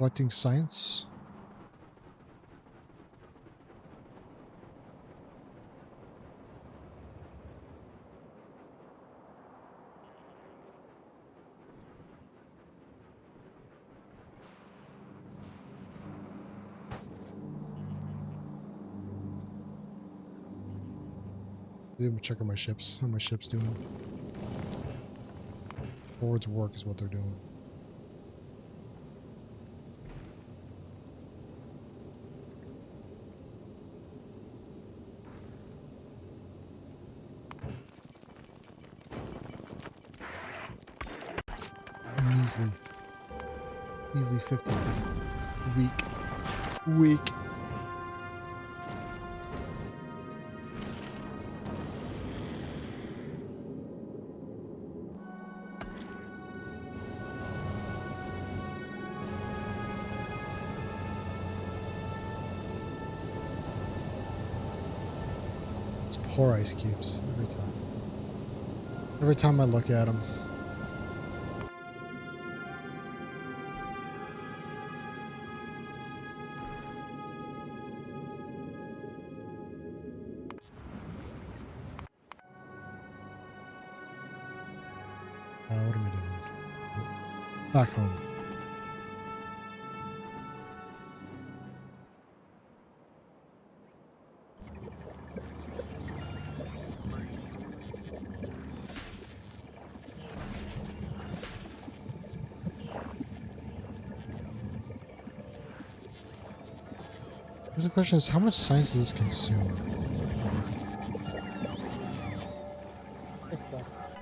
Collecting science. I'm checking my ships. How my ships doing? Forwards work is what they're doing. Measly 50. Weak. Those poor ice cubes every time. Every time I look at them. What am I doing? Back home. The question is, how much science does this consume?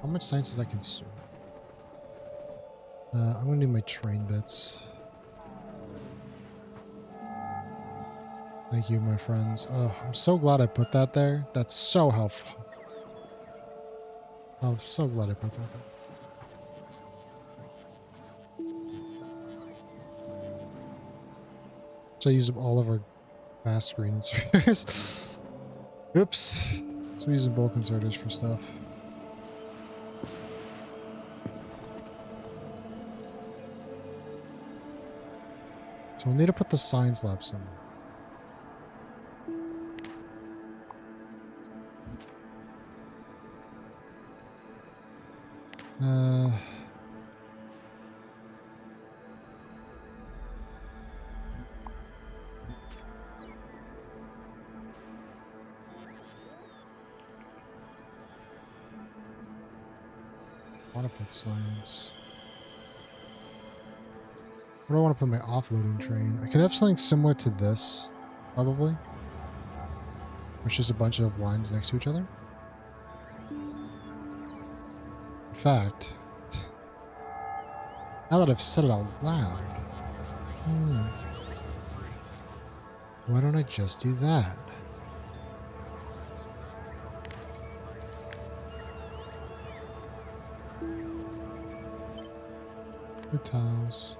How much science does that consume? I'm gonna need my train bits. Thank you, my friends. Oh, I'm so glad I put that there. That's so helpful. I'm so glad I put that there. So I used up all of our fast screen inserters. Oops. So we're using bulk inserters for stuff. So we'll need to put the science lab somewhere. I want to put science. Where do I want to put my offloading train? I could have something similar to this, probably. Which is a bunch of lines next to each other. In fact, now that I've said it out loud, why don't I just do that? Good tiles.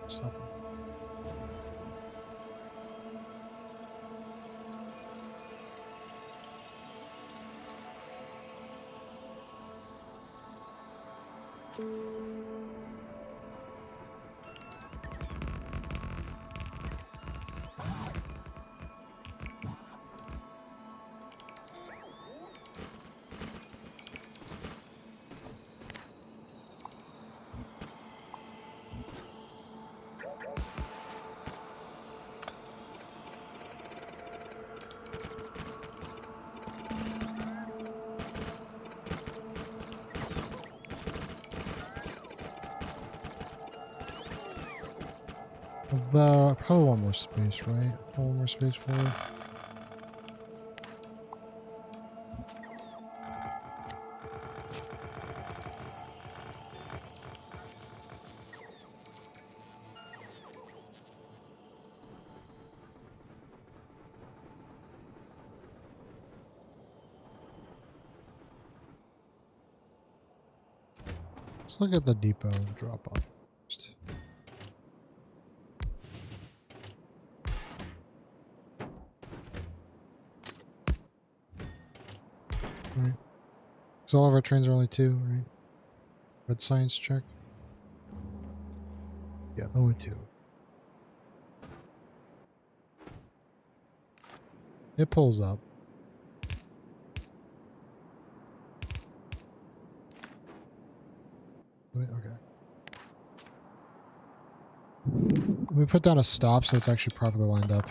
Stop. Although, I probably want more space, right? Probably more space for it. Let's look at the depot drop off first. Right. So all of our trains are only 2, right? Red science check. Yeah, only two. It pulls up. Okay. We put down a stop so it's actually properly lined up.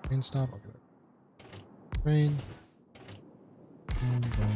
Train stop. Okay. Train. Boom, boom.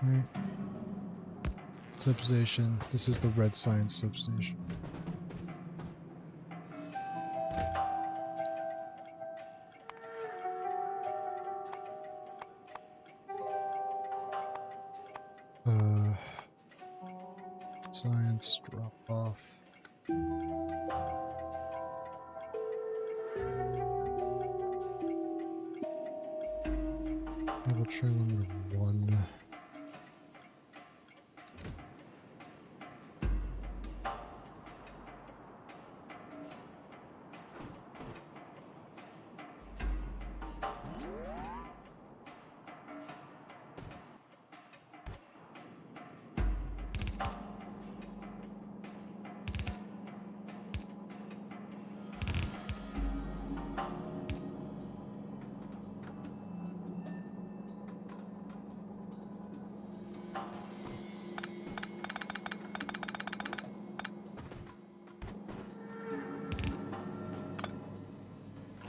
Right. Substation. This is the red science substation. Science drop off. Level train number 1.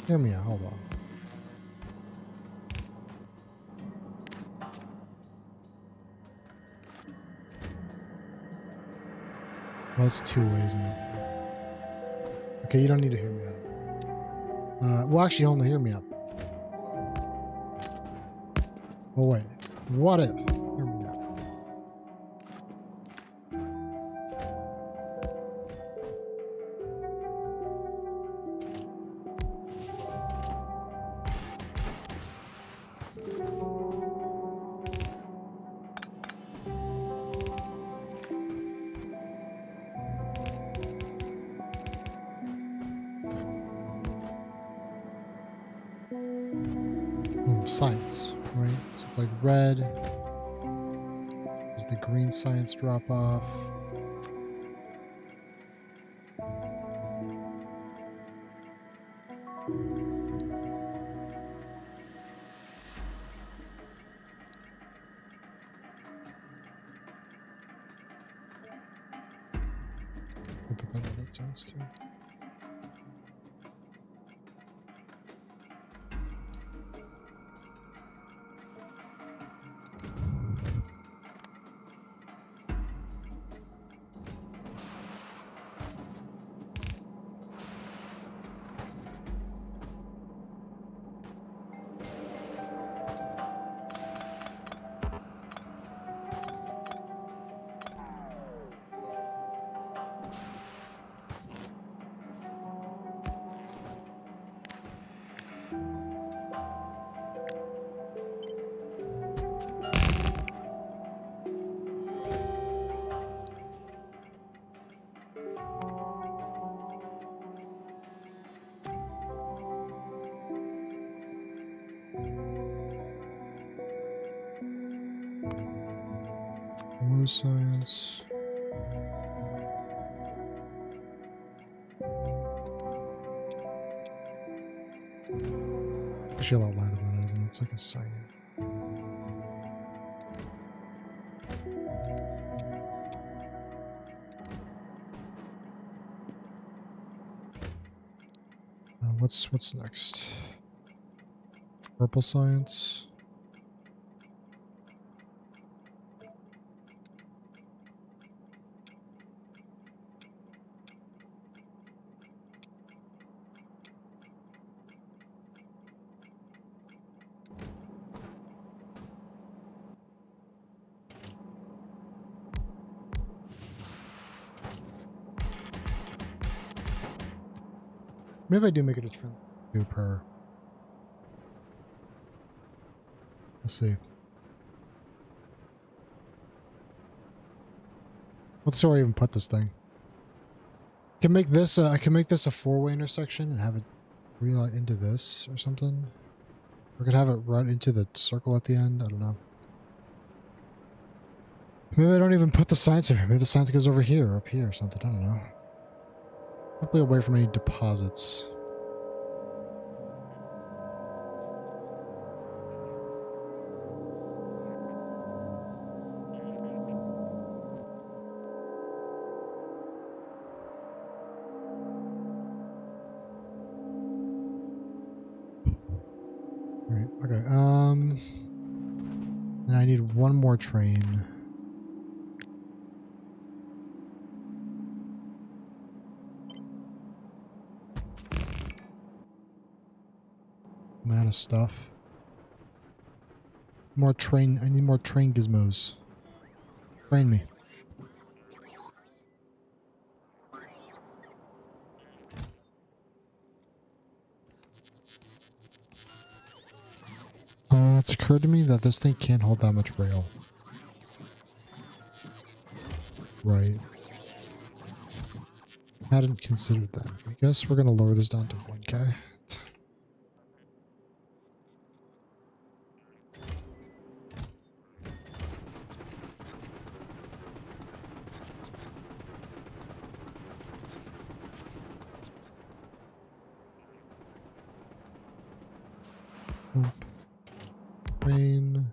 Hear me out, hold on. Well, it's 2 ways in it. Okay, you don't need to hear me out. Well, actually, hold on, hear me out. Oh, wait. What if? Hear me out. Science, right? So it's like red is the green science drop off. I'll put that in red science too. Blue science. Actually, a lot lighter than it, isn't it? It's like a cyan. What's next? Purple science. Maybe I do make it a trim two per. Let's see. Let's see where I even put this thing. I can make this. I can make this a four-way intersection and have it reel into this or something. Or I could have it run into the circle at the end. I don't know. Maybe I don't even put the science over here. Maybe the science goes over here or up here or something. I don't know. Probably away from any deposits. Right, okay, and I need one more train. I'm out of stuff. More train, I need more train gizmos. Train me. It's occurred to me that this thing can't hold that much rail. Right. Hadn't considered that. I guess we're gonna lower this down to 1K. Train.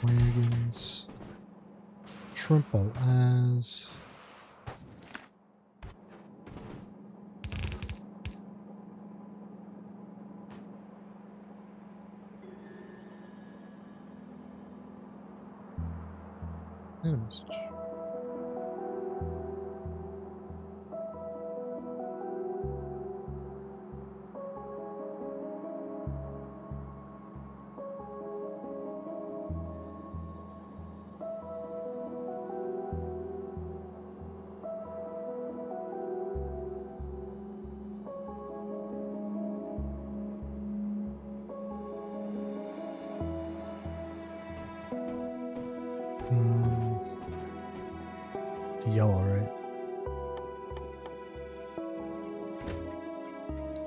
Wagons. Shrimpo as. And a message. Yellow, right?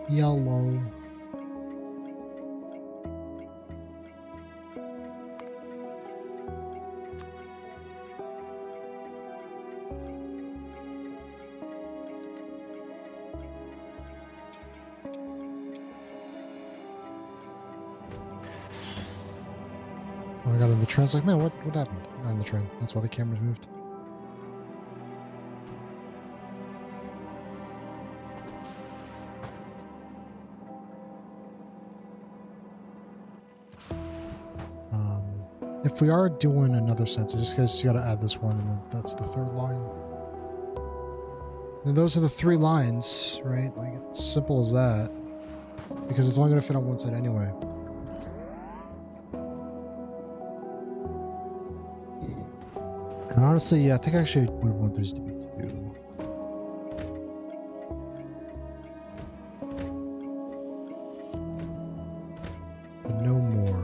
Yellow. Oh, I got on the train. I was like, man, what happened? I got on the train. That's why the camera's moved. If we are doing another sense, I just gotta add this one, and then that's the third line. And those are the three lines, right? Like, it's simple as that. Because it's only gonna fit on one side anyway. And honestly, yeah, I think I actually would want these to be two. But no more.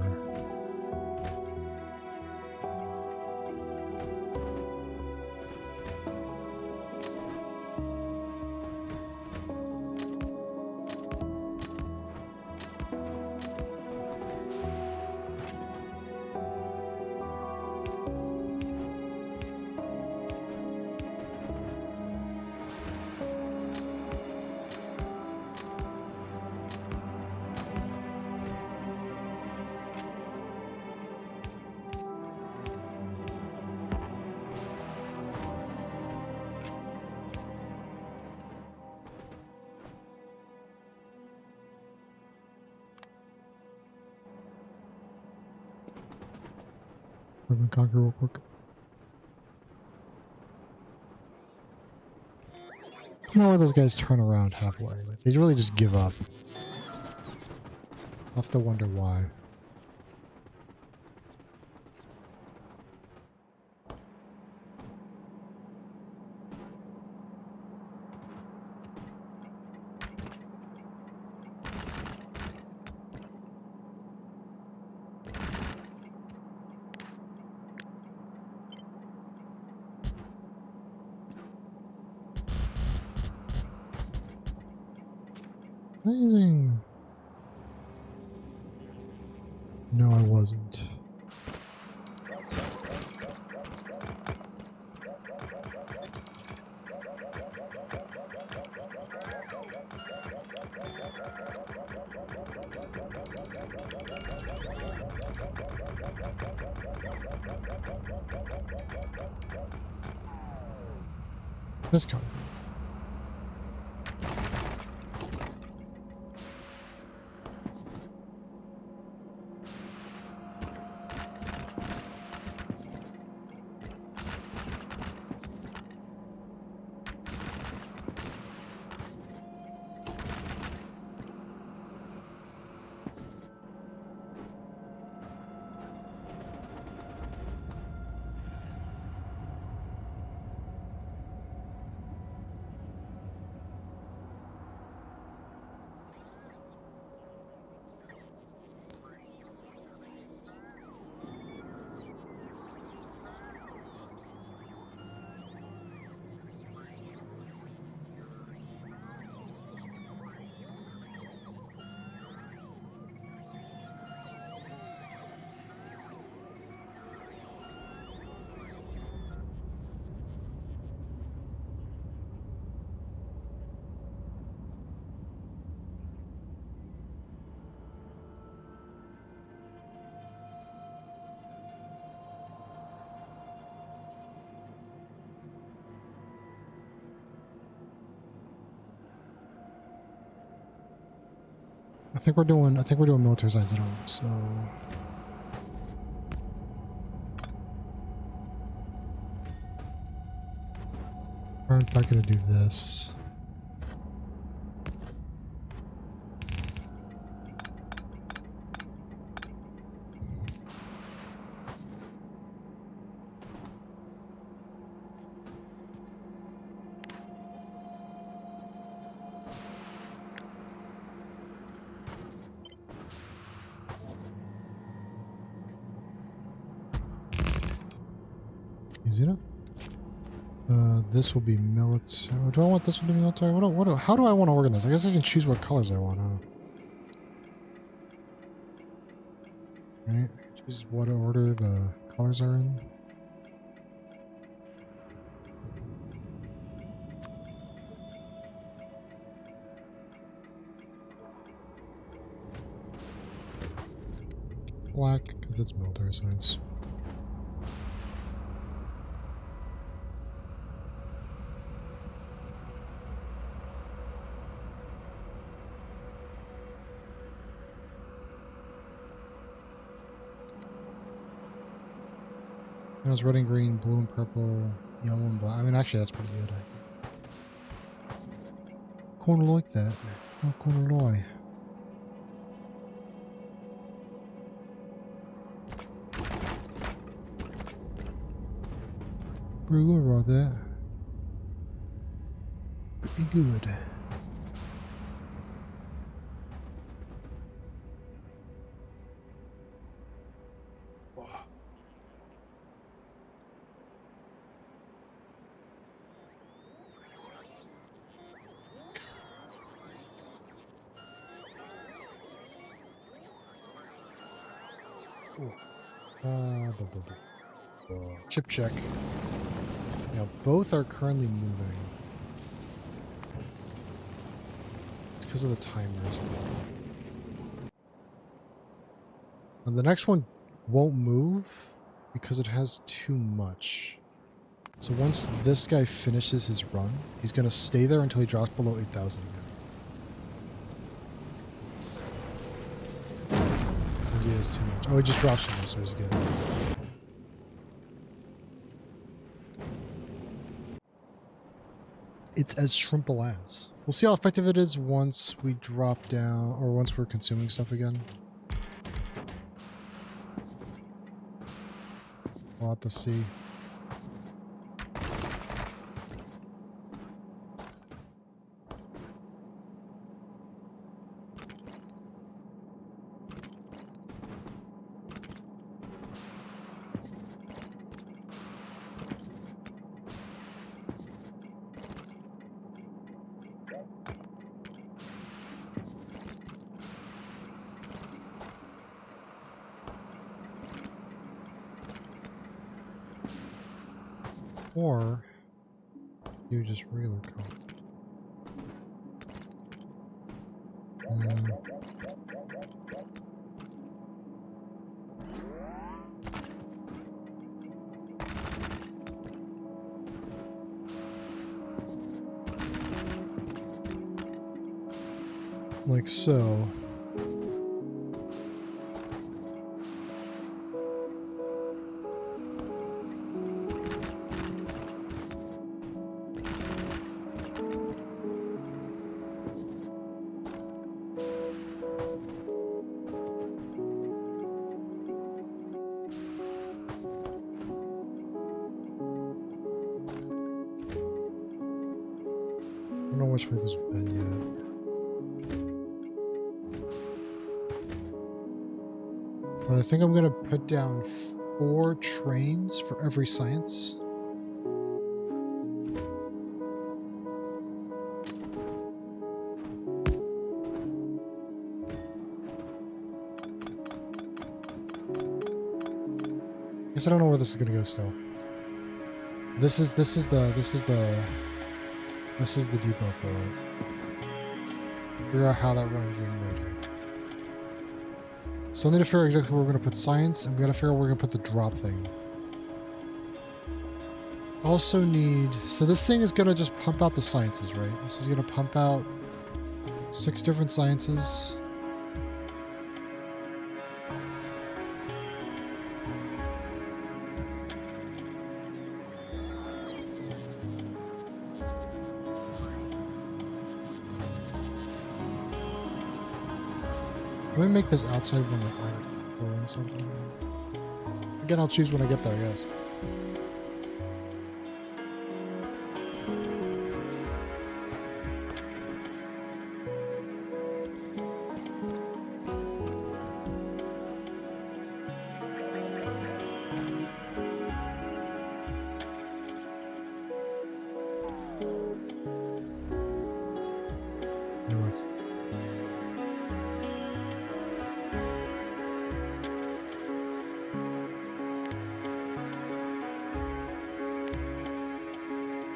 Urban Conquer real quick. I don't know why those guys turn around halfway. Like, they really just give up. I'll have to wonder why. Amazing. No, I wasn't. This car. I think we're doing military science at home, so we're in fact gonna do this. Easy enough. This will be military. Do I want this one to be military? How do I want to organize? I guess I can choose what colors I want. Right. Choose what order the colors are in. Black, because it's military science. It was red and green, blue and purple, yellow and black. I mean, actually, that's pretty good. Corner like that. Oh, corner lie. Pretty good about that. Pretty good. Chip check. Yeah, both are currently moving. It's because of the timers. And the next one won't move because it has too much. So once this guy finishes his run, he's going to stay there until he drops below 8,000 again. Because he has too much. Oh, he just drops from this, so he's good. It's as simple as. We'll see how effective it is once we drop down, or once we're consuming stuff again. We'll have to see. Or do just regular coke. Like so. I don't know which way this has been yet. But I think I'm gonna put down 4 trains for every science. I guess I don't know where this is gonna go still. This is the depot for it. Figure out how that runs in later. Still need to figure out exactly where we're gonna put science, and we gotta figure out where we're gonna put the drop thing. Also need, so this thing is gonna just pump out the sciences, right? This is gonna pump out 6 different sciences. Let me make this outside one that I or in something. Again, I'll choose when I get there, I guess.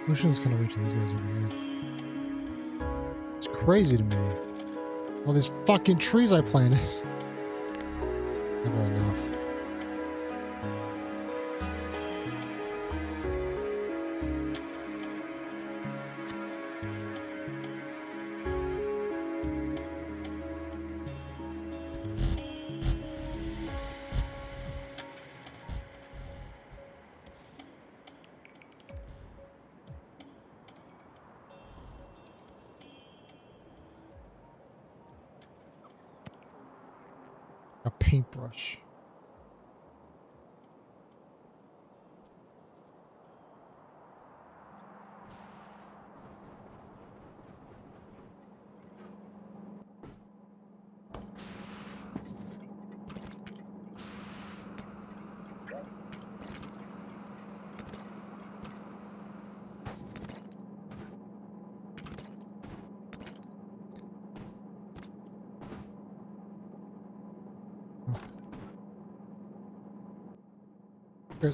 Ocean's kind of reaching these guys over here. It's crazy to me. All these fucking trees I planted. Never enough. A paintbrush.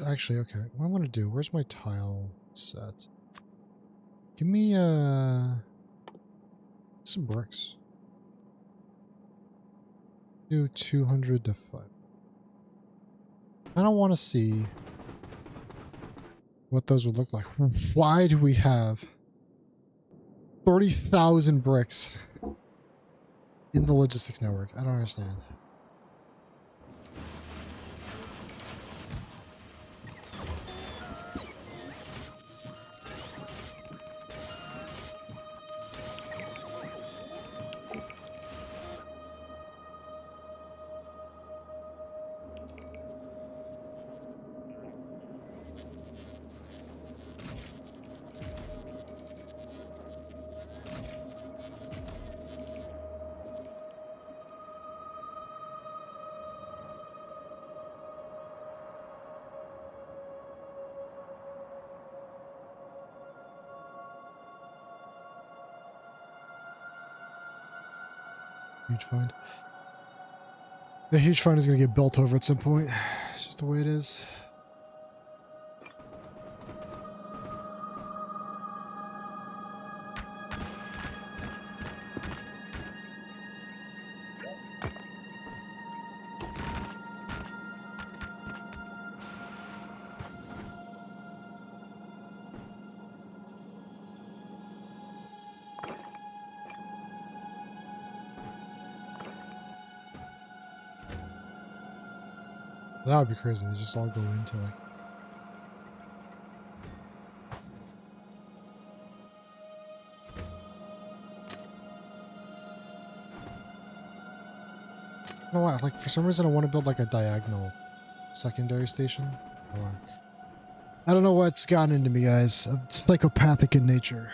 Actually, okay. What I want to do, where's my tile set? Give me some bricks. Do 200 to 5. I don't want to see what those would look like. Why do we have 30,000 bricks in the logistics network? I don't understand. Huge find. The huge find is going to get built over at some point. It's just the way it is. That would be crazy. They just all go into like. I don't know why. Like for some reason, I want to build like a diagonal secondary station. I don't know why. I don't know what's gotten into me, guys. I'm psychopathic in nature.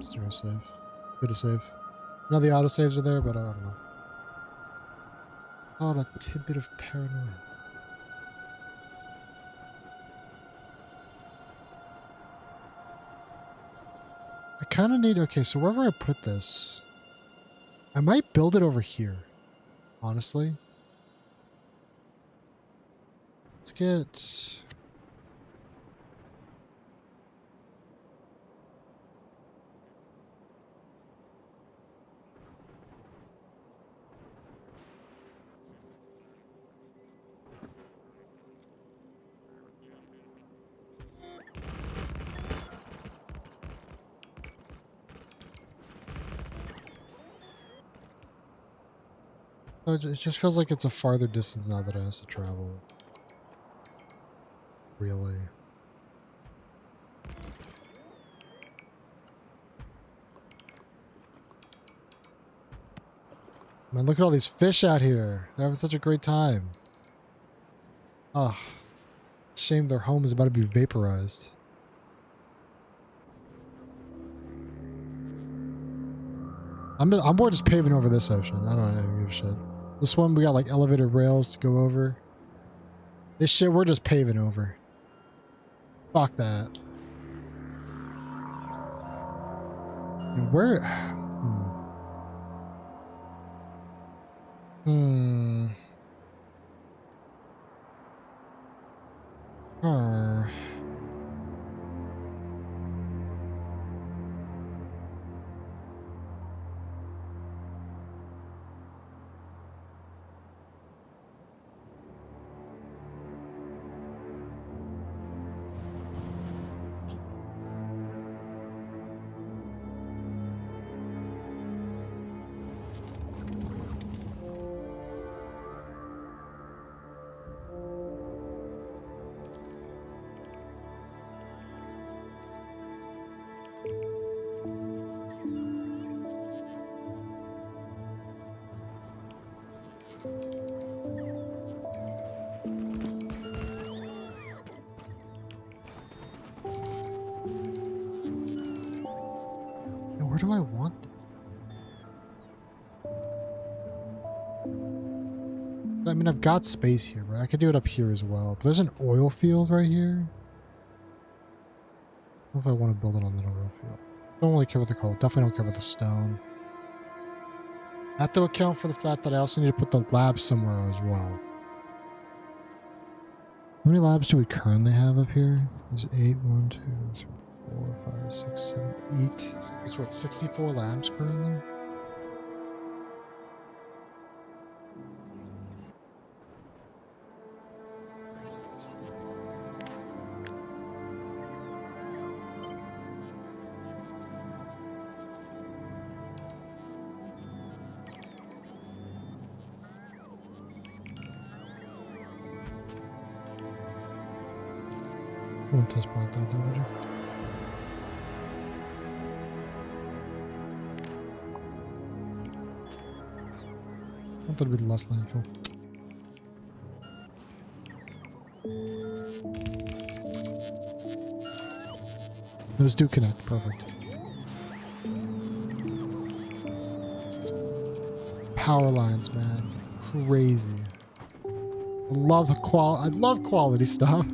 Zero save. Good to save. None of the autosaves are there, but I don't know. Oh, a tidbit of paranoia. I kind of need... Okay, so wherever I put this, I might build it over here, honestly. Let's get... Oh, it just feels like it's a farther distance now that it has to travel. Really. Man, look at all these fish out here. They're having such a great time. Ugh. Shame their home is about to be vaporized. I'm more just paving over this ocean. I don't even give a shit. This one, we got like elevated rails to go over. This shit, we're just paving over. Fuck that. And where... Hmm. Hmm. And where do I want this? I mean, I've got space here, right? I could do it up here as well. But there's an oil field right here. I don't know if I want to build it on that oil field. Don't really care about the coal. Definitely don't care about the stone. I have to account for the fact that I also need to put the lab somewhere as well. How many labs do we currently have up here? There's 8, 1, 2, 3, 4, 5, 6, 7, 8. So there's what, 64 labs currently? I wouldn't test point that though, would you? I thought it'd be the last landfill. Those do connect, perfect. Power lines, man. Crazy. I love quality stuff.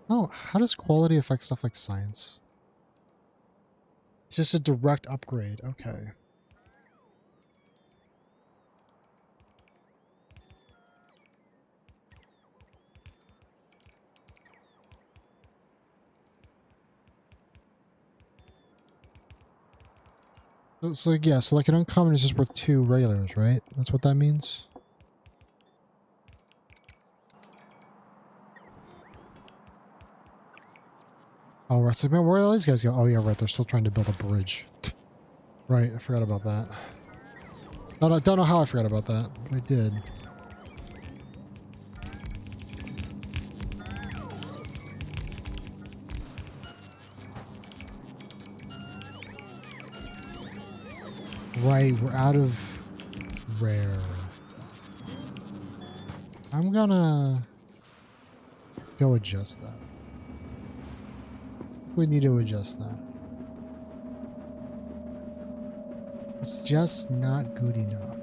Oh, how does quality affect stuff like science? It's just a direct upgrade. Okay. So like, yeah, so like an uncommon is just worth 2 regulars, right? That's what that means? Oh, right. So, man, where do these guys go? Oh, yeah, right. They're still trying to build a bridge. Right, I forgot about that. I don't know how I forgot about that, but I did. Right, we're out of rare. I'm gonna go adjust that. We need to adjust that. It's just not good enough.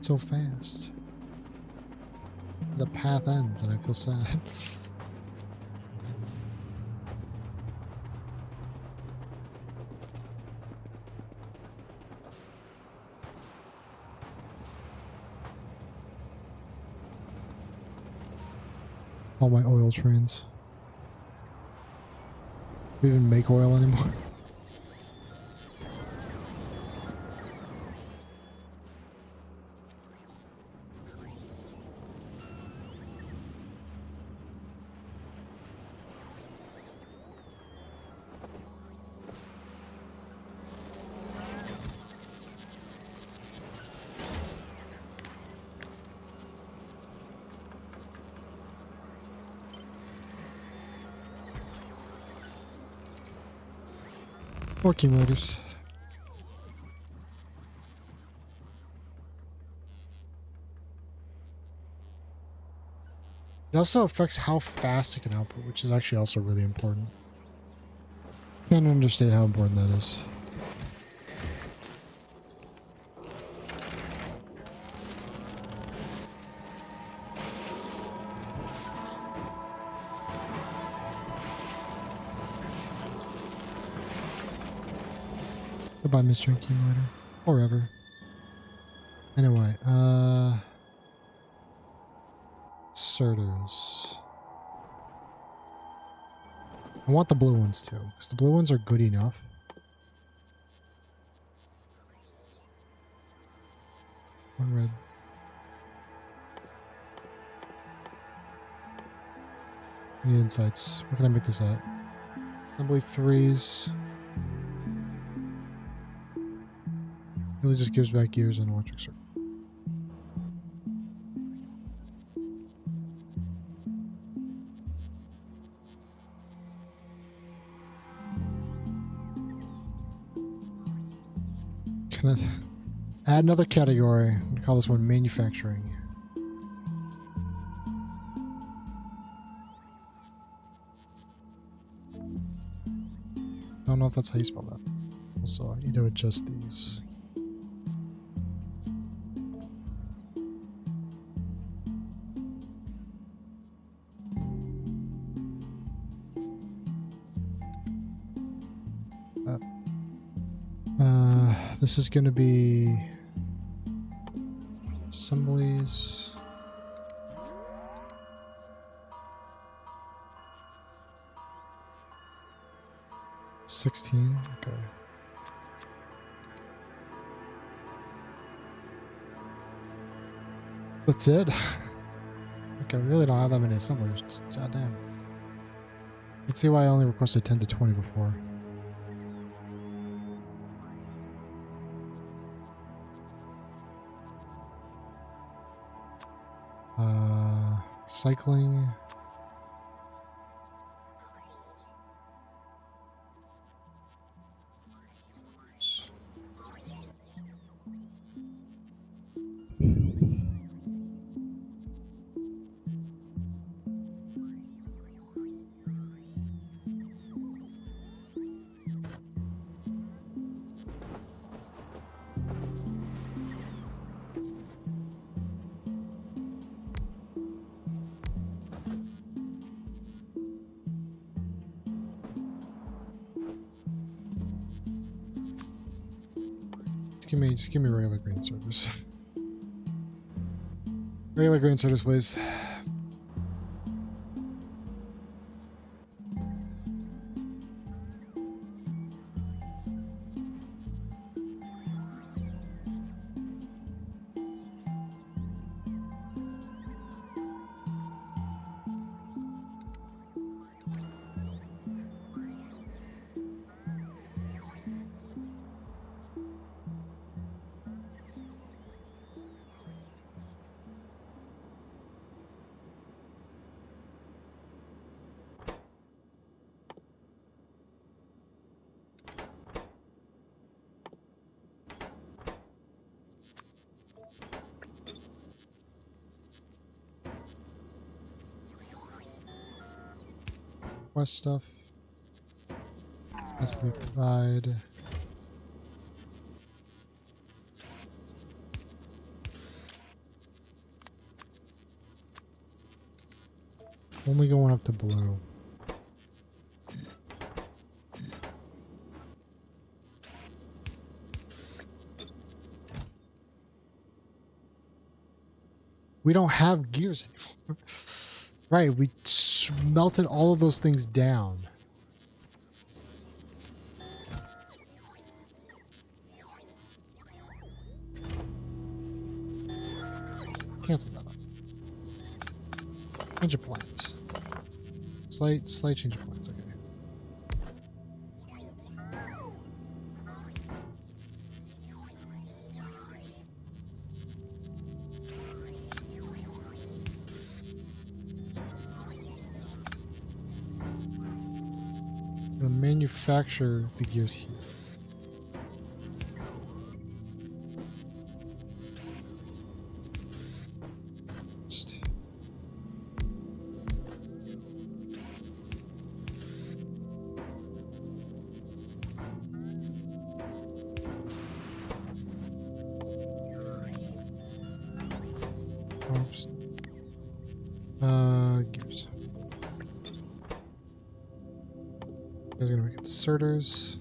So fast. The path ends and I feel sad. All my oil trains. Do we even make oil anymore? More accumulators. It also affects how fast it can output, which is actually also really important. Can't understate how important that is. Goodbye, Mr. Accumulator. Forever. Anyway, Inserters. I want the blue ones too, because the blue ones are good enough. One red. I need insights. Where can I make this at? Assembly 3s. Really just gives back gears and electric circuit. Can I add another category? I'm gonna call this one manufacturing. Don't know if that's how you spell that. Also, I need to adjust these. This is going to be assemblies. $16, okay. That's it? Okay, we really don't have that many assemblies. Goddamn. Let's see why I only requested 10 to 20 before. Cycling. give me regular green starters. Regular green starters, please. Quest stuff. Has to be provide. Only going up to blue. We don't have gears anymore. Right, we melted all of those things down. Cancel that up. Change of plans. Slight change of plans, okay. I'm gonna manufacture the gears here. Oops. Gears. There's gonna make inserters.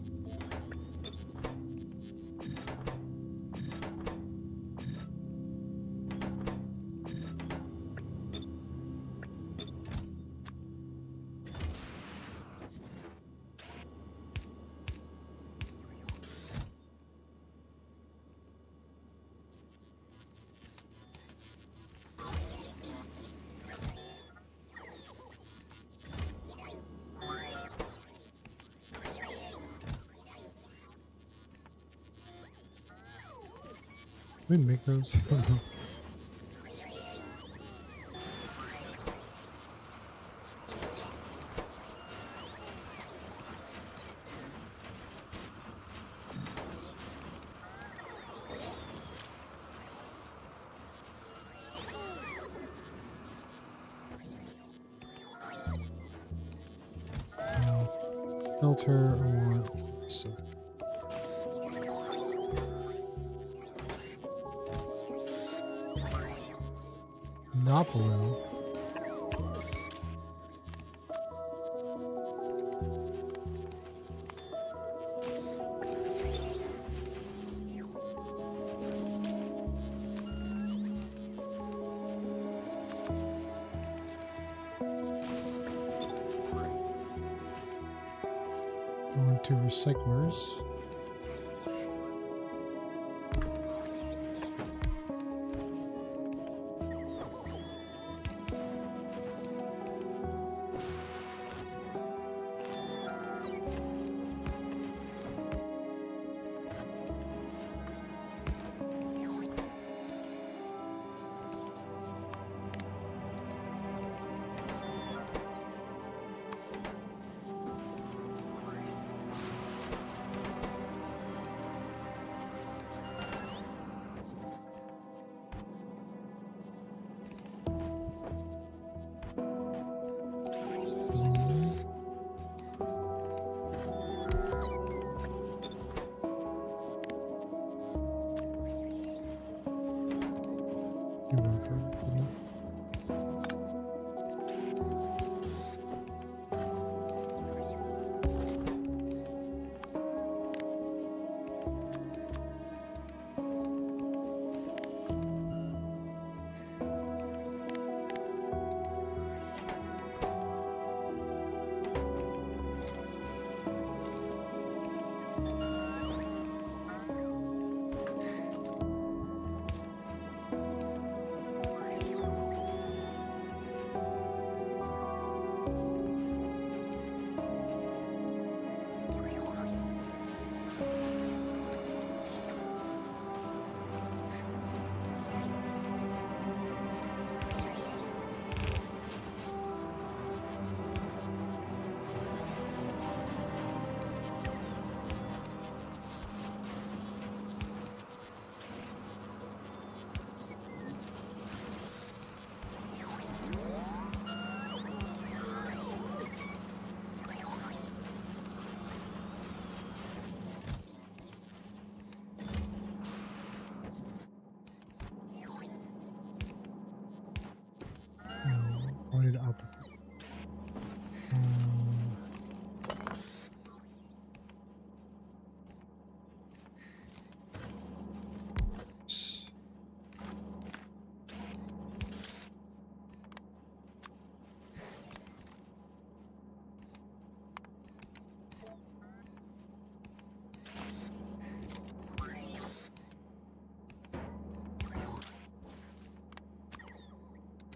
We didn't make those. Filter or so. Not blue. Going to recyclers.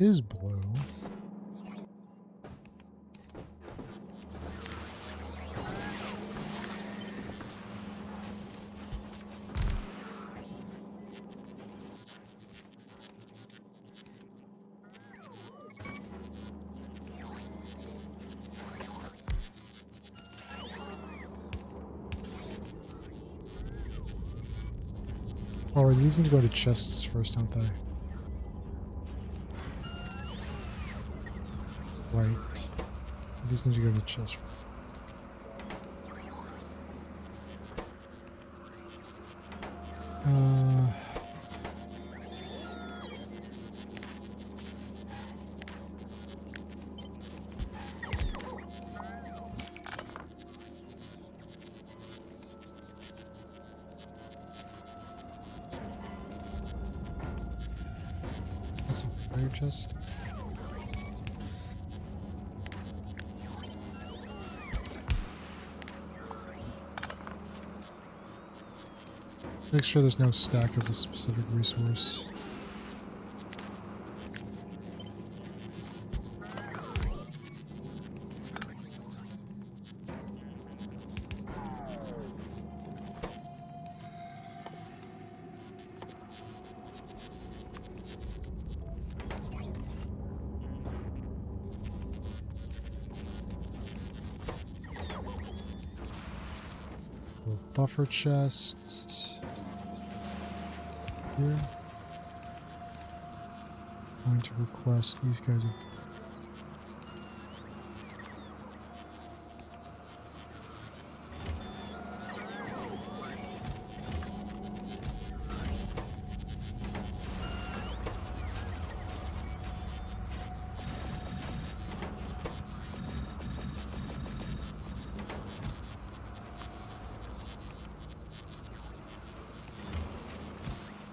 is blue. Oh, these need to go to chests first, don't they? Right. These need to go to chests. That's some fire chest. Make sure there's no stack of a specific resource. Buffer chest here. Going to request these guys.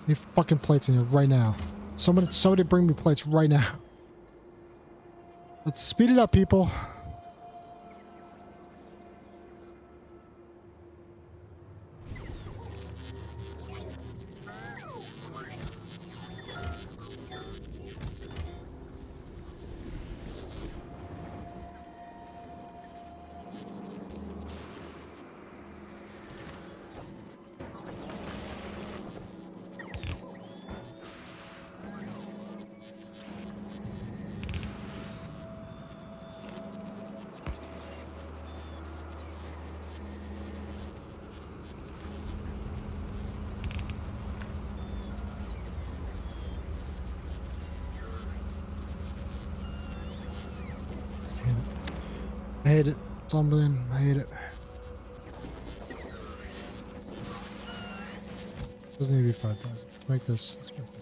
Need fucking plates in here right now. Somebody bring me plates right now. Let's speed it up, people. I hate it. Tumbling. I hate it. Doesn't need to be 5,000. Make this. Let's make this.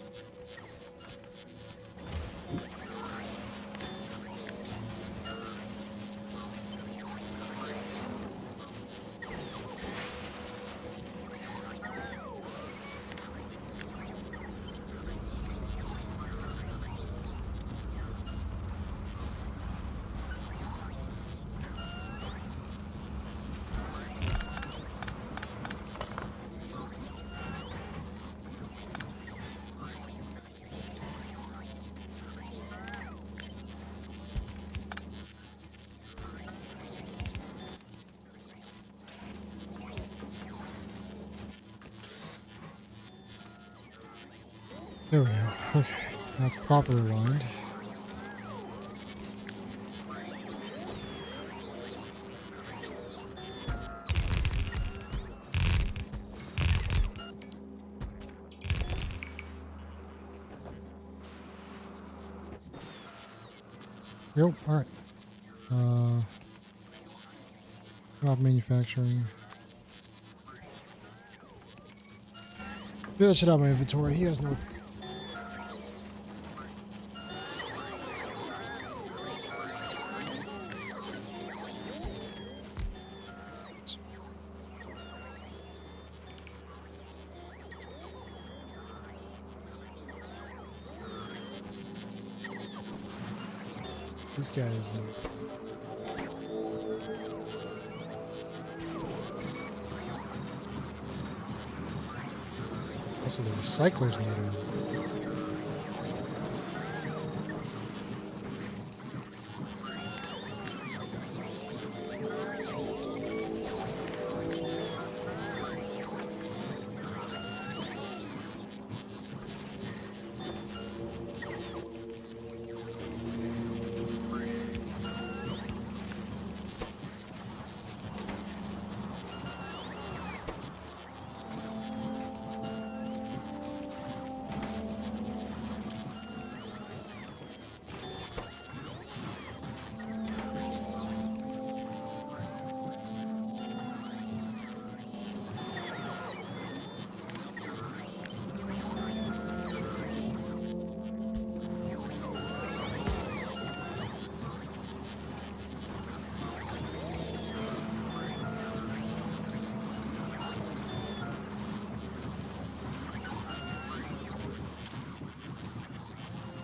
There we go. Okay. That's properly lined. Yep, alright. Drop manufacturing. Get that shit out of my inventory. He has no. This guy is. Also, the recyclers need him.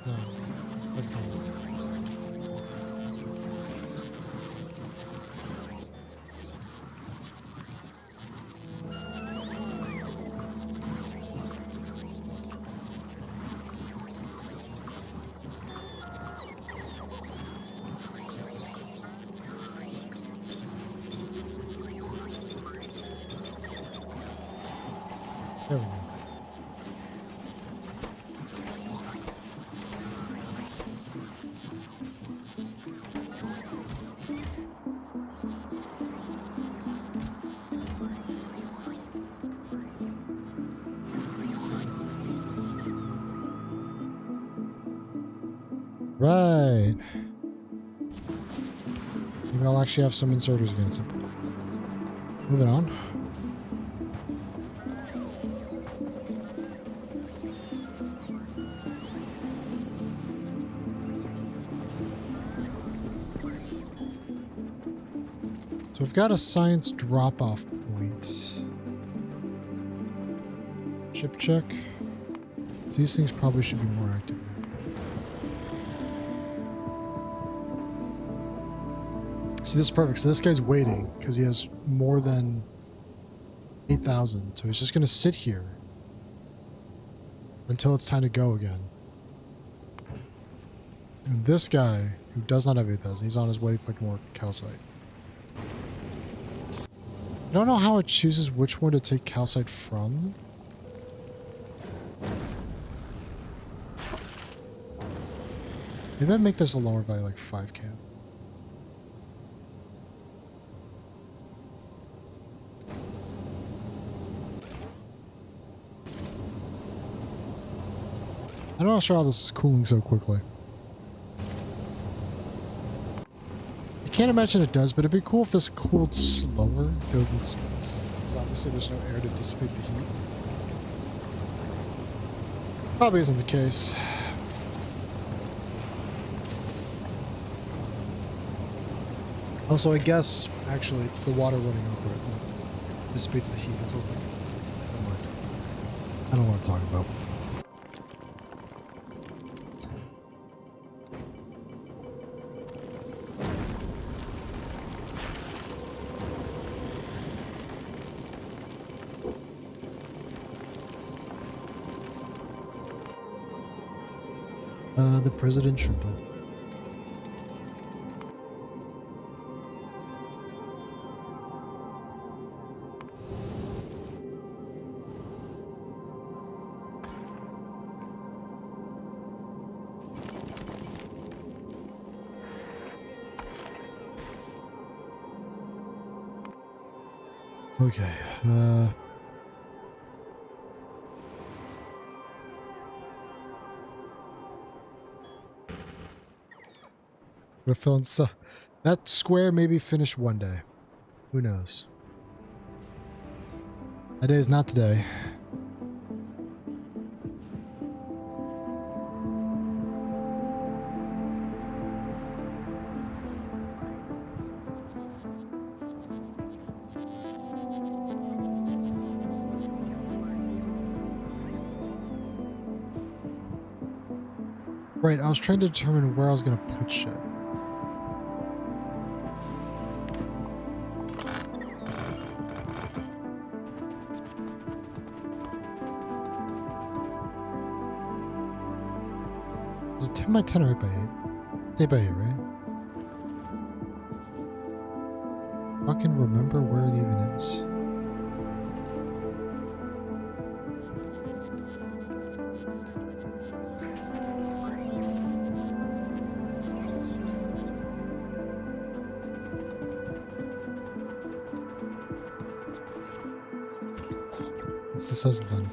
No, that's not it. There we go. Right. Maybe I'll actually have some inserters again at some point. Moving on. So we've got a science drop-off point. Ship check. So these things probably should be more active now. See, this is perfect. So this guy's waiting because he has more than 8,000. So he's just going to sit here until it's time to go again. And this guy, who does not have 8,000, he's on his way to collect more calcite. I don't know how it chooses which one to take calcite from. Maybe I'd make this a lower value, like 5k. I'm not sure how this is cooling so quickly. I can't imagine it does, but it'd be cool if this cooled slower. It goes in space. Because obviously there's no air to dissipate the heat. Probably isn't the case. Also, I guess, actually, it's the water running over it that dissipates the heat. That's what we're... Never mind. I don't know what I'm talking about. The presidential bill. Okay, we're feeling so that square may be finished one day. Who knows? That day is not today. Right, I was trying to determine where I was going to put shit. Is it 10 by 10 or 8 by 8? 8 by 8, right? Fucking remember where it even is. It's the size of the gun.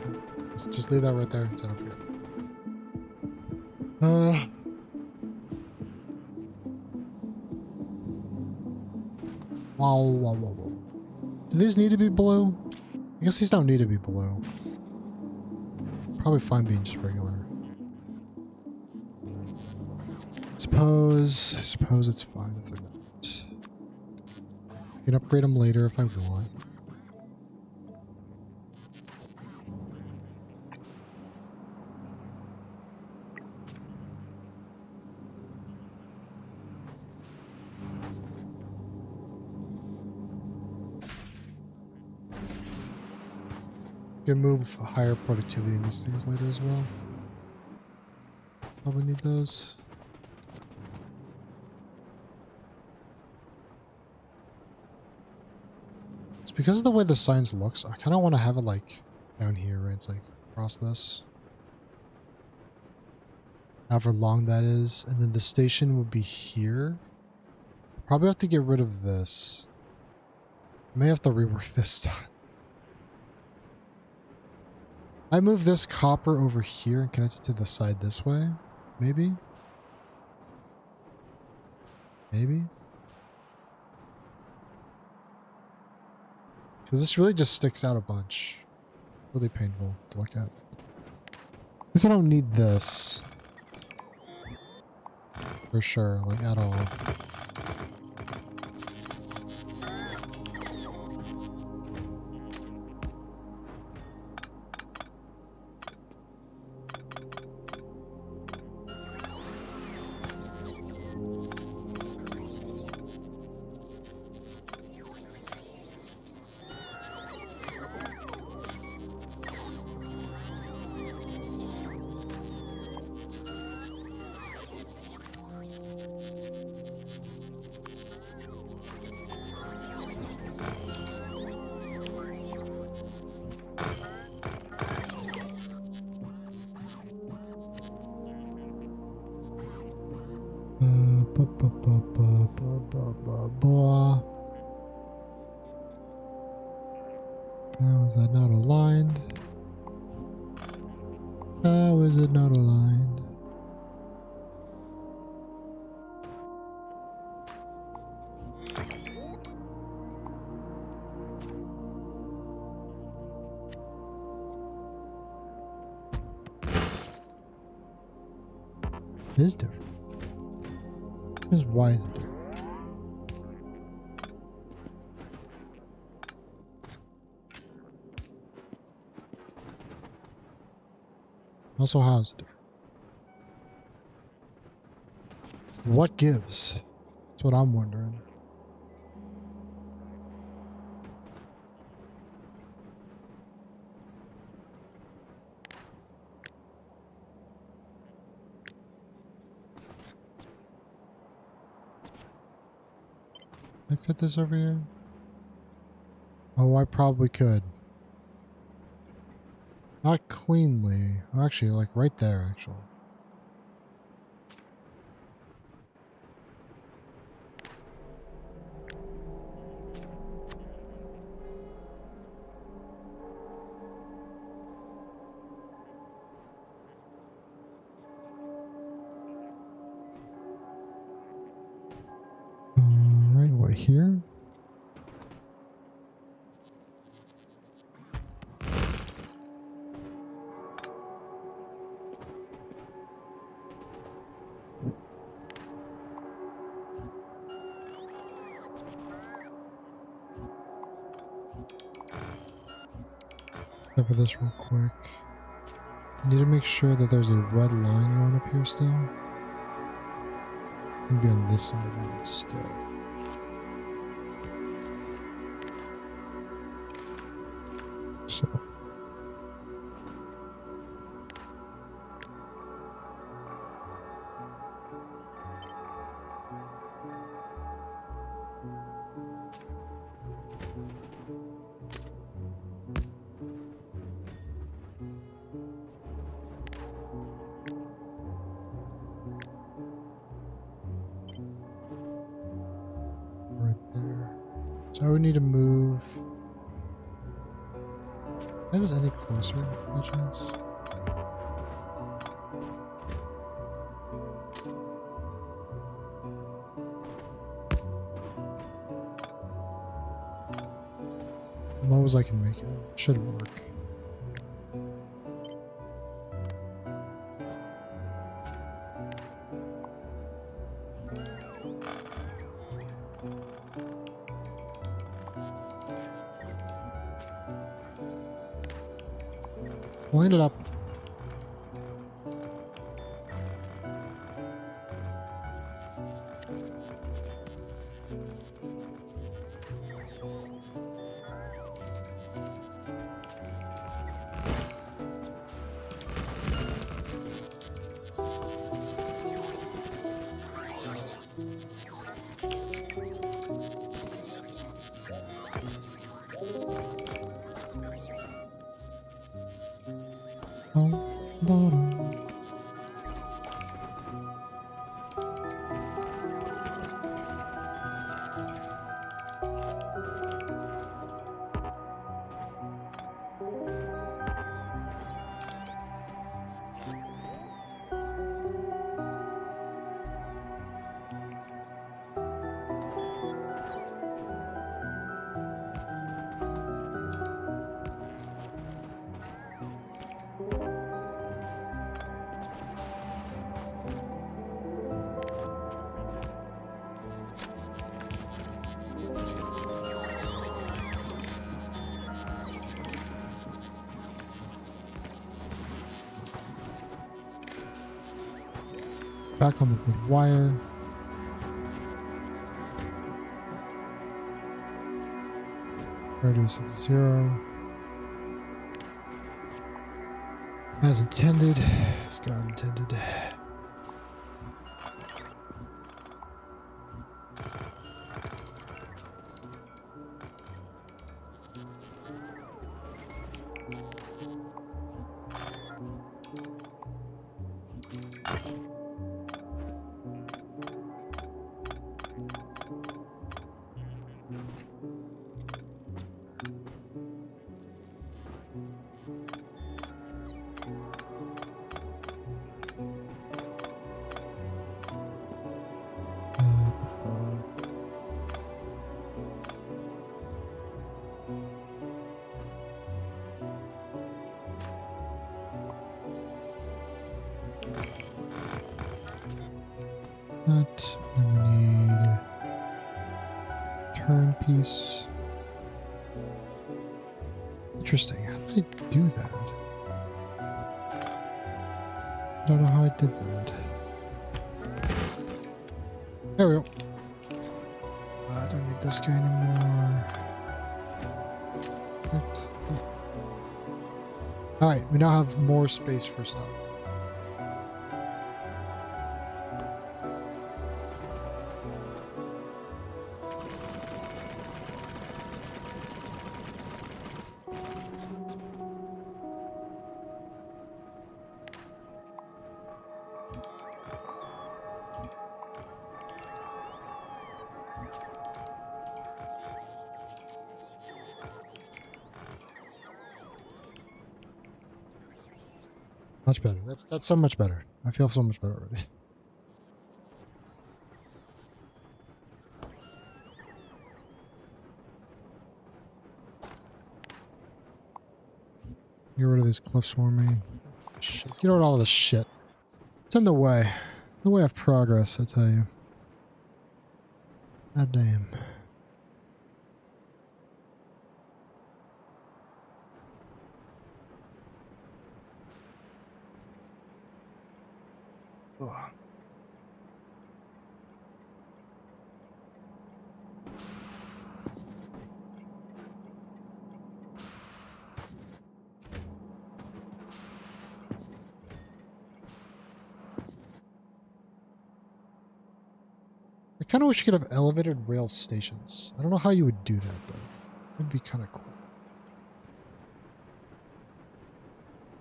Just leave that right there so I don't forget. Wow. Do these need to be blue? I guess these don't need to be blue. Probably fine being just regular. I suppose it's fine if they're not. I can upgrade them later if I want. Can move higher productivity in these things later as well. Probably need those. It's because of the way the signs looks. I kind of want to have it like down here, right? It's like across this. However long that is. And then the station would be here. Probably have to get rid of this. I may have to rework this stuff. I move this copper over here and connect it to the side this way. Maybe? Maybe? Because this really just sticks out a bunch. Really painful to look at. Because I don't need this. For sure, like at all. How is that not aligned? How is it not aligned? It is different. Here's why it's different. Also, how is it different? What gives? That's what I'm wondering. Can I fit this over here? Oh, I probably could. Not cleanly. Actually, like right there, actually. Right, what here? Cover this real quick. I need to make sure that there's a red line going up here still. Maybe on this side instead. So. Right there. So I would need to move. Is this any closer by chance? As low as I can make it. Should work. Line it up. Back on the big wire. Radius is 0. As intended. As God intended. That, then we need turn piece. Interesting. How did I do that? I don't know how I did that. There we go. I don't need this guy anymore. Alright, we now have more space for stuff. Much better. That's so much better. I feel so much better already. Get rid of these cliffs for me. Shit. Get rid of all this shit. It's in the way. The way of progress, I tell you. God damn. Ugh. I kind of wish you could have elevated rail stations. I don't know how you would do that, though. It'd be kind of cool.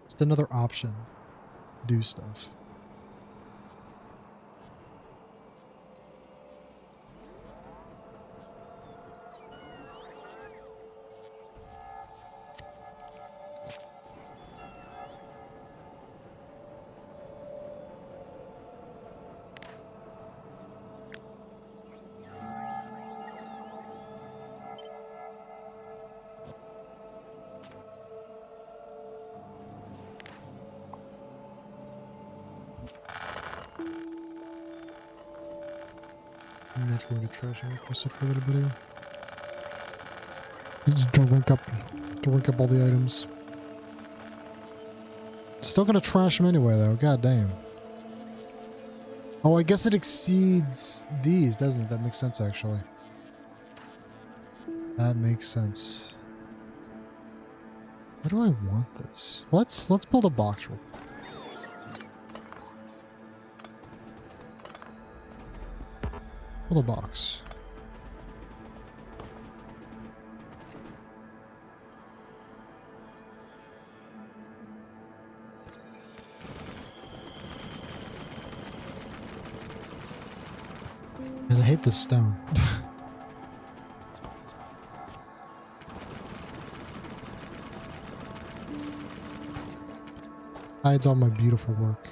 Just another option to do stuff. I'm not going to trash and request it for a little bit here. Just don't rank up all the items. Still gonna trash them anyway, though. God damn. Oh, I guess it exceeds these, doesn't it? That makes sense, actually. That makes sense. Where do I want this? Let's build a box real quick. Build a box. get this stone. Hides all my beautiful work.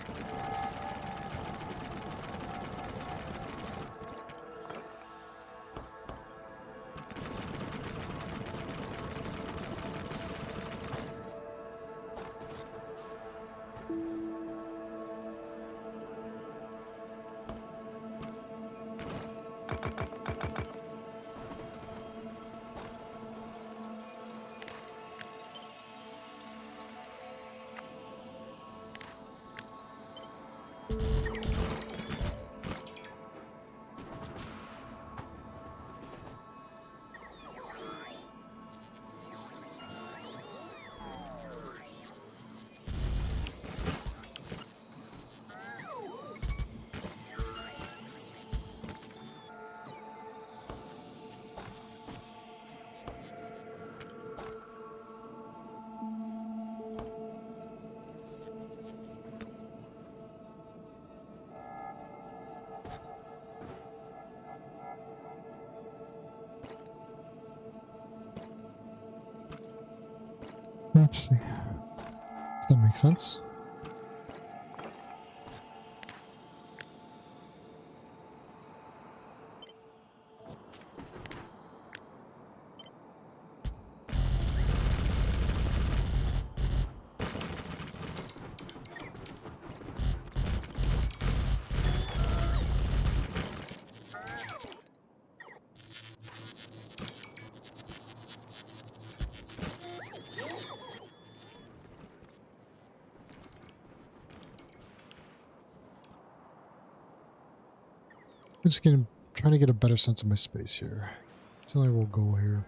Actually, does that make sense? I'm just trying to get a better sense of my space here. So I will go here.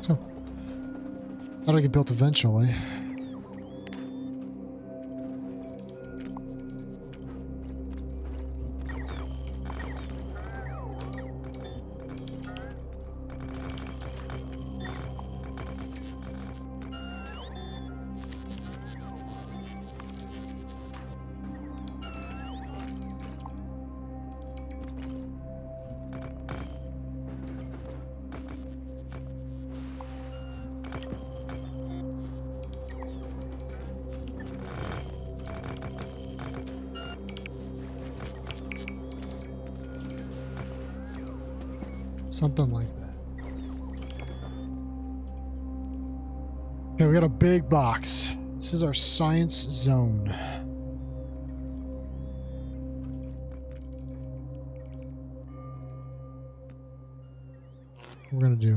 So, that'll get built eventually. Something like that. Okay, we got a big box. This is our science zone. We're gonna do.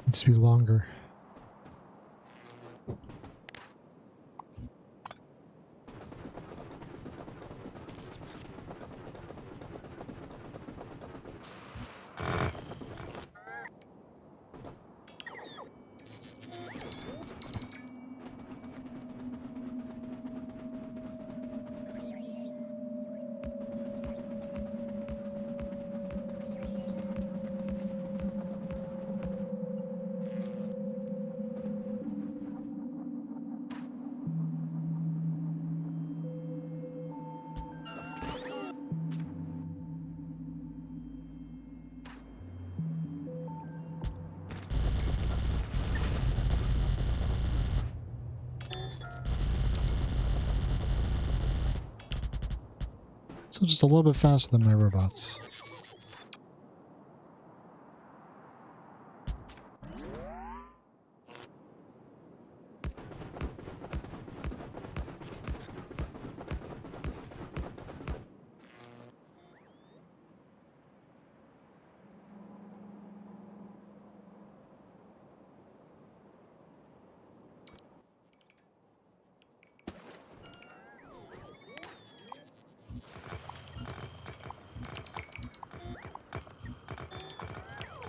Needs to be longer. So just a little bit faster than my robots.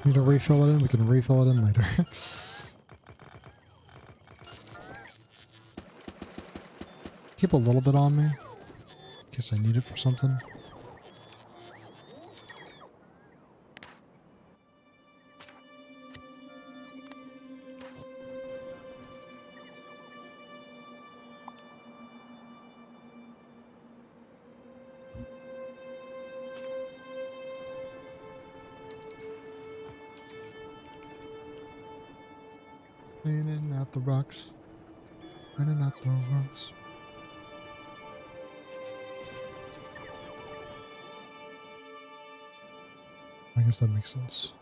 Need to refill it in? We can refill it in later. Keep a little bit on me. In case I need it for something. Cleaning out the rocks. Cleaning out the rocks. I guess that makes sense.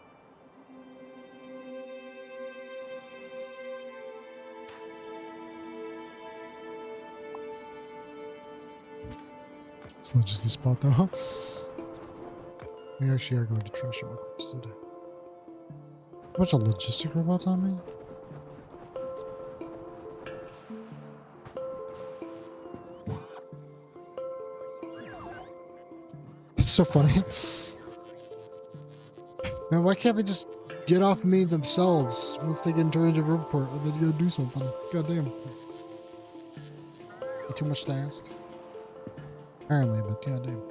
It's not just the spot though. We actually are going to trash it requested. A bunch of logistic robots on me? It's so funny. Man, why can't they just get off me themselves once they get into range of report and then go do something? God damn. Too much to ask? Apparently, but god damn.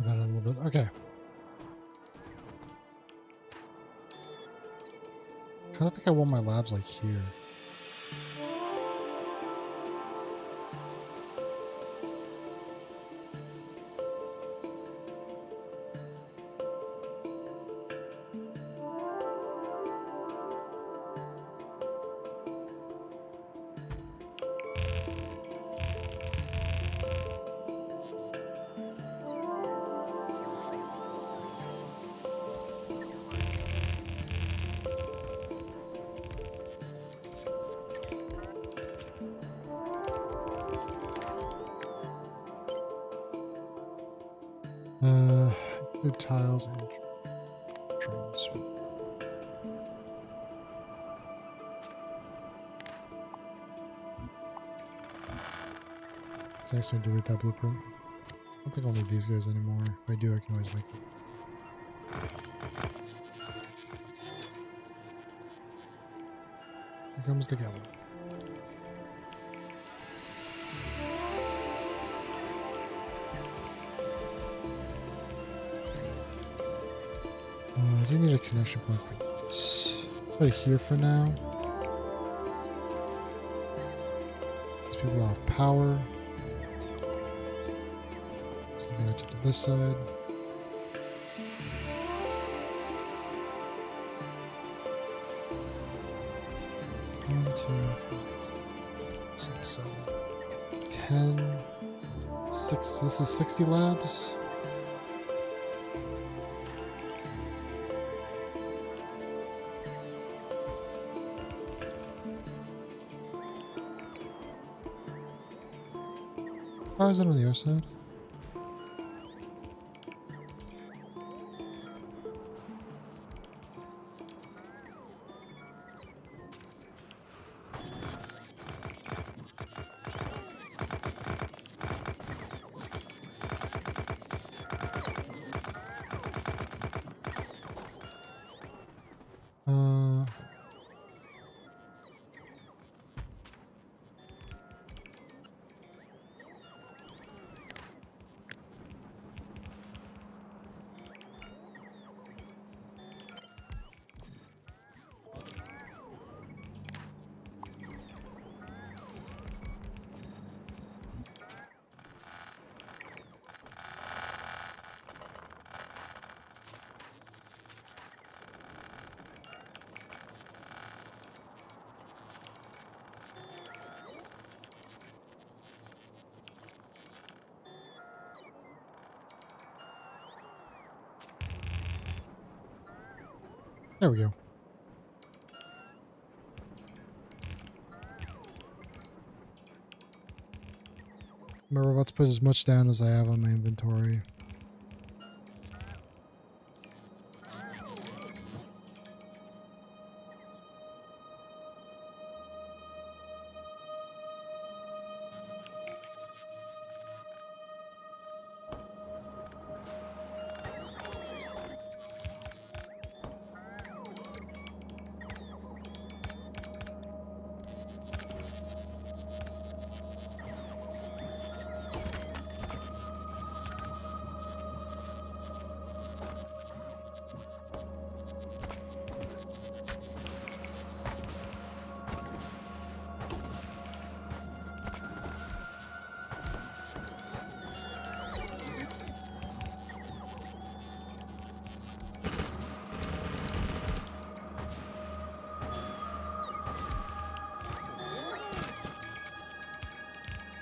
That a little bit. Okay. Kind of think I want my labs like here. Good tiles and trains. Let's actually delete that blueprint. I don't think I'll need these guys anymore. If I do, I can always make them. Here comes the gallon. I do need a connection point for this. Right here for now. These people have power. So I'm connected to this side. One, two, three, 6, 7, 10, 6. This is 60 labs. How is it on the other side? There we go. My robots put as much down as I have on my inventory.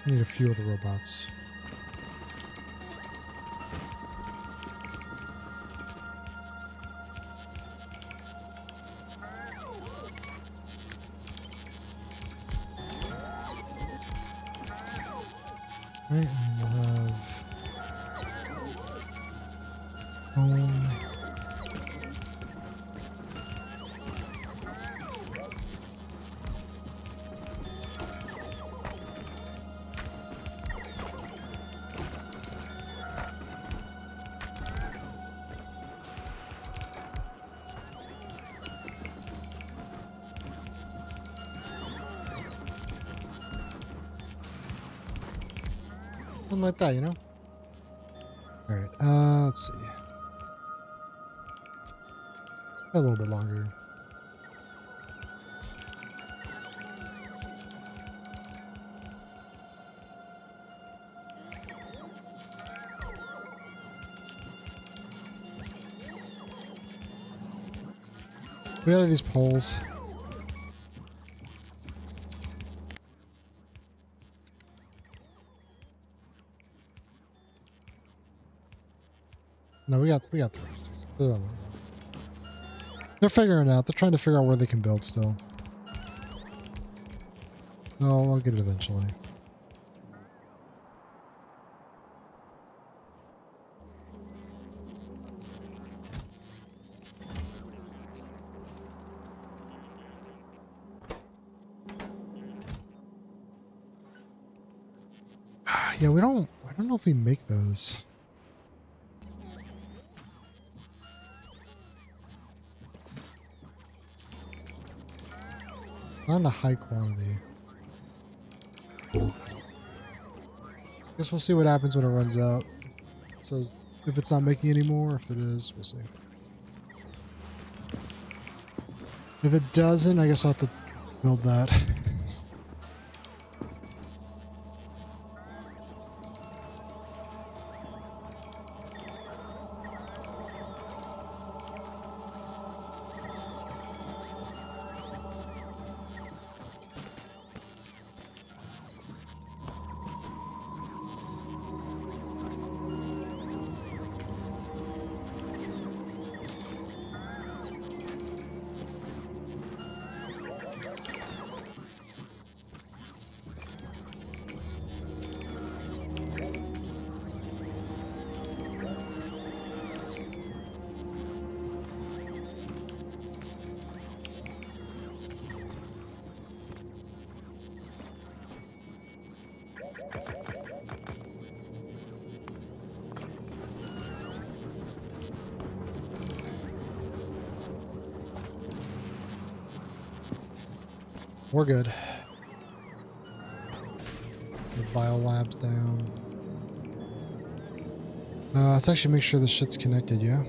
I need a few of the robots. Right, and we'll have home. Something like that, you know? Alright, let's see. A little bit longer. We have these poles. No, we got the rest. They're figuring it out. They're trying to figure out where they can build still. No, I'll get it eventually. Yeah, I don't know if we make those. Not in a high quantity. Guess we'll see what happens when it runs out. It says if it's not making any more, if it is, we'll see. If it doesn't, I guess I'll have to build that. We're good. The biolab's down. Let's actually make sure this shit's connected, yeah?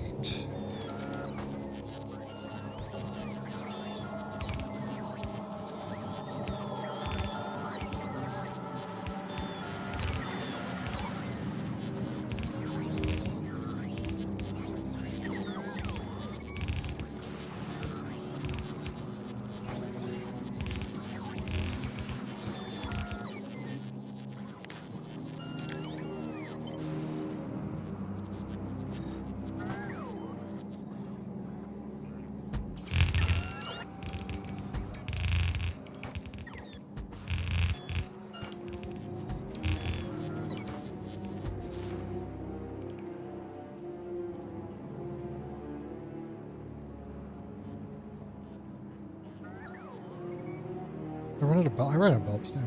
out of belt. I ran out of belts too.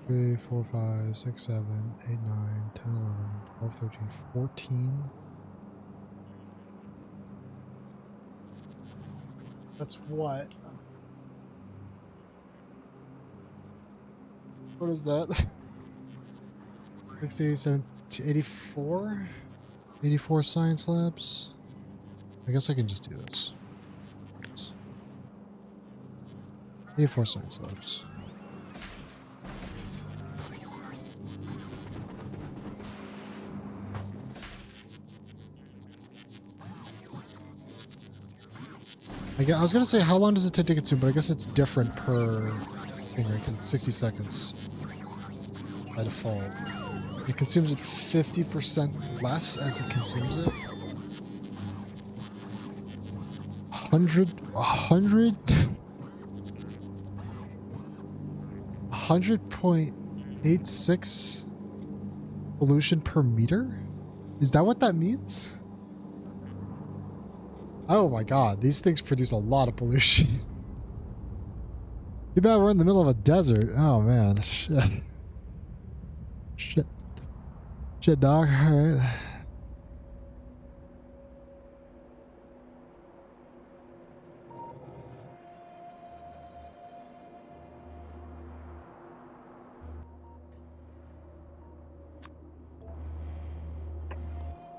Three, 4, 5, 6, 7, 8, 9, 10, 11, 12, 13, 14. That's what? What is that? 60, 70, 84? 84 science labs? I guess I can just do this. 84 science labs. I was gonna say, how long does it take to consume, but I guess it's different per thing, right? Because it's 60 seconds by default. It consumes it 50% less as it consumes it. 100.86 pollution per meter? Is that what that means? Oh my god, these things produce a lot of pollution. Too bad we're in the middle of a desert. Oh man, shit. Shit. Shit, dog. Alright.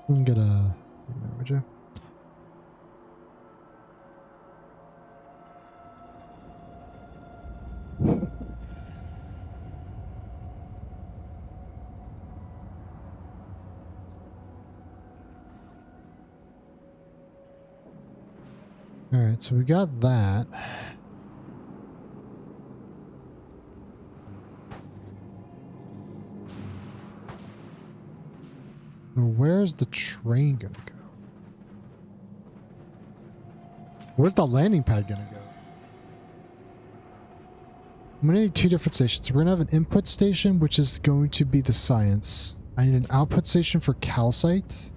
We can get a... Would you? Alright, so we got that. So where's the train gonna go? Where's the landing pad gonna go? I'm gonna need two different stations. We're gonna have an input station, which is going to be the science. I need an output station for calcite.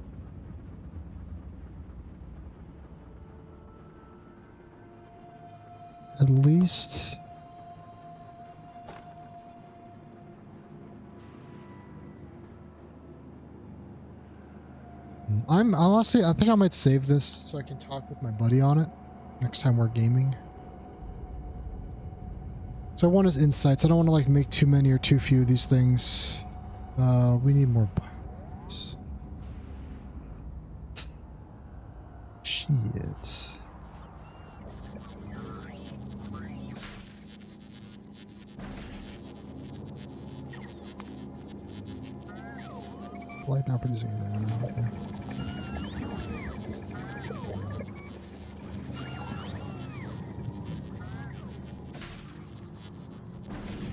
At least... I'm honestly, I think I might save this so I can talk with my buddy on it next time we're gaming. So I want his insights. I don't want to like make too many or too few of these things. We need more biomass. Shit. Light not producing anything. Okay.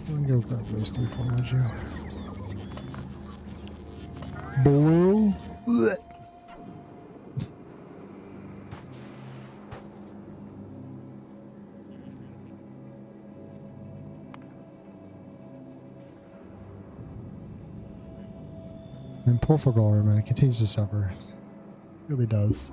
I'm gonna go grab those 3 would you? Blue. Blech. And poor Factorio, man, it continues to suffer. It really does.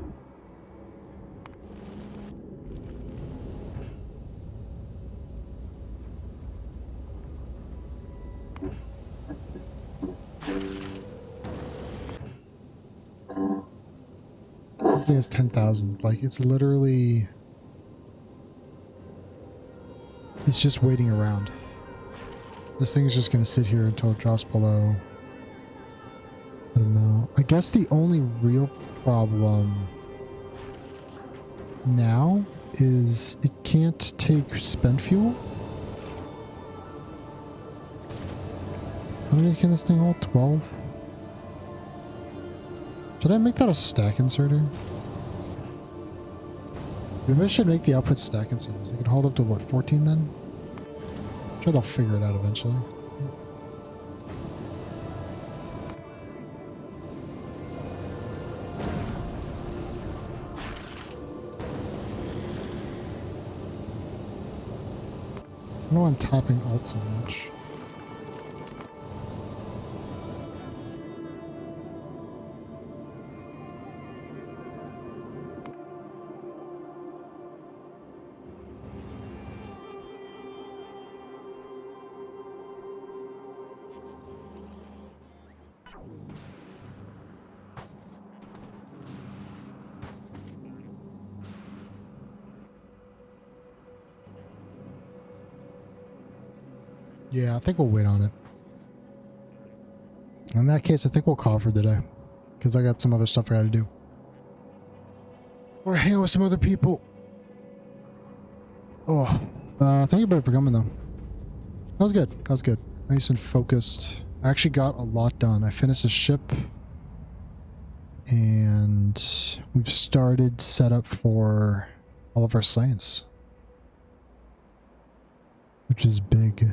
This thing is 10,000. Like, it's literally... It's just waiting around. This thing is just going to sit here until it drops below. I don't know. I guess the only real problem now is it can't take spent fuel. How many can this thing hold? 12? Should I make that a stack inserter? Maybe I should make the output stack inserters. They can hold up to what, 14 then? I'm sure they'll figure it out eventually. I don't know why I'm tapping alt so much. Yeah, I think we'll wait on it. In that case, I think we'll call for today. Because I got some other stuff I gotta do. Or hang out with some other people. Oh, thank you for coming though. That was good. That was good. Nice and focused. I actually got a lot done. I finished a ship. And we've started setup for all of our science. Which is big.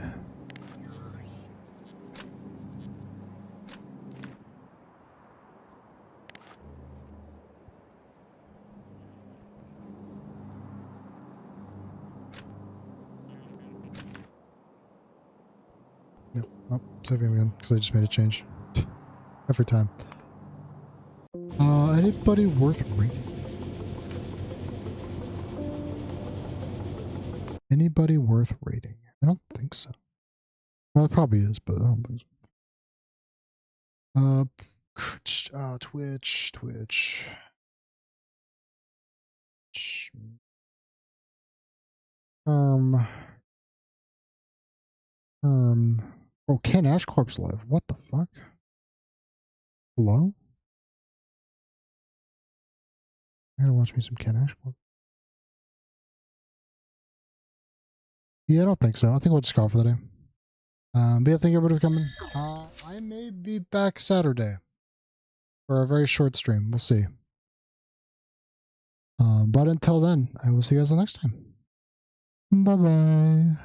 Yep. Oh, saving again because I just made a change. Every time. Anybody worth rating? Anybody worth rating? I don't think so. Well, it probably is, but I don't think so. Twitch. Um. Oh, Ken Ashcorp's live. What the fuck? Hello? I gotta watch me some Ken Ashcorp. Yeah, I don't think so. I think we'll just call for the day. But yeah, thank everybody for coming. I may be back Saturday for a very short stream. We'll see. But until then, I will see you guys next time. Bye bye.